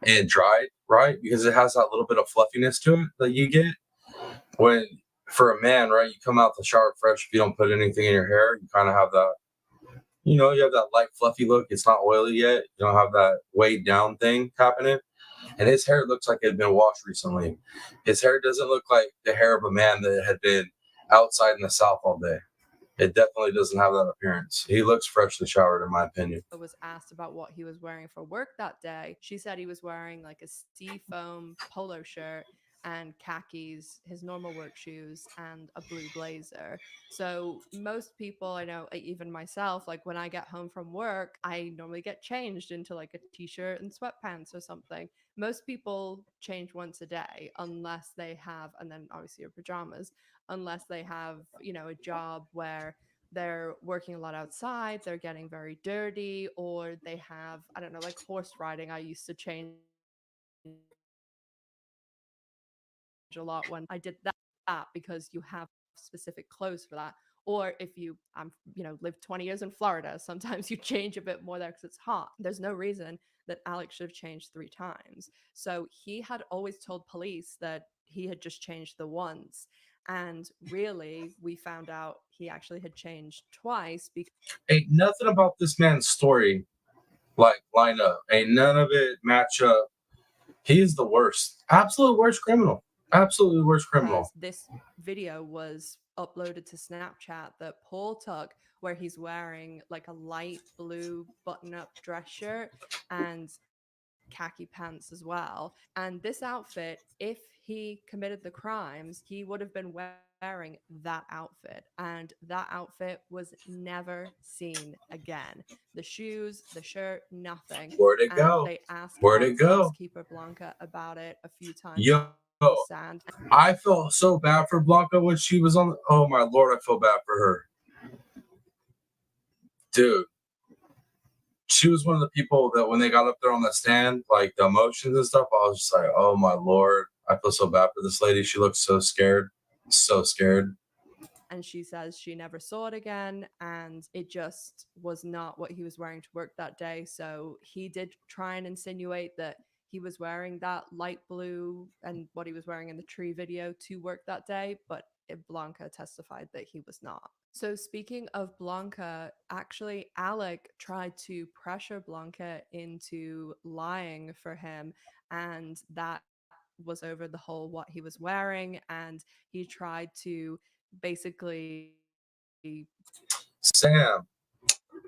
and dried, right? Because it has that little bit of fluffiness to it that you get when, for a man, right? You come out the shower fresh. If you don't put anything in your hair, you kind of have that, you have that light fluffy look. It's not oily yet. You don't have that weighed down thing happening. And his hair looks like it had been washed recently. His hair doesn't look like the hair of a man that had been outside in the South all day. It definitely doesn't have that appearance. He looks freshly showered, in my opinion. Was asked about what he was wearing for work that day. She said he was wearing like a seafoam polo shirt and khakis, his normal work shoes, and a blue blazer. So most people, I know, even myself, like when I get home from work, I normally get changed into like a t-shirt and sweatpants or something. Most people change once a day unless they have, and then obviously your pajamas, unless they have, a job where they're working a lot outside, they're getting very dirty, or they have, I don't know, like horse riding. I used to change a lot when I did that because you have specific clothes for that. Or if you lived 20 years in Florida, sometimes you change a bit more there because it's hot. There's no reason that Alex should have changed 3 times. So he had always told police that he had just changed the once. And really, we found out he actually had changed twice because Ain't nothing about this man's story line up. Ain't none of it match up. He is the worst. Absolute worst criminal. Absolutely worst criminal. this video was uploaded to Snapchat that Paul took, where he's wearing like a light blue button-up dress shirt and khaki pants as well. And this outfit, if he committed the crimes, he would have been wearing that outfit. And that outfit was never seen again. The shoes, the shirt, nothing. Where'd it And go? they asked Where'd it Alex's go? housekeeper Blanca about it a few times. Yo, Sand. I felt so bad for Blanca when she was on. Oh my Lord, I feel bad for her. Dude, she was one of the people that when they got up there on the stand, like the emotions and stuff, I was just like, oh my Lord, I feel so bad for this lady. She looks so scared. So scared. And she says she never saw it again, and it just was not what he was wearing to work that day. So he did try and insinuate that he was wearing that light blue and what he was wearing in the tree video to work that day, but Blanca testified that he was not. So speaking of Blanca, actually Alec tried to pressure Blanca into lying for him, and that was over the whole what he was wearing, and he tried to basically Sam,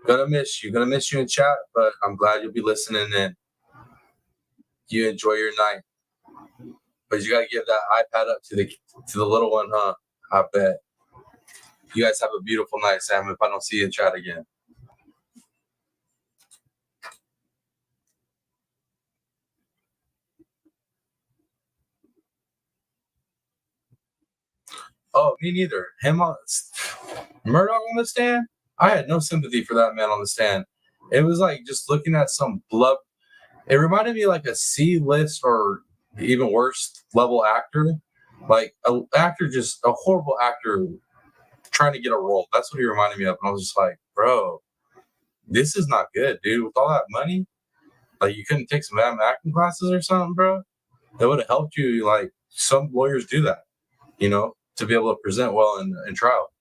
gonna miss you. Gonna miss you in chat, but I'm glad you'll be listening in. You enjoy your night. But you gotta give that iPad up to the little one, huh? I bet. You guys have a beautiful night, Sam, if I don't see you in chat again. Oh, me neither. Him on Murdaugh on the stand? I had no sympathy for that man on the stand. It was like just looking at some blood. It reminded me like a C-list or even worse level actor. Like an actor, just a horrible actor trying to get a role. That's what he reminded me of. And I was just like, bro, this is not good, dude. With all that money, like you couldn't take some acting classes or something, bro. That would have helped you. Like some lawyers do that, to be able to present well in trial.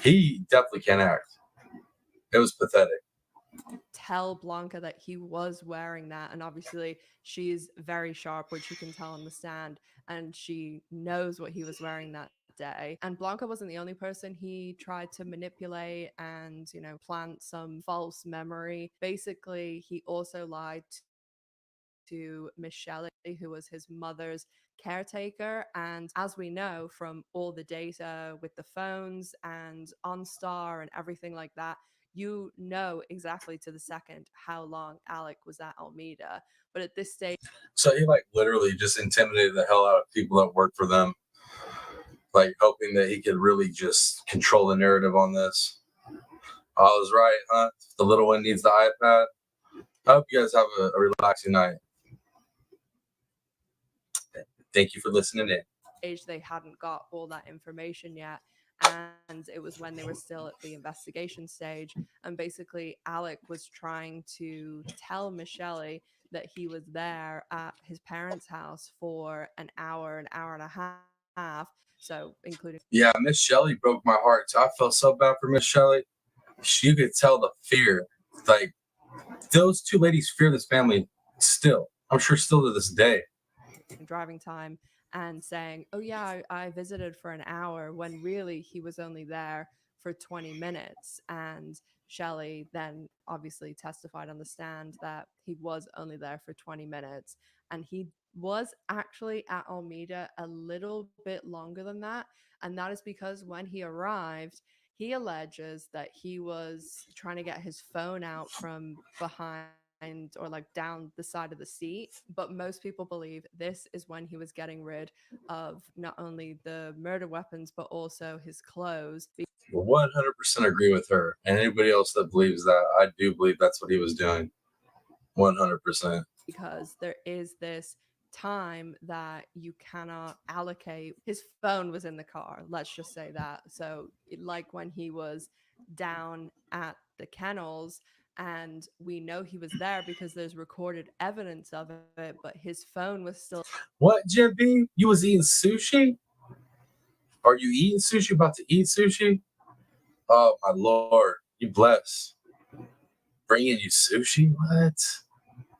He definitely can't act. It was pathetic. tell Blanca that he was wearing that, and obviously she's very sharp, which you can tell on the stand, and she knows what he was wearing that day. And Blanca wasn't the only person he tried to manipulate and, plant some false memory. Basically, he also lied to Miss Shelley, who was his mother's caretaker. And as we know from all the data with the phones and OnStar and everything like that, you know exactly to the second how long Alec was at Almeida. But at this stage, So he like literally just intimidated the hell out of people that work for them, like hoping that he could really just control the narrative on this. I was right, huh? The little one needs the iPad. I hope you guys have a relaxing night. Thank you for listening in. they hadn't got all that information yet. And it was when they were still at the investigation stage. And basically, Alec was trying to tell Michelle that he was there at his parents' house for an hour and a half. So, including. Yeah, Miss Shelley broke my heart. So I felt so bad for Miss Shelley. You could tell the fear. Like, those two ladies fear this family still. I'm sure still to this day. Driving time and saying, oh yeah, I visited for an hour, when really he was only there for 20 minutes. And Shelley then obviously testified on the stand that he was only there for 20 minutes, and he was actually at Almeida a little bit longer than that. And that is because when he arrived, he alleges that he was trying to get his phone out from behind or like down the side of the seat. But most people believe this is when he was getting rid of not only the murder weapons, but also his clothes. 100% agree with her. And anybody else that believes that, I do believe that's what he was doing. 100%. Because there is this time that you cannot allocate. His phone was in the car, let's just say that. So, like when he was down at the kennels, and we know he was there because there's recorded evidence of it, but his phone was still. What, Jim B? You was eating sushi? Are you eating sushi? About to eat sushi? Oh my lord, you bless. Bringing you sushi? What?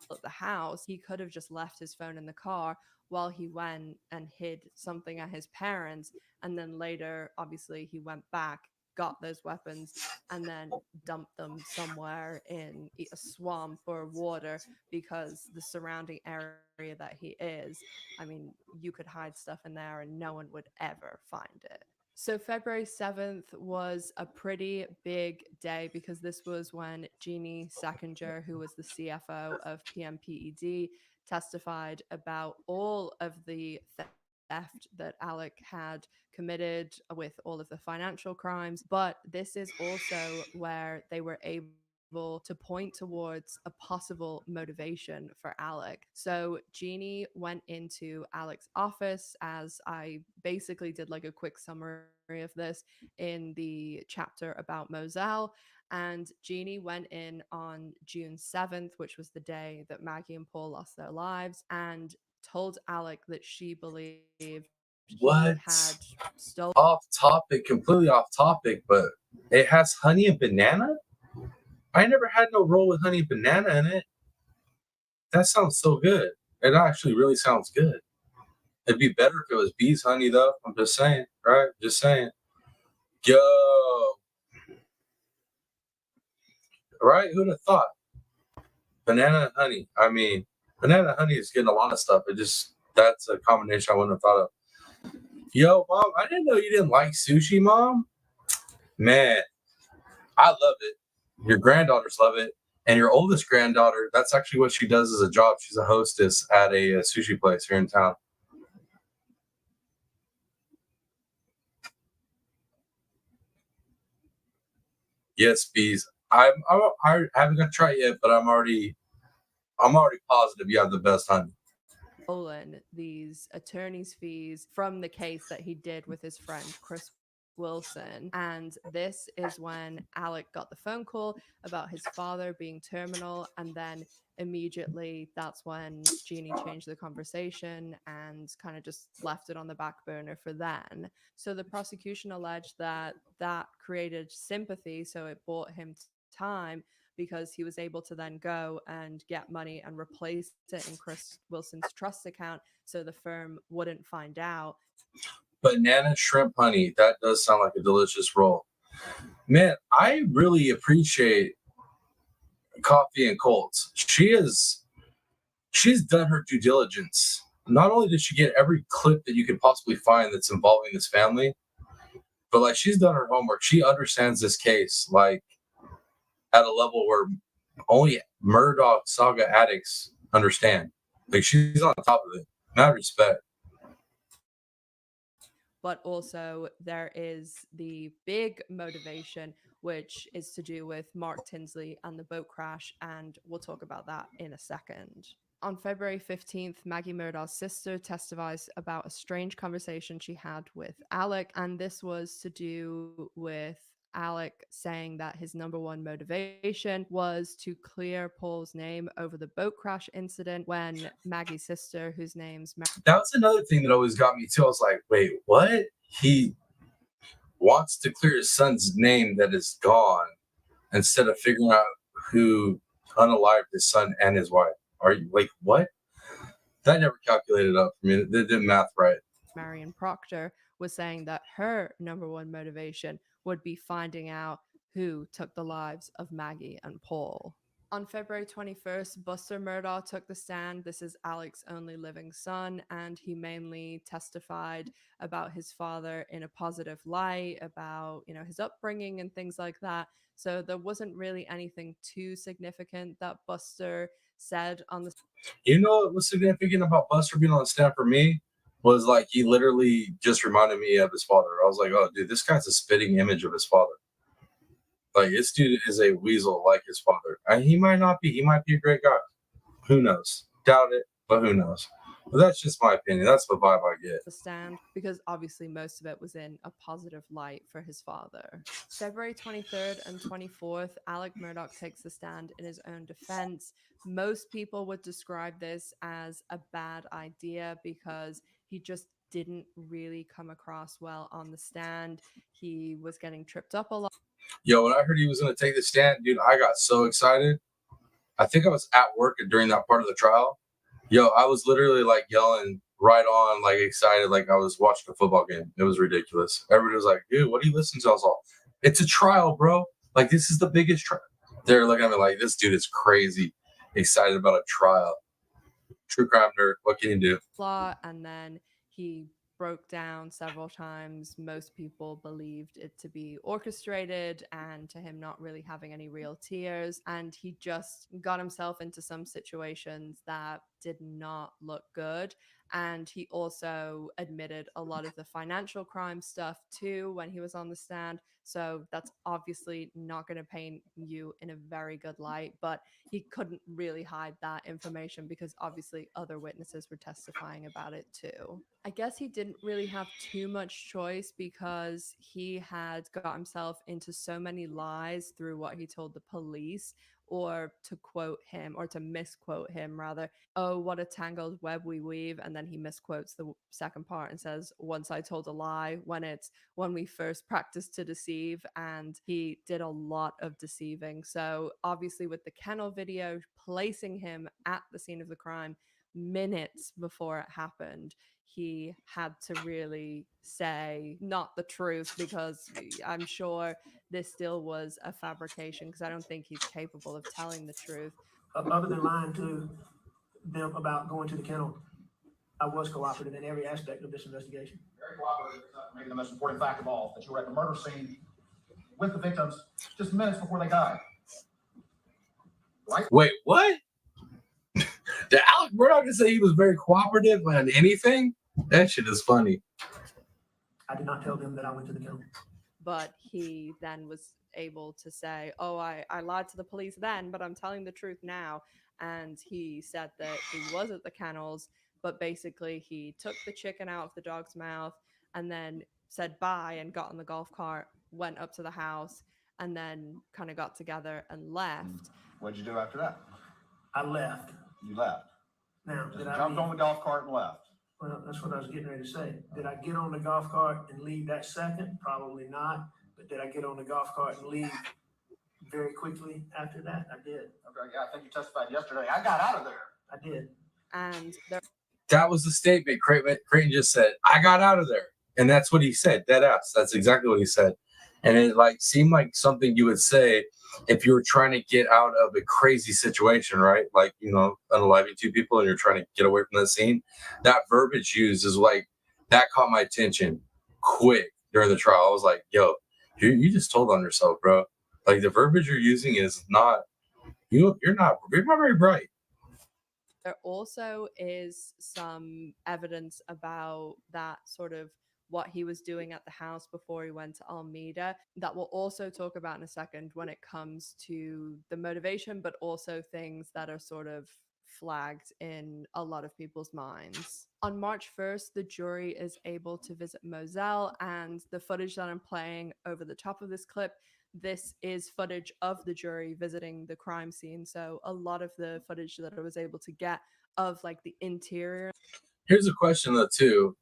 At the house. He could have just left his phone in the car while he went and hid something at his parents, and then later obviously he went back, got those weapons, and then dumped them somewhere in a swamp or water, because the surrounding area that he is, I mean, you could hide stuff in there and no one would ever find it. So February 7th was a pretty big day because this was when Jeannie Seckinger, who was the CFO of PMPED, testified about all of the theft that Alec had committed with all of the financial crimes. But this is also where they were able to point towards a possible motivation for Alec. So Jeannie went into Alec's office, as I basically did like a quick summary of this in the chapter about Moselle. And Jeannie went in on June 7th, which was the day that Maggie and Paul lost their lives, and told Alec that she believed What? he had stolen. Off topic, completely off topic, but it has honey and banana? I never had no roll with honey and banana in it. That sounds so good. It actually really sounds good. It'd be better if it was bees honey, though. I'm just saying, right? Just saying. Yo. Right? Who'd have thought? Banana and honey. I mean, banana and honey is getting a lot of stuff. That's a combination I wouldn't have thought of. Yo, Mom, I didn't know you didn't like sushi, Mom. Man, I love it. Your granddaughters love it. And your oldest granddaughter, that's actually what she does as a job. She's a hostess at a sushi place here in town. Yes, bees. I haven't gonna try it yet, but I'm already positive you have the best honey. Stolen these attorney's fees from the case that he did with his friend Chris Wilson. And this is when Alec got the phone call about his father being terminal. And then immediately that's when Jeannie changed the conversation and kind of just left it on the back burner for then. So the prosecution alleged that that created sympathy. So it bought him time, because he was able to then go and get money and replace it in Chris Wilson's trust account so the firm wouldn't find out. Banana shrimp honey. That does sound like a delicious roll. Man, I really appreciate Coffee and Colts. She's done her due diligence. Not only did she get every clip that you could possibly find that's involving this family, but like she's done her homework. She understands this case like at a level where only Murdaugh Saga addicts understand. Like she's on top of it. Mad respect. But also there is the big motivation, which is to do with Mark Tinsley and the boat crash, and we'll talk about that in a second. On February 15th, Maggie Murdaugh's sister testifies about a strange conversation she had with Alec, and this was to do with Alec saying that his number one motivation was to clear Paul's name over the boat crash incident when Maggie's sister, whose name's That was another thing that always got me too. I was like, wait, what? He wants to clear his son's name that is gone instead of figuring out who unalived his son and his wife. Are you like, what? That never calculated up for me. They didn't math right. Marion Proctor was saying that her number one motivation would be finding out who took the lives of Maggie and Paul. On February 21st, Buster Murdaugh took the stand. This is Alec's only living son, and he mainly testified about his father in a positive light, about, his upbringing and things like that. So there wasn't really anything too significant that Buster said on the. You know what was significant about Buster being on the stand for me was like he literally just reminded me of his father. I was like, oh, dude, this guy's a spitting image of his father. Like this dude is a weasel like his father. And he might not be. He might be a great guy. Who knows? Doubt it, but who knows? But that's just my opinion. That's the vibe I get. The stand, because obviously most of it was in a positive light for his father. February 23rd and 24th, Alec Murdaugh takes the stand in his own defense. Most people would describe this as a bad idea because he just didn't really come across well on the stand. He was getting tripped up a lot. Yo, when I heard he was going to take the stand, dude, I got so excited. I think I was at work during that part of the trial. Yo, I was literally like yelling right on, like excited, like I was watching a football game. It was ridiculous. Everybody was like, dude, what are you listening to? I was all, it's a trial, bro. Like, this is the biggest trial. They're looking at me like, this dude is crazy, excited about a trial. True crime nerd, what can you do? And then he broke down several times. Most people believed it to be orchestrated and to him not really having any real tears. And he just got himself into some situations that did not look good. And he also admitted a lot of the financial crime stuff too when he was on the stand. So that's obviously not going to paint you in a very good light, but he couldn't really hide that information because obviously other witnesses were testifying about it too. I guess he didn't really have too much choice because he had got himself into so many lies through what he told the police, or to quote him, or to misquote him rather, oh, what a tangled web we weave. And then he misquotes the second part and says, once I told a lie, when it's when we first practiced to deceive. And he did a lot of deceiving. So obviously, with the kennel video placing him at the scene of the crime minutes before it happened, he had to really say not the truth, because I'm sure this still was a fabrication, because I don't think he's capable of telling the truth. Other than lying to them about going to the kennel, I was cooperative in every aspect of this investigation. Very cooperative. Maybe the most important fact of all, that you were at the murder scene with the victims just minutes before they died. Right? Wait, what? Did Alec Murdaugh say he was very cooperative on anything? That shit is funny. I did not tell them that I went to the kennel. But he then was able to say, oh, I lied to the police then, but I'm telling the truth now. And he said that he was at the kennels, but basically he took the chicken out of the dog's mouth and then said bye and got on the golf cart, went up to the house, and then kind of got together and left. What'd you do after that? I left. You left. Now, Just did I jumped leave? on the golf cart and left. Well, that's what I was getting ready to say. Did I get on the golf cart and leave that second? Probably not. But did I get on the golf cart and leave very quickly after that? I did. Okay, yeah, I think you testified yesterday. I got out of there. I did. And there That was the statement Creighton just said. I got out of there. And that's what he said. Dead ass. That's exactly what he said. And it like seemed like something you would say if you were trying to get out of a crazy situation, right? Like, you know, unaliving two people and you're trying to get away from that scene. That verbiage used is like, that caught my attention quick during the trial. I was like, yo, you just told on yourself, bro. Like the verbiage you're using is not, you're not very bright. There also is some evidence about that sort of what he was doing at the house before he went to Almeida that we'll also talk about in a second when it comes to the motivation, but also things that are sort of flagged in a lot of people's minds. On March 1st, the jury is able to visit Moselle, and the footage that I'm playing over the top of this clip, this is footage of the jury visiting the crime scene. So a lot of the footage that I was able to get of like the interior. Here's a question though too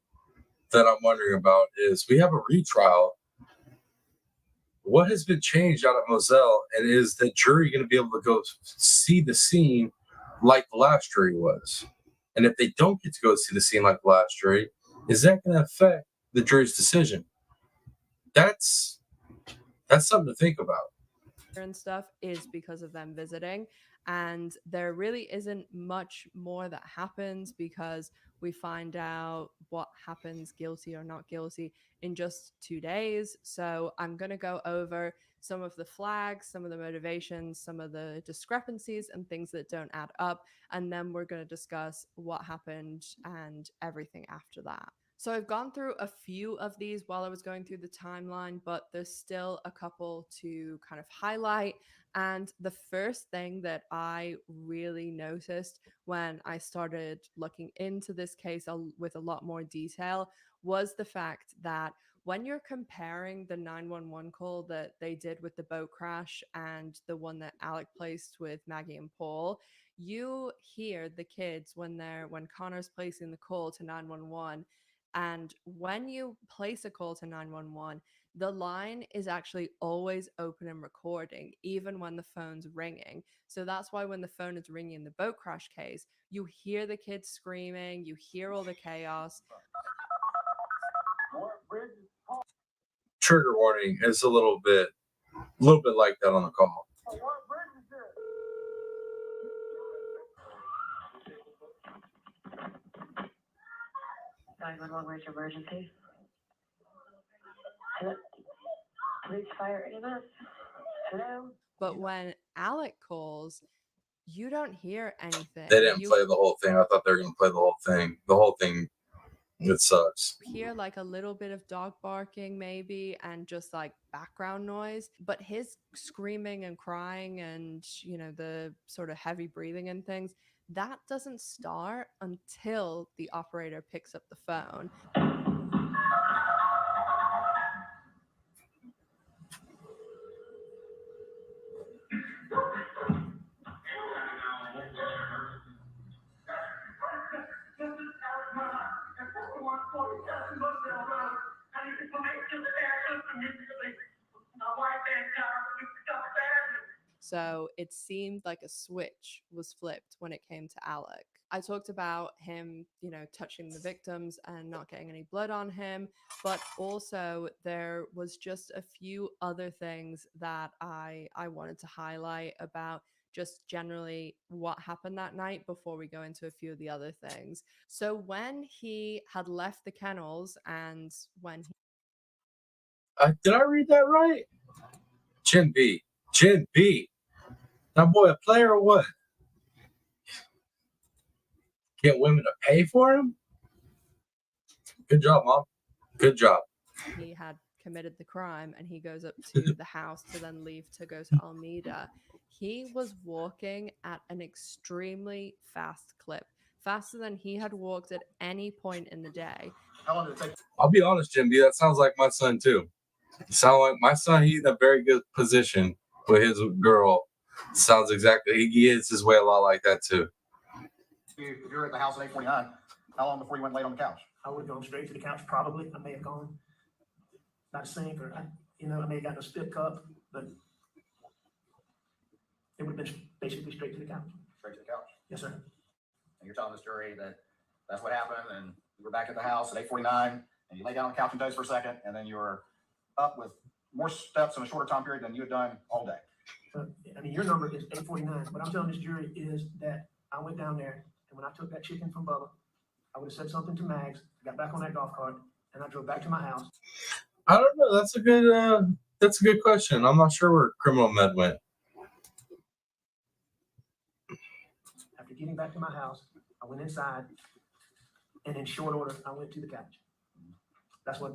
that I'm wondering about is we have a retrial. What has been changed out at Moselle, and is the jury going to be able to go see the scene like the last jury was? And if they don't get to go see the scene like the last jury, is that going to affect the jury's decision? That's something to think about. And stuff is because of them visiting, and there really isn't much more that happens because we find out what happens, guilty or not guilty, in just 2 days. So I'm going to go over some of the flags, some of the motivations, some of the discrepancies and things that don't add up, and then we're going to discuss what happened and everything after that. So I've gone through a few of these while I was going through the timeline, but there's still a couple to kind of highlight. And the first thing that I really noticed when I started looking into this case with a lot more detail was the fact that when you're comparing the 911 call that they did with the boat crash and the one that Alec placed with Maggie and Paul, you hear the kids when Connor's placing the call to 911. And when you place a call to 911, the line is actually always open and recording, even when the phone's ringing. So that's why when the phone is ringing in the boat crash case, you hear the kids screaming, you hear all the chaos. Trigger warning is a little bit like that on the call. 911, where's your emergency? Hello? Police, fire, EMS? Hello? But when Alec calls, you don't hear anything. They didn't You play the whole thing. I thought they were going to play the whole thing. The whole thing, it sucks. hear like a little bit of dog barking maybe and just like background noise, but his screaming and crying and the sort of heavy breathing and things, that doesn't start until the operator picks up the phone. So it seemed like a switch was flipped when it came to Alec. I talked about him, touching the victims and not getting any blood on him, but also there was just a few other things that I wanted to highlight about just generally what happened that night before we go into a few of the other things. So when he had left the kennels and when he Did I read that right? Chin B. That boy a player or what? Get women to pay for him? Good job, Mom. Good job. he had committed the crime and he goes up to the house to then leave to go to Almeida, he was walking at an extremely fast clip, faster than he had walked at any point in the day. How long did it take? I'll be honest, Jim B. That sounds like my son too. Sound like my son. He's in a very good position with his girl. Sounds exactly. He is his way a lot like that too. If you were at the house at 8:49, how long before you went and laid on the couch? I would have gone straight to the couch, probably. I may have gone by the sink, or I may have gotten a spit cup, but it would have been basically straight to the couch. Straight to the couch. Yes, sir. And you're telling this jury that that's what happened, and you were back at the house at 8:49, and you lay down on the couch and dozed for a second, and then you were up with more steps in a shorter time period than you had done all day. So, your number is 8:49. What I'm telling this jury is that I went down there, and when I took that chicken from Bubba, I would have said something to Mags, got back on that golf cart, and I drove back to my house. I don't know. That's a good question. I'm not sure where criminal med went. After getting back to my house, I went inside, and in short order, I went to the couch. That's what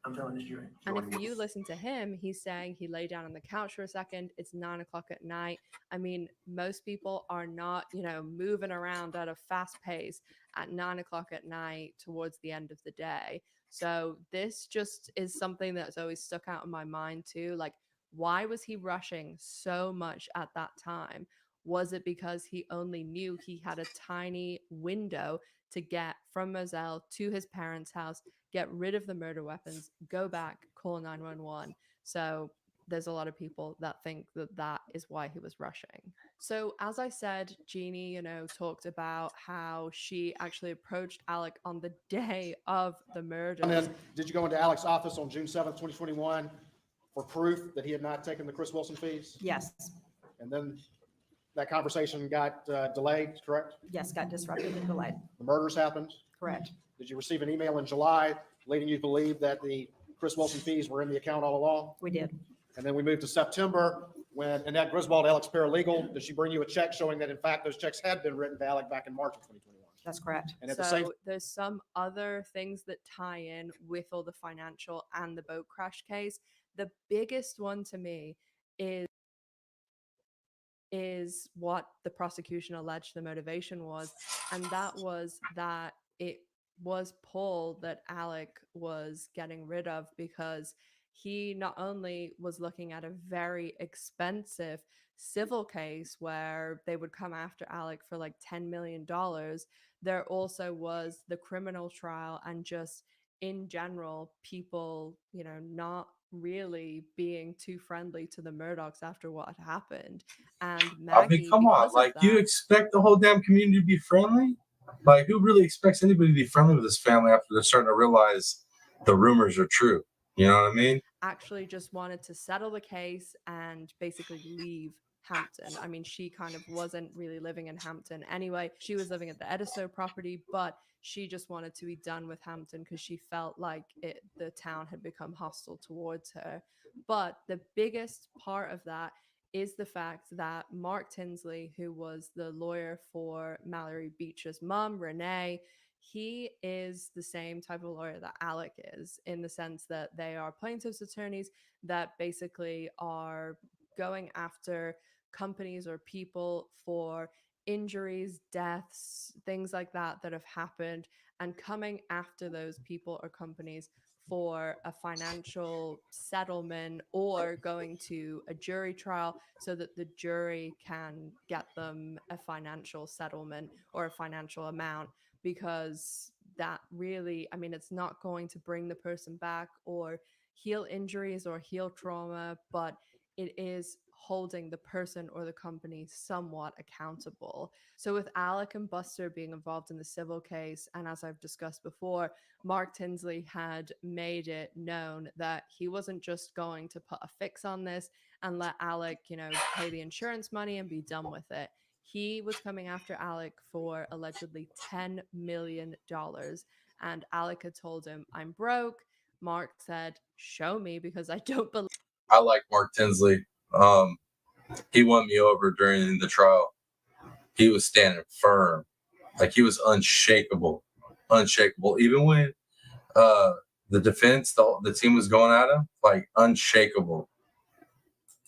I'm telling this jury. And if you listen to him, he's saying he lay down on the couch for a second. It's 9 o'clock at night. I mean, most people are not, moving around at a fast pace at 9 o'clock at night towards the end of the day. So this just is something that's always stuck out in my mind too. Like, why was he rushing so much at that time? Was it because he only knew he had a tiny window to get from Moselle to his parents' house, get rid of the murder weapons, go back, call 911? So there's a lot of people that think that that is why he was rushing. So as I said, Jeannie, talked about how she actually approached Alec on the day of the murders. And then, did you go into Alec's office on June 7th, 2021 for proof that he had not taken the Chris Wilson fees? Yes, And then that conversation got delayed, correct? yes, got disrupted and delayed, The murders happened. correct. Did you receive an email in July leading you to believe that the Chris Wilson fees were in the account all along? We did. And then we moved to September when Annette Griswold, Alec's paralegal, did she bring you a check showing that in fact those checks had been written to Alec back in March of 2021? That's correct. And at So the same, there's some other things that tie in with all the financial and the boat crash case. The biggest one to me is what the prosecution alleged the motivation was, and that was that it was Paul that Alec was getting rid of because he not only was looking at a very expensive civil case where they would come after Alec for like $10 million, there also was the criminal trial and just in general, people, not really being too friendly to the Murdaughs after what had happened. And Maggie, I mean, come on. because of Like, you that- expect the whole damn community to be friendly? Like, who really expects anybody to be friendly with this family after they're starting to realize the rumors are true? You know what I mean? actually just wanted to settle the case and basically leave Hampton. I mean, she kind of wasn't really living in Hampton anyway. She was living at the Edisto property, but she just wanted to be done with Hampton because she felt like the town had become hostile towards her. But the biggest part of that is the fact that Mark Tinsley, who was the lawyer for Mallory Beecher's mom, Renee, he is the same type of lawyer that Alec is, in the sense that they are plaintiff's attorneys that basically are going after companies or people for injuries, deaths, things like that that have happened, and coming after those people or companies for a financial settlement or going to a jury trial so that the jury can get them a financial settlement or a financial amount, because that really, I mean, it's not going to bring the person back or heal injuries or heal trauma, but it is holding the person or the company somewhat accountable. So with Alec and Buster being involved in the civil case, and as I've discussed before, Mark Tinsley had made it known that he wasn't just going to put a fix on this and let Alec, pay the insurance money and be done with it. He was coming after Alec for allegedly $10 million. And Alec had told him, I'm broke. Mark said, show me, because I don't believe. I like Mark Tinsley. He won me over during the trial. He was standing firm. Like, he was unshakable. Even when the defense, the team was going at him, like, unshakable.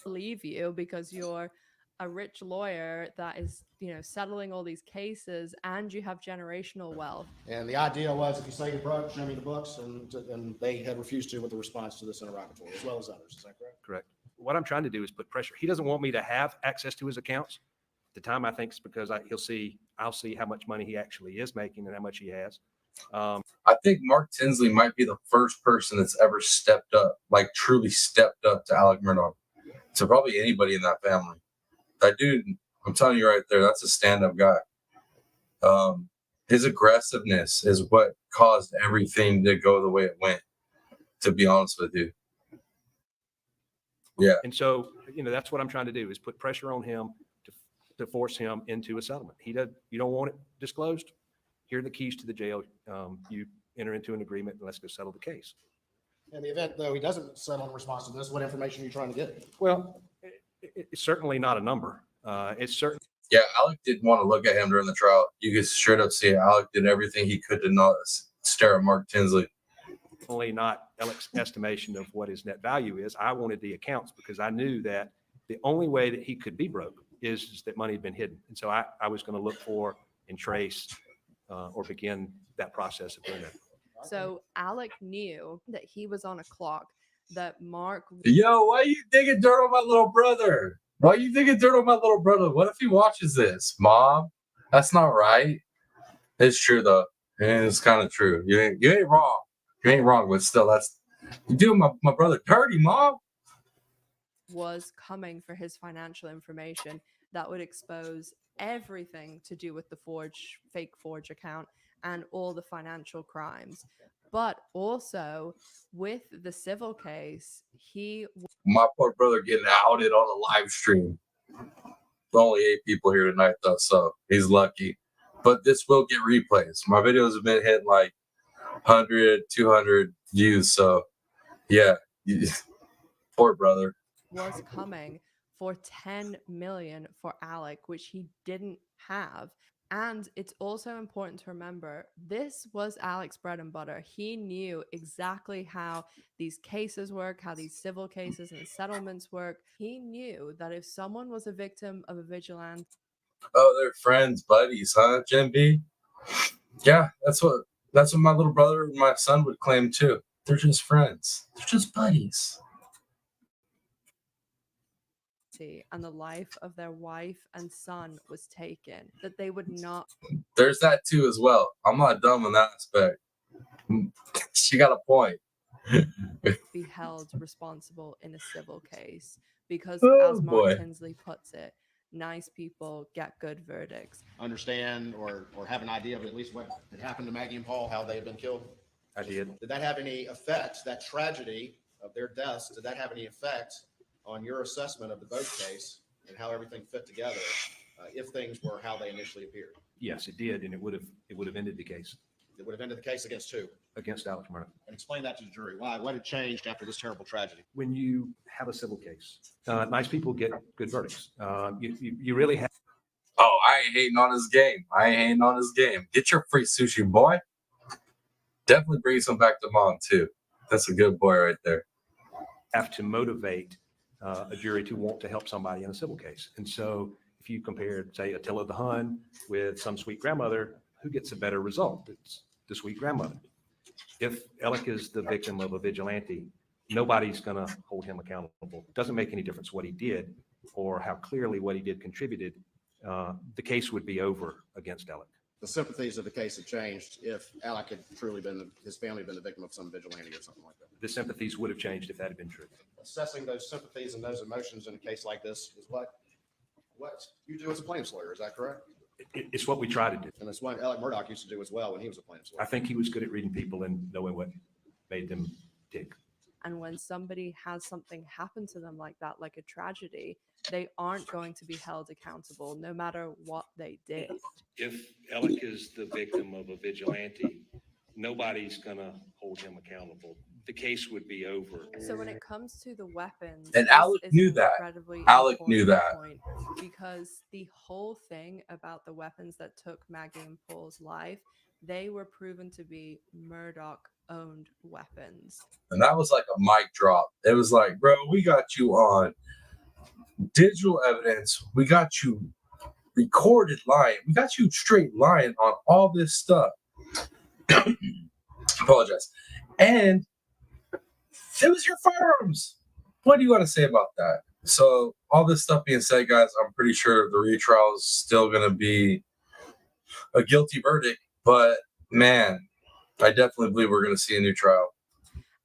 Believe you because you're a rich lawyer that is, settling all these cases, and you have generational wealth. And the idea was, if you say you're broke, show me the books, and they had refused to with the response to this interrogatory, as well as others. Is that correct? Correct. What I'm trying to do is put pressure. He doesn't want me to have access to his accounts. At the time, I think it's because I'll see how much money he actually is making and how much he has. I think Mark Tinsley might be the first person that's ever stepped up, like truly stepped up to Alec Murdaugh. To probably anybody in that family. That dude, I'm telling you right there, that's a stand-up guy. His aggressiveness is what caused everything to go the way it went, to be honest with you. Yeah. And so, that's what I'm trying to do, is put pressure on him to force him into a settlement. You don't want it disclosed? Here are the keys to the jail. You enter into an agreement and let's go settle the case. In the event, though, he doesn't settle in response to this, what information are you trying to get? Well, it's certainly not a number. It's certain. Yeah, Alec didn't want to look at him during the trial. You could straight up see it. Alec did everything he could to not stare at Mark Tinsley. Only not Alec's estimation of what his net value is. I wanted the accounts because I knew that the only way that he could be broke is that money had been hidden. And so I was going to look for and trace or begin that process of doing that. So Alec knew that he was on a clock, that Mark. Yo, why are you digging dirt on my little brother? Why are you digging dirt on my little brother? What if he watches this? Mom, that's not right. It's true, though. And it's kind of true. You ain't wrong. You ain't wrong, but still, you're doing my brother dirty, Mom. Was coming for his financial information that would expose everything to do with the fake forge account and all the financial crimes. But also with the civil case, my poor brother getting outed on a live stream. Only 8 people here tonight, though, so he's lucky. But this will get replays. My videos have been hitting like 100, 200 views. So, yeah, poor brother. Was coming for $10 million for Alec, which he didn't have. And it's also important to remember, this was Alec's bread and butter. He knew exactly how these cases work, how these civil cases and settlements work. He knew that if someone was a victim of a vigilante. Oh, they're friends, buddies, huh, Jim B? Yeah, that's what my little brother and my son would claim too. They're just friends. They're just buddies. And the life of their wife and son was taken, that they would not. There's that too as well. I'm not dumb in that aspect. She got a point. Be held responsible in a civil case because, as Mark Tinsley puts it, nice people get good verdicts. Understand or have an idea of at least what had happened to Maggie and Paul, how they had been killed? I did. Did that have any effect, that tragedy of their deaths, did that have any effect on your assessment of the boat case and how everything fit together if things were how they initially appeared? Yes, it did, and it would have ended the case. It would have ended the case against who? against Alex Murdaugh. And explain that to the jury. Why? What had changed after this terrible tragedy? When you have a civil case, nice people get good verdicts. You really have. Oh, I ain't hating on his game. I ain't hating on his game. Get your free sushi, boy. Definitely bring some back to mom, too. That's a good boy right there. Have to motivate a jury to want to help somebody in a civil case. And so if you compared, say, Attila the Hun with some sweet grandmother, who gets a better result? It's the sweet grandmother. If Alec is the victim of a vigilante, nobody's going to hold him accountable. It doesn't make any difference what he did or how clearly what he did contributed. The case would be over against Alec. The sympathies of the case have changed if Alec had truly been, his family had been the victim of some vigilante or something like that. The sympathies would have changed if that had been true. Assessing those sympathies and those emotions in a case like this is what you do as a plaintiff's lawyer. Is that correct? It's what we try to do. And that's what Alec Murdaugh used to do as well when he was a plaintiff's lawyer. I think he was good at reading people and knowing what made them tick. And when somebody has something happen to them like that, like a tragedy, they aren't going to be held accountable no matter what they did. If Alec is the victim of a vigilante, nobody's going to hold him accountable. The case would be over. So when it comes to the weapons, And this Alec is knew an that. incredibly Alec knew important that. point, because the whole thing about the weapons that took Maggie and Paul's life, they were proven to be Murdaugh-owned weapons. And that was like a mic drop. It was like, bro, we got you on digital evidence. We got you recorded lying. We got you straight lying on all this stuff. Apologize. And it was your firearms. What do you want to say about that? So all this stuff being said, guys, I'm pretty sure the retrial is still going to be a guilty verdict. But man, I definitely believe we're going to see a new trial.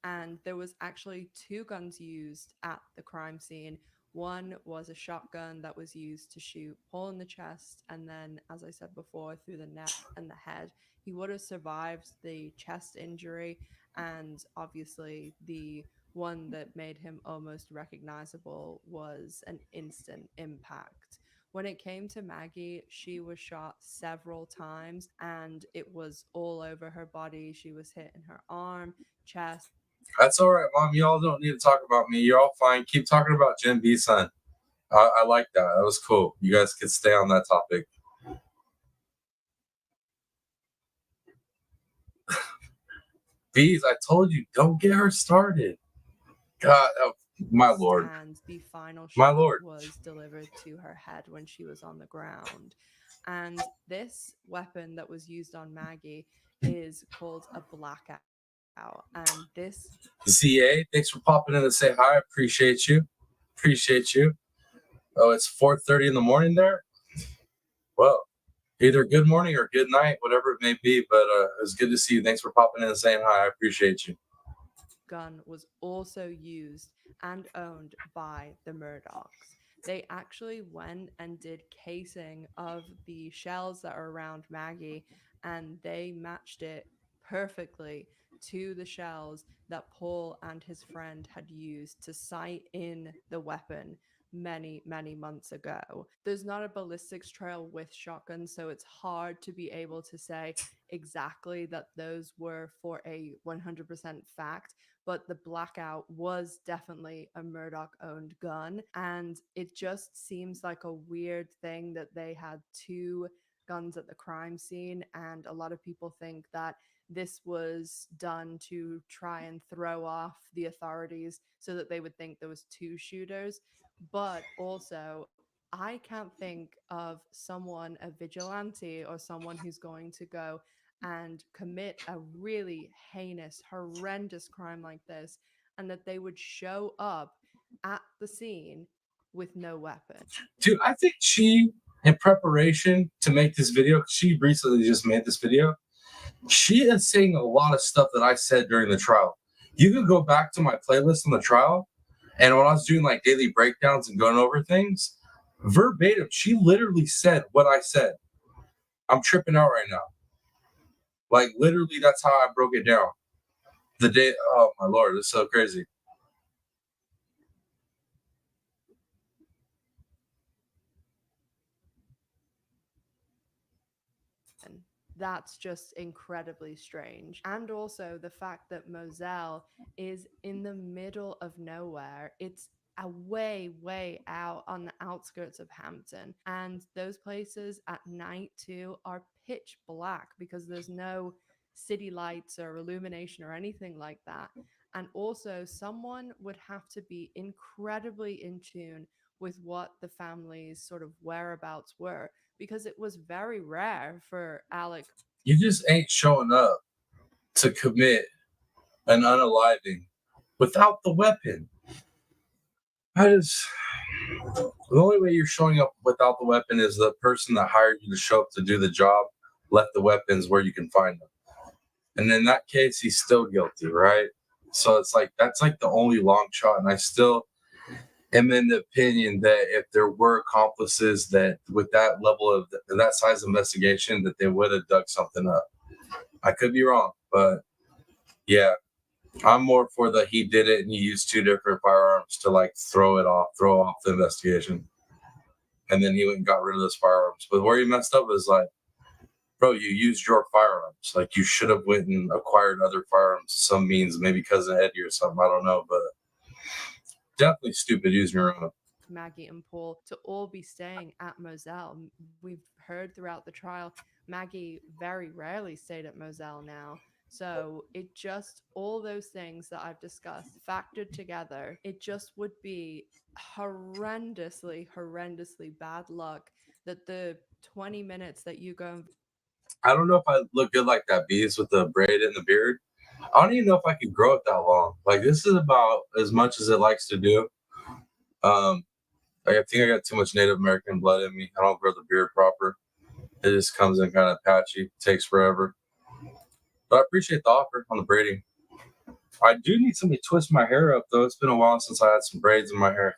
And there was actually 2 guns used at the crime scene. One was a shotgun that was used to shoot Paul in the chest, and then, as I said before, through the neck and the head. He would have survived the chest injury, and obviously the one that made him almost recognizable was an instant impact. When it came to Maggie, she was shot several times, and it was all over her body. She was hit in her arm, chest. That's all right, Mom. Y'all don't need to talk about me. You're all fine. Keep talking about Jim B's son. I like that. That was cool. You guys could stay on that topic. Bees, I told you, don't get her started. God, oh, my Lord. And the final My shot Lord. was delivered to her head when she was on the ground. And this weapon that was used on Maggie is called a blackout. And this ZA, thanks for popping in to say hi. Appreciate you. Appreciate you. Oh, it's 4:30 in the morning there? Well, either good morning or good night, whatever it may be. But it's good to see you. Thanks for popping in and saying hi. I appreciate you. gun was also used and owned by the Murdaughs. They actually went and did casing of the shells that are around Maggie, and they matched it perfectly to the shells that Paul and his friend had used to sight in the weapon many months ago. There's not a ballistics trail with shotguns, so it's hard to be able to say exactly that those were for a 100% fact, but the blackout was definitely a Murdaugh-owned gun, and it just seems like a weird thing that they had 2 guns at the crime scene, and a lot of people think that this was done to try and throw off the authorities so that they would think there was 2 shooters. But also, I can't think of someone, a vigilante or someone who's going to go and commit a really heinous, horrendous crime like this, and that they would show up at the scene with no weapon. Dude, I think she, in preparation to make this video, she recently just made this video. She is saying a lot of stuff that I said during the trial. You can go back to my playlist on the trial, and when I was doing like daily breakdowns and going over things, verbatim, she literally said what I said. I'm tripping out right now. Like literally, that's how I broke it down. The day, oh my Lord, it's so crazy. That's just incredibly strange. And also the fact that Moselle is in the middle of nowhere. It's a way out on the outskirts of Hampton. And those places at night too are pitch black because there's no city lights or illumination or anything like that. And also, someone would have to be incredibly in tune with what the family's sort of whereabouts were, because it was very rare for Alec. You just ain't showing up to commit an unaliving without the weapon. The only way you're showing up without the weapon is the person that hired you to show up to do the job left the weapons where you can find them. And in that case, he's still guilty, right? So it's like, that's like the only long shot. And I still am in the opinion that if there were accomplices that with that level of that size of investigation, that they would have dug something up. I could be wrong, but yeah, I'm more for the he did it and he used two different firearms to like throw off the investigation. And then he went and got rid of those firearms. But where he messed up is like, bro, you used your firearms. Like you should have went and acquired other firearms, some means, maybe cousin Eddie or something. I don't know, but definitely stupid using your own. Maggie and Paul to all be staying at Moselle. We've heard throughout the trial, Maggie very rarely stayed at Moselle now. So it just, all those things that I've discussed factored together, it just would be horrendously bad luck that the 20 minutes that you go and I don't know if I look good like that bees with the braid and the beard. I don't even know if I could grow it that long. Like this is about as much as it likes to do. I think I got too much Native American blood in me. I don't grow the beard proper. It just comes in kind of patchy. Takes forever. But I appreciate the offer on the braiding. I do need somebody to twist my hair up though. It's been a while since I had some braids in my hair.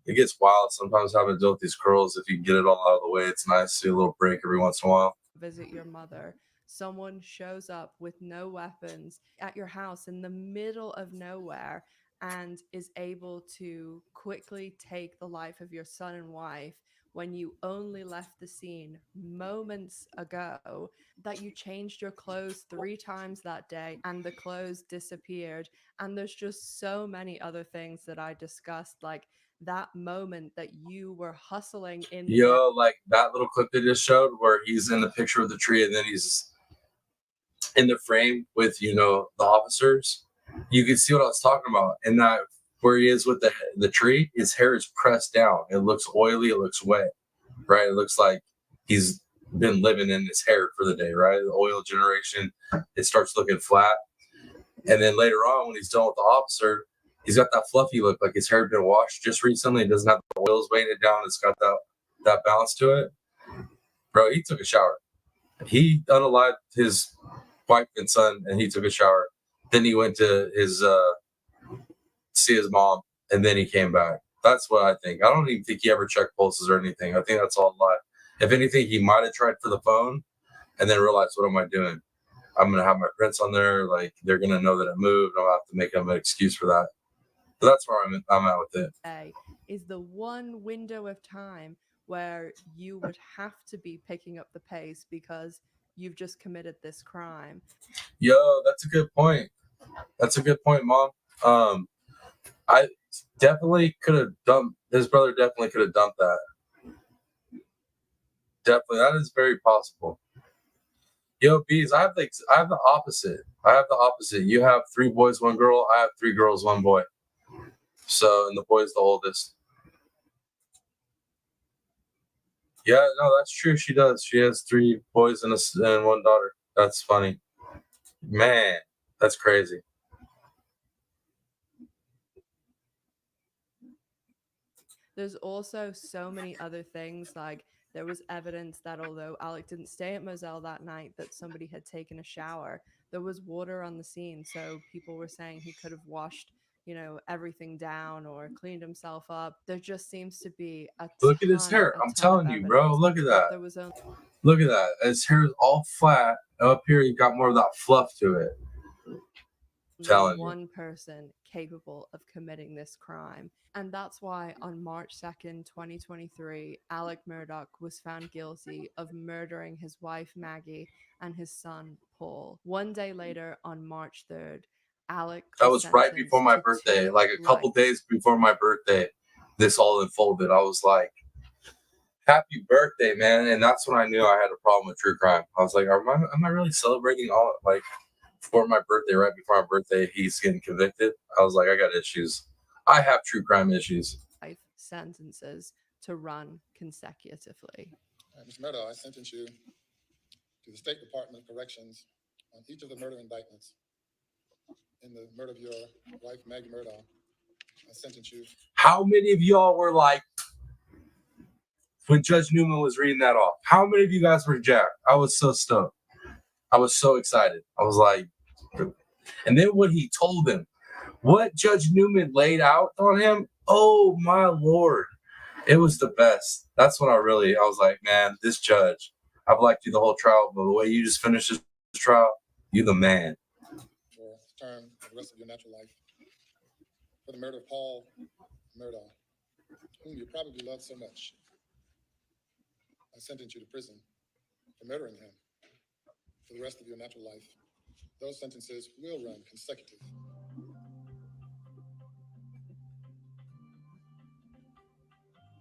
It gets wild sometimes having to deal with these curls. If you get it all out of the way, it's nice to see a little break every once in a while. visit your mother, someone shows up with no weapons at your house in the middle of nowhere and is able to quickly take the life of your son and wife when you only left the scene moments ago, that you changed your clothes 3 times that day and the clothes disappeared. And there's just so many other things that I discussed, like that moment that you were hustling in. Yo, like that little clip they just showed where he's in the picture of the tree and then he's in the frame with, you know, the officers. You can see what I was talking about. And that where he is with the tree, his hair is pressed down. It looks oily. It looks wet, right? It looks like he's been living in his hair for the day, right? The oil generation, it starts looking flat. And then later on, when he's done with the officer, he's got that fluffy look, like his hair had been washed just recently. It doesn't have the oils weighing it down. It's got that balance to it. Bro, he took a shower. He unalived his wife and son, and he took a shower. Then he went to his see his mom, and then he came back. That's what I think. I don't even think he ever checked pulses or anything. I think that's all a lie. If anything, he might have tried for the phone and then realized, what am I doing? I'm going to have my prints on there. Like, they're going to know that it moved. I'll have to make them an excuse for that. So that's where I'm at with it. Is the one window of time where you would have to be picking up the pace because you've just committed this crime. Yo, that's a good point. That's a good point, Mom. I definitely could have dumped his brother. Definitely could have dumped that. Definitely, that is very possible. Yo, Bees, I have the opposite. You have 3 boys, 1 girl. I have 3 girls, 1 boy. So, and the boy's the oldest. Yeah, no, that's true. She does. She has 3 boys and 1 daughter. That's funny. Man, that's crazy. There's also so many other things, like there was evidence that although Alec didn't stay at Moselle that night, that somebody had taken a shower. There was water on the scene, so people were saying he could have washed, you know, everything down or cleaned himself up. There just seems to be a look at his hair. I'm telling you, bro. Look at that. There was only look at that. His hair is all flat. Up here, you got more of that fluff to it. Telling you. one person capable of committing this crime. And that's why on March 2nd, 2023, Alec Murdaugh was found guilty of murdering his wife Maggie and his son Paul. One day later, on March 3rd, Alec That was right before my birthday, like a couple days before my birthday. This all unfolded. I was like, happy birthday, man. And that's when I knew I had a problem with true crime. I was like, am I really celebrating all like for my birthday, right before my birthday, he's getting convicted? I was like, I got issues. I have true crime issues. Life sentences to run consecutively. Ms. Murdaugh, I sentence you to the State Department of Corrections on each of the murder indictments. In the murder of your wife, Maggie Murdaugh, I sentence you. How many of y'all were like, when Judge Newman was reading that off, how many of you guys were jacked? I was so stoked. I was so excited. I was like, and then what he told him, what Judge Newman laid out on him, oh my Lord, it was the best. That's when I was like, man, this judge, I've liked you the whole trial, but the way you just finished this trial, you the man. For term for the rest of your natural life, for the murder of Paul Murdaugh, whom you probably love so much, I sentence you to prison for murdering him for the rest of your natural life. Those sentences will run consecutive.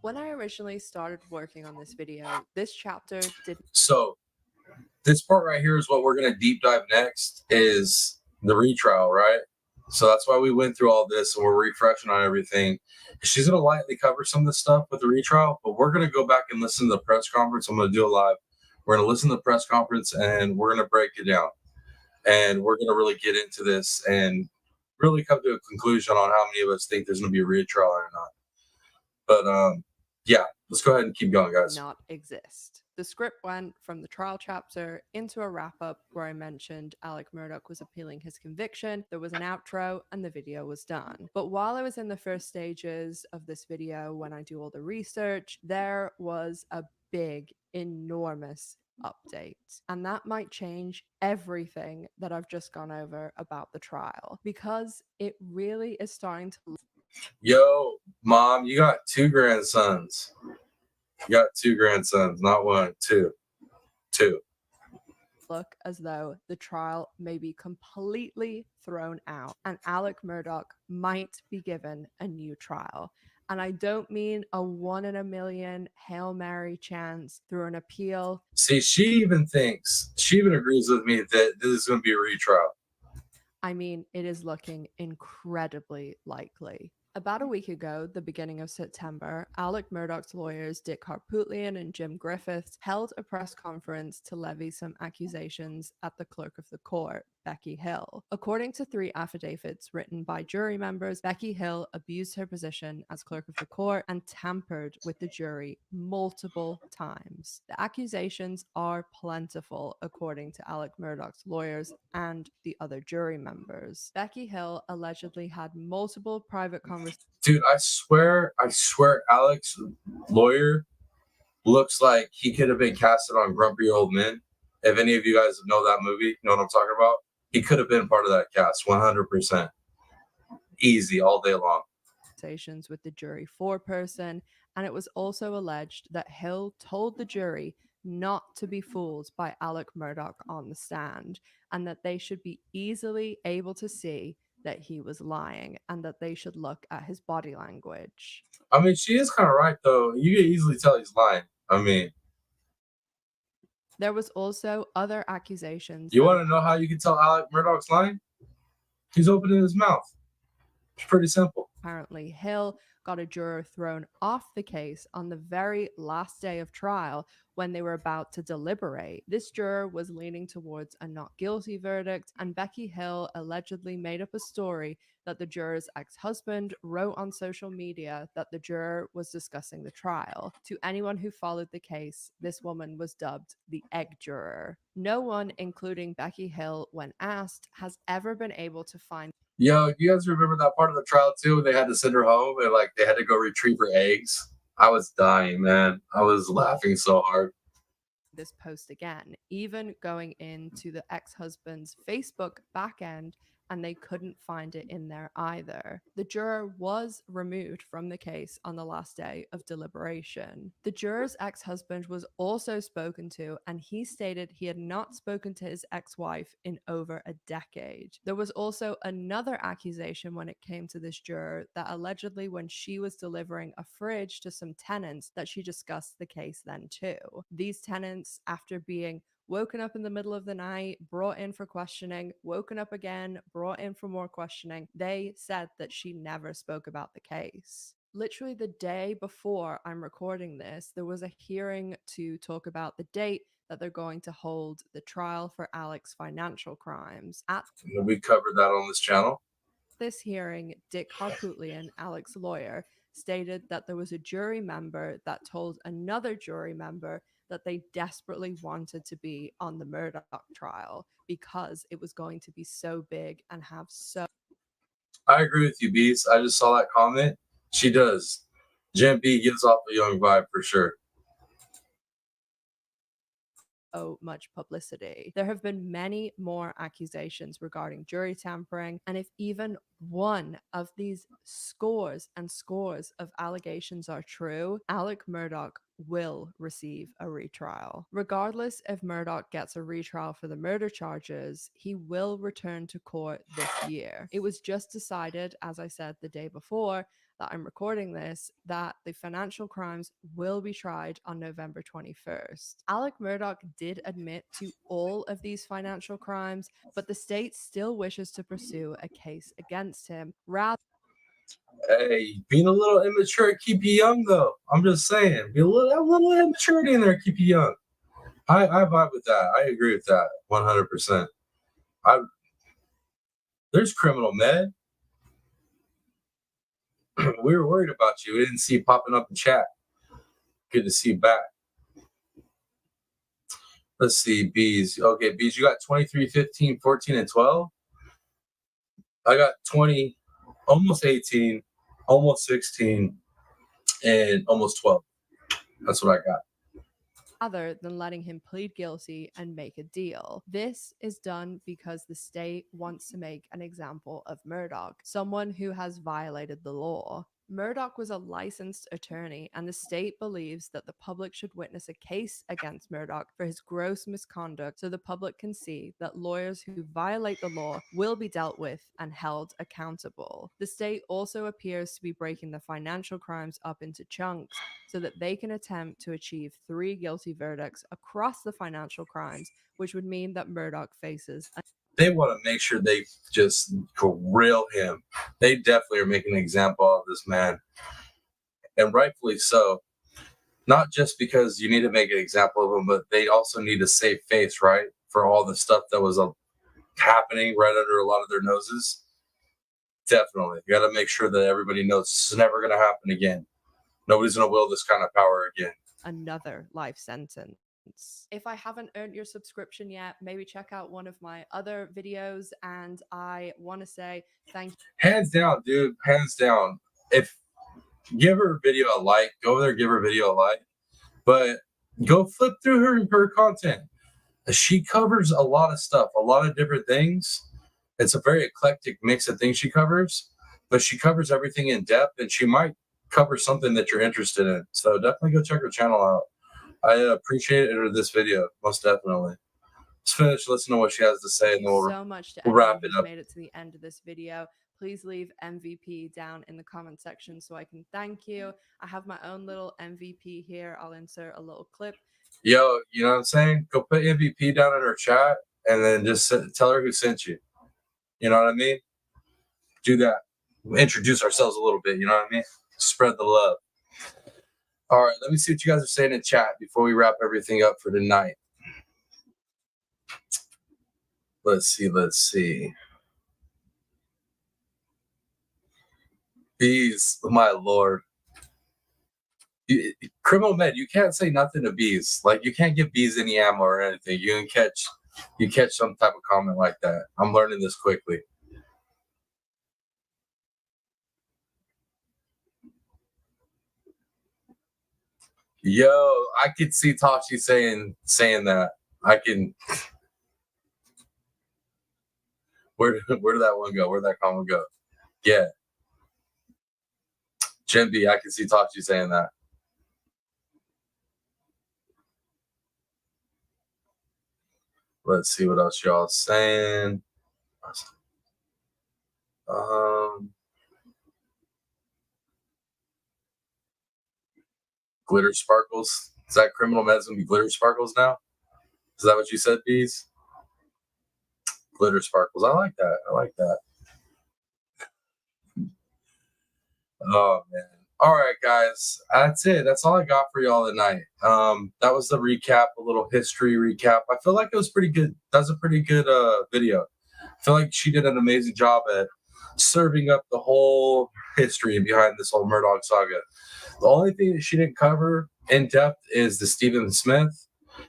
When I originally started working on this video, this chapter did. So this part right here is what we're going to deep dive next, is the retrial, right? So that's why we went through all this and we're refreshing on everything. She's going to lightly cover some of the stuff with the retrial, but we're going to go back and listen to the press conference. I'm going to do it live. We're going to listen to the press conference and we're going to break it down. And we're going to really get into this and really come to a conclusion on how many of us think there's going to be a retrial or not. But yeah, let's go ahead and keep going, guys. Not exist. The script went from the trial chapter into a wrap-up where I mentioned Alec Murdaugh was appealing his conviction, there was an outro, and the video was done. But while I was in the first stages of this video, when I do all the research, there was a big, enormous update. And that might change everything that I've just gone over about the trial, because it really is starting to... Yo, Mom, you got 2 grandsons. You got 2 grandsons, not 1, 2. Look as though the trial may be completely thrown out and Alec Murdaugh might be given a new trial. And I don't mean a 1 in a million Hail Mary chance through an appeal. See, she even agrees with me that this is going to be a retrial. I mean, it is looking incredibly likely. About a week ago, the beginning of September, Alec Murdaugh's lawyers Dick Harpootlian and Jim Griffiths held a press conference to levy some accusations at the clerk of the court, Becky Hill. According to 3 affidavits written by jury members, Becky Hill abused her position as clerk of the court and tampered with the jury multiple times. The accusations are plentiful, according to Alec Murdaugh's lawyers and the other jury members. Becky Hill allegedly had multiple private conversations. Dude, I swear, Alec's lawyer looks like he could have been casted on Grumpy Old Men. If any of you guys know that movie, you know what I'm talking about? He could have been part of that cast, 100%. Easy, all day long. With the jury foreperson, and it was also alleged that Hill told the jury not to be fooled by Alec Murdaugh on the stand, and that they should be easily able to see that he was lying and that they should look at his body language. I mean, she is kind of right, though. You can easily tell he's lying. I mean, there was also other accusations. You want to know how you can tell Alec Murdaugh's lying? He's opening his mouth. It's pretty simple. Apparently, Hill got a juror thrown off the case on the very last day of trial when they were about to deliberate. This juror was leaning towards a not guilty verdict, and Becky Hill allegedly made up a story that the juror's ex-husband wrote on social media that the juror was discussing the trial. To anyone who followed the case, this woman was dubbed the egg juror. No one, including Becky Hill, when asked, has ever been able to find... Yo, you guys remember that part of the trial too? They had to send her home and like they had to go retrieve her eggs. I was dying, man. I was laughing so hard. This post again, even going into the ex-husband's Facebook backend and they couldn't find it in there either. The juror was removed from the case on the last day of deliberation. The juror's ex-husband was also spoken to, and he stated he had not spoken to his ex-wife in over a decade. There was also another accusation when it came to this juror, that allegedly when she was delivering a fridge to some tenants, that she discussed the case then too. These tenants, after being woken up in the middle of the night, brought in for questioning, woken up again, brought in for more questioning, they said that she never spoke about the case. Literally the day before I'm recording this, there was a hearing to talk about the date that they're going to hold the trial for Alex's financial crimes. At We covered that on this channel. this hearing, Dick Harpootlian, Alex's lawyer, stated that there was a jury member that told another jury member that they desperately wanted to be on the Murdaugh trial because it was going to be so big and have so I agree with you, Bees. I just saw that comment. She does. Jen B gives off a young vibe for sure. much publicity. There have been many more accusations regarding jury tampering, and if even one of these scores and scores of allegations are true, Alec Murdaugh will receive a retrial. Regardless if Murdaugh gets a retrial for the murder charges, he will return to court this year. It was just decided, as I said the day before, that I'm recording this, that the financial crimes will be tried on November 21st. Alec Murdaugh did admit to all of these financial crimes, but the state still wishes to pursue a case against him rather. Hey, being a little immature, keep you young though. I'm just saying, be a little immaturity in there, keep you young. I vibe with that. I agree with that 100%. There's criminal med. We were worried about you. We didn't see you popping up in chat. Good to see you back. Let's see, Bees. Okay, Bees, you got 23, 15, 14, and 12. I got 20, almost 18, almost 16, and almost 12. That's what I got. Other than letting him plead guilty and make a deal. This is done because the state wants to make an example of Murdaugh, someone who has violated the law. Murdaugh was a licensed attorney, and the state believes that the public should witness a case against Murdaugh for his gross misconduct so the public can see that lawyers who violate the law will be dealt with and held accountable. The state also appears to be breaking the financial crimes up into chunks so that they can attempt to achieve 3 guilty verdicts across the financial crimes, which would mean that Murdaugh faces They want to make sure they just grill him. They definitely are making an example of this man. And rightfully so. Not just because you need to make an example of him, but they also need to save face, right? For all the stuff that was happening right under a lot of their noses. Definitely. You got to make sure that everybody knows this is never going to happen again. Nobody's going to will this kind of power again. Another life sentence. If I haven't earned your subscription yet, maybe check out one of my other videos, and I want to say thank you. Hands down, dude. Hands down. If give her video a like, go over there, give her video a like, but go flip through her content. She covers a lot of stuff, a lot of different things. It's a very eclectic mix of things she covers, but she covers everything in depth, and she might cover something that you're interested in. So definitely go check her channel out. I appreciate it in this video, most definitely. Let's finish listening to what she has to say, and then we'll So much to we'll everyone wrap it who's up. made it to the end of this video. Please leave MVP down in the comment section so I can thank you. I have my own little MVP here. I'll insert a little clip. Yo, you know what I'm saying? Go put MVP down in her chat, and then just tell her who sent you. You know what I mean? Do that. Introduce ourselves a little bit. You know what I mean? Spread the love. All right, let me see what you guys are saying in chat before we wrap everything up for tonight. Let's see. Bees, my lord. Criminal med, you can't say nothing to Bees. Like, you can't give Bees any ammo or anything. You catch some type of comment like that. I'm learning this quickly. Yo, I could see Tashi saying that. I can. Where did that one go? Where'd that comment go? Yeah. Jim B, I can see Tachi saying that. Let's see what else y'all saying. Glitter sparkles. Is that criminal meds gonna be glitter sparkles now? Is that what you said, Bees? Glitter sparkles. I like that. I like that. Oh man. All right, guys. That's it. That's all I got for y'all tonight. That was the recap, a little history recap. I feel like it was pretty good. That's a pretty good video. I feel like she did an amazing job at serving up the whole history behind this whole Murdaugh saga. The only thing that she didn't cover in depth is the Stephen Smith.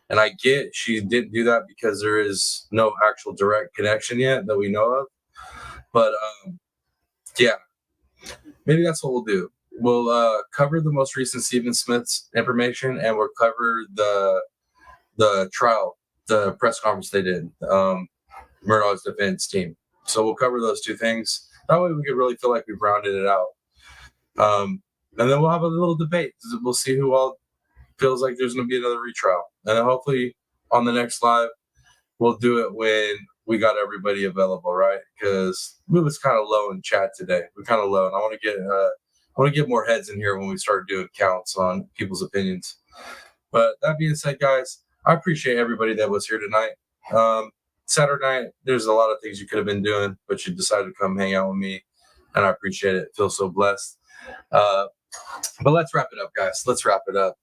And I get she didn't do that because there is no actual direct connection yet that we know of. But yeah, maybe that's what we'll do. We'll cover the most recent Stephen Smith's information, and we'll cover the trial, the press conference they did, Murdaugh's defense team. So we'll cover those two things. That way we can really feel like we've rounded it out. And then we'll have a little debate. We'll see who all feels like there's going to be another retrial. And then hopefully on the next live, we'll do it when we got everybody available, right? Because we was kind of low in chat today. We're kind of low, and I want to get more heads in here when we start doing counts on people's opinions. But that being said, guys, I appreciate everybody that was here tonight. Saturday night, there's a lot of things you could have been doing, but you decided to come hang out with me, and I appreciate it. Feel so blessed. But let's wrap it up, guys. Let's wrap it up.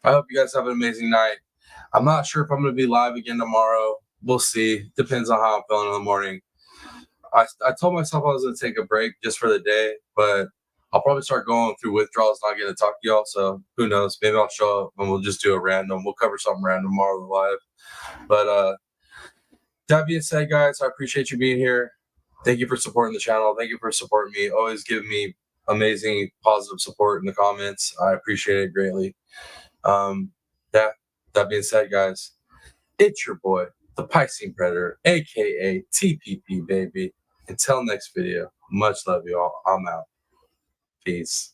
I hope you guys have an amazing night. I'm not sure if I'm going to be live again tomorrow. We'll see. Depends on how I'm feeling in the morning. I told myself I was going to take a break just for the day, but I'll probably start going through withdrawals, not getting to talk to y'all. So who knows? Maybe I'll show up and we'll just do a random. We'll cover something random tomorrow live. But that being said, guys, I appreciate you being here. Thank you for supporting the channel. Thank you for supporting me. Always give me amazing positive support in the comments. I appreciate it greatly. That being said, guys, it's your boy, the Piscine Predator, aka TPP, baby. Until next video, much love, y'all. I'm out. Peace.